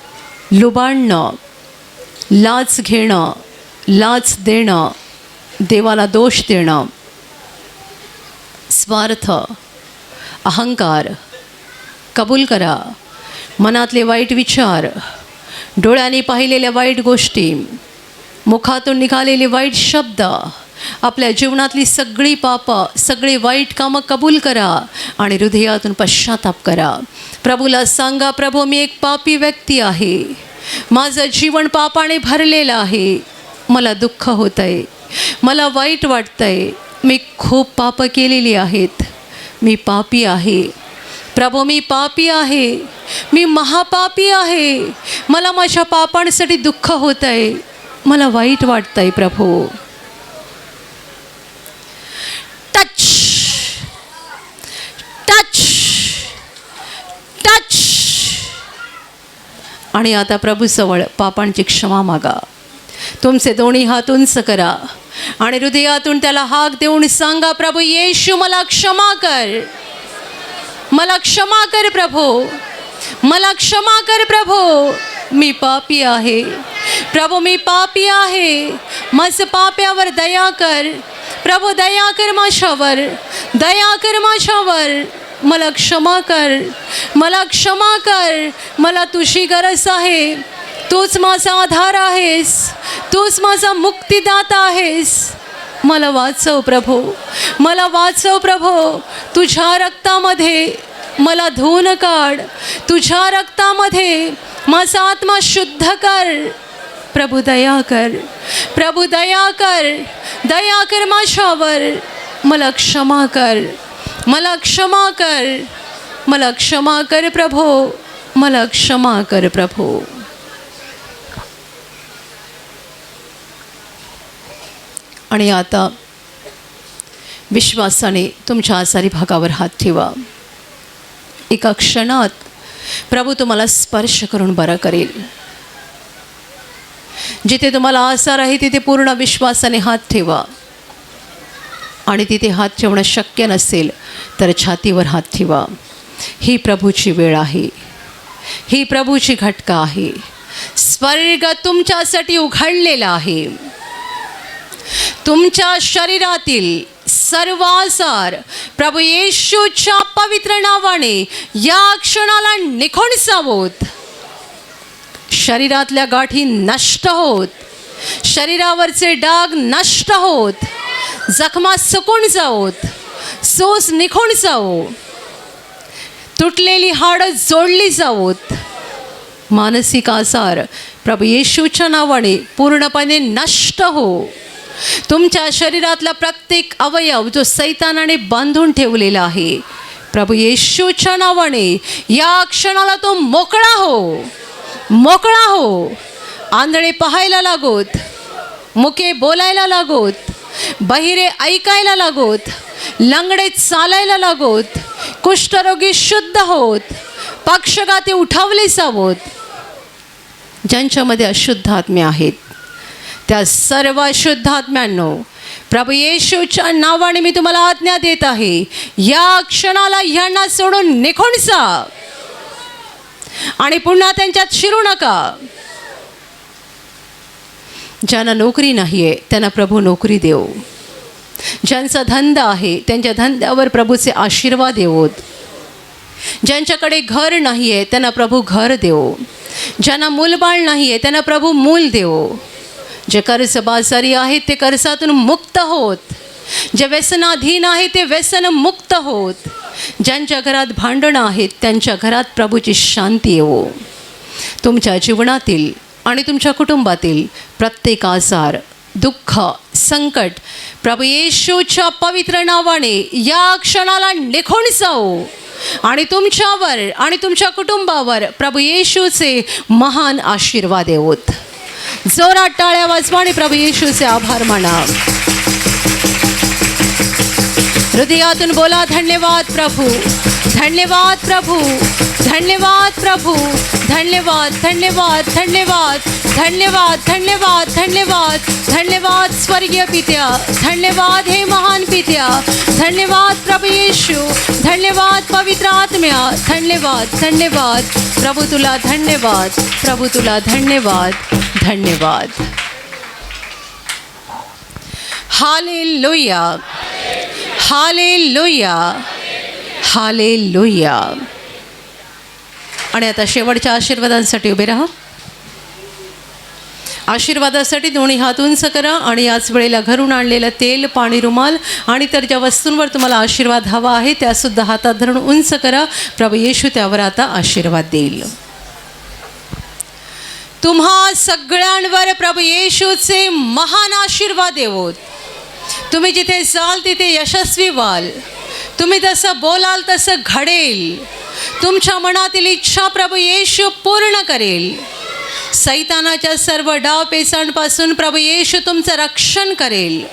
लुबाडणं, लाच घेणं, लाच देणं, देवाला दोष देणं, स्वार्थ, अहंकार कबूल करा. मनातले वाईट विचार, डोळ्यांनी पाहिलेल्या वाईट गोष्टी, मुखातून निघालेले वाईट शब्द, आपल्या जीवनातली सगळी पापं, सगळी वाईट कामं कबूल करा आणि हृदयातून पश्चाताप करा. प्रभूला सांगा, प्रभू मी एक पापी व्यक्ती आहे, माझं जीवन पापाने भरलेलं आहे, मला दुःख होतं आहे, मला वाईट वाटतं आहे, मी खूप पापं केलेली आहेत, मी पापी आहे. प्रभू मी पापी आहे, मी महापापी आहे, मला माझ्या पापांसाठी दुःख होतं आहे, मला वाईट वाटतं आहे. प्रभू टच टच टच. आणि आता प्रभूजवळ पापांची क्षमा मागा. तुमचे दोन्ही हात उंच करा आणि हृदयातून त्याला हाक देऊन सांगा, प्रभू येशू मला क्षमा कर, मला क्षमा कर प्रभू, मला क्षमा कर प्रभू, मी पापी आहे. प्रभू मी पापी आहे, माझं पाप्यावर दया कर, प्रभू दया कर माझ्यावर, दया कर माझ्यावर. मला क्षमा कर, मला क्षमा कर. मला तुझी गरज आहे. तूच माझा आधार आहेस, तूच माझा मुक्तिदाता आहेस. मला वाचव प्रभू, मला वाचव प्रभू. तुझ्या रक्तामध्ये मला धुवून काढ, तुझ्या रक्तामध्ये माझा आत्मा शुद्ध कर. प्रभू दया कर, प्रभू दया कर, दया कर माझ्यावर. मला क्षमा कर, मला क्षमा कर, मला क्षमा कर प्रभू, मला क्षमा कर प्रभू. आणि आता विश्वासाने तुमच्या आजारी भागावर हात ठेवा. एका क्षणात प्रभू तुम्हाला स्पर्श करून बरं करेल. जिथे तुम्हाला आजार आहे तिथे पूर्ण विश्वासाने हात ठेवा. आणि तिथे हात ठेवणं शक्य नसेल तर छातीवर हात ठेवा. ही प्रभूची वेळ आहे, ही प्रभूची घटका आहे. स्वर्ग तुमच्यासाठी उघडलेला आहे. तुमच्या शरीरातील सर्व आजार प्रभू येशूच्या पवित्र नावाने या क्षणाला निघून जावोत. शरीरातल्या गाठी नष्ट होत, शरीरावरचे डाग नष्ट होत, जखमा सुकून जावोत, सोस निघून जावो, तुटलेली हाडं जोडली जावोत. मानसिक आजार प्रभू येशूच्या नावाने पूर्णपणे नष्ट हो. तुमच्या शरीरातला प्रत्येक अवयव जो सैतानाने बांधून ठेवलेला आहे प्रभू येशूच्या नावाने या क्षणाला तो मोकळा हो, मोकळा हो. आंधळे पाहायला लागोत, मुके बोलायला लागोत, बहिरे ऐकायला लागोत, लंगडे चालायला लागोत, कुष्ठरोगी शुद्ध होत, पक्षघाती उठवले जावोत. ज्यांच्यामध्ये अशुद्ध आत्मे आहेत त्या सर्व अशुद्ध आत्म्यांनो प्रभू येशूच्या नावाने मी तुम्हाला आज्ञा देत आहे, या क्षणाला ह्यांना सोडून निघून जा आणि पुन्हा त्यांच्यात शिरू नका. ज्यांना नोकरी नाही आहे त्यांना प्रभू नोकरी देव. ज्यांचा धंदा आहे त्यांच्या धंद्यावर प्रभूचे आशीर्वाद देवोत. ज्यांच्याकडे घर नाही आहे त्यांना प्रभू घर देव. ज्यांना मूलबाळ नाही आहे त्यांना प्रभू मूल देव. जे कर्जबाजारी आहेत ते कर्जातून मुक्त होत, जे व्यसनाधीन आहेत ते व्यसन मुक्त होत. ज्यांच्या घरात भांडणं आहेत त्यांच्या घरात प्रभूची शांती येवो. तुमच्या जीवनातील आणि तुमच्या कुटुंबातील प्रत्येक आजार, दुःख, संकट प्रभू येशूच्या पवित्र नावाने या क्षणाला निघून जाओ आणि तुमच्यावर आणि तुमच्या कुटुंबावर प्रभू येशूचे महान आशीर्वाद येवोत. जोरात टाळ्या वाजवा आणि प्रभू येशूचे आभार माना. हृदयातून बोला, धन्यवाद प्रभू, धन्यवाद प्रभू, धन्यवाद प्रभू, धन्यवाद, धन्यवाद, धन्यवाद, धन्यवाद, धन्यवाद, धन्यवाद, धन्यवाद स्वर्गीय पित्या, धन्यवाद हे महान पित्या, धन्यवाद प्रभू येशू, धन्यवाद पवित्र आत्म्या, धन्यवाद, धन्यवाद प्रभू तुला धन्यवाद, प्रभू तुला धन्यवाद, धन्यवाद. Hallelujah, hallelujah, hallelujah. आणि आता शेवटच्या आशीर्वादांसाठी उभे राहा. आशीर्वादासाठी दोन्ही हात उंच करा आणि याच वेळेला घरून आणलेलं तेल, पाणी, रुमाल आणि तर ज्या वस्तूंवर तुम्हाला आशीर्वाद हवा आहे त्यासुद्धा हातात धरून उंच करा. प्रभू येशू त्यावर आता आशीर्वाद देईल. तुम्हा सगळ्यांवर प्रभू येशूचे महान आशीर्वाद येवोत. तुम्ही जिथे जाल तिथे यशस्वी व्हाल. तुम्ही जसं बोलाल तसं घडेल. तुमच्या मनातील इच्छा प्रभू येशू पूर्ण करेल. सैतानाच्या सर्व डावपेचांपासून प्रभू येशू तुमचं रक्षण करेल.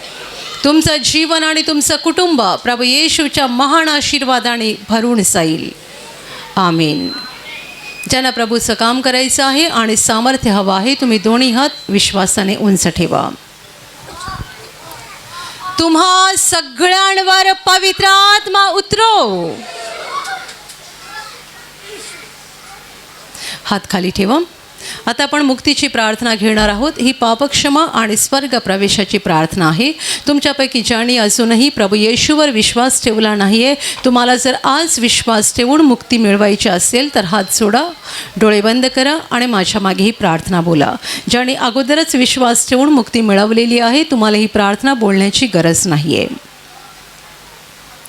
तुमचं जीवन आणि तुमचं कुटुंब प्रभू येशूच्या महान आशीर्वादाने भरून जाईल. आमीन. ज्यांना प्रभूचं काम करायचं आहे आणि सामर्थ्य हवं आहे तुम्ही दोन्ही हात विश्वासाने उंच ठेवा. तुम्हा सगळ्यांवर पवित्र आत्मा उतरो. हात खाली ठेवा. आता आपण मुक्तीची प्रार्थना घेणार आहोत. ही पापक्षमा आणि स्वर्ग प्रवेशाची प्रार्थना आहे. तुमच्यापैकी ज्यांनी अजूनही प्रभू येशूवर विश्वास ठेवला नाही आहे, तुम्हाला जर आज विश्वास ठेवून मुक्ती मिळवायची असेल तर हात जोडा, डोळे बंद करा आणि माझ्या मागे ही प्रार्थना बोला. ज्यांनी अगोदरच विश्वास ठेवून मुक्ती मिळवलेली आहे, तुम्हाला ही प्रार्थना बोलण्याची गरज नाही आहे.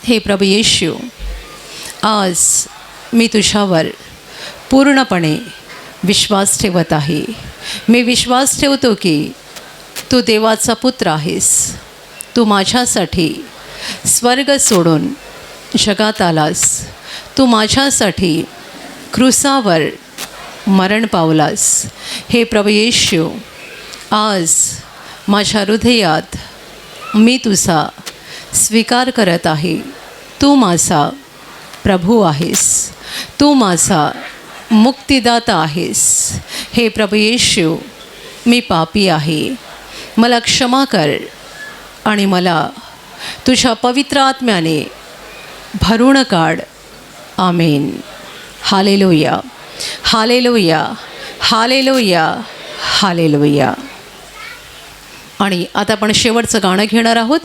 हे प्रभू येशू, आज मी तुझ्यावर पूर्णपणे विश्वास ठेवत आहे. मी विश्वास ठेवतो की तू देवाचा पुत्र आहेस. तू माझ्यासाठी स्वर्ग सोडून जगात आलास. तू माझ्यासाठी क्रूसावर मरण पावलास. हे प्रभू येशू, आज माझ्या हृदयात मी तुझा स्वीकार करत आहे. तू माझा प्रभू आहेस. तू माझा मुक्तिदाता आहेस. हे प्रभू येशू, मी पापी आहे. मला क्षमा कर आणि मला तुझ्या पवित्र आत्म्याने भरून काढ. Amen. Hallelujah, hallelujah, hallelujah, hallelujah. आणि आता आपण शेवटचं गाणं घेणार आहोत.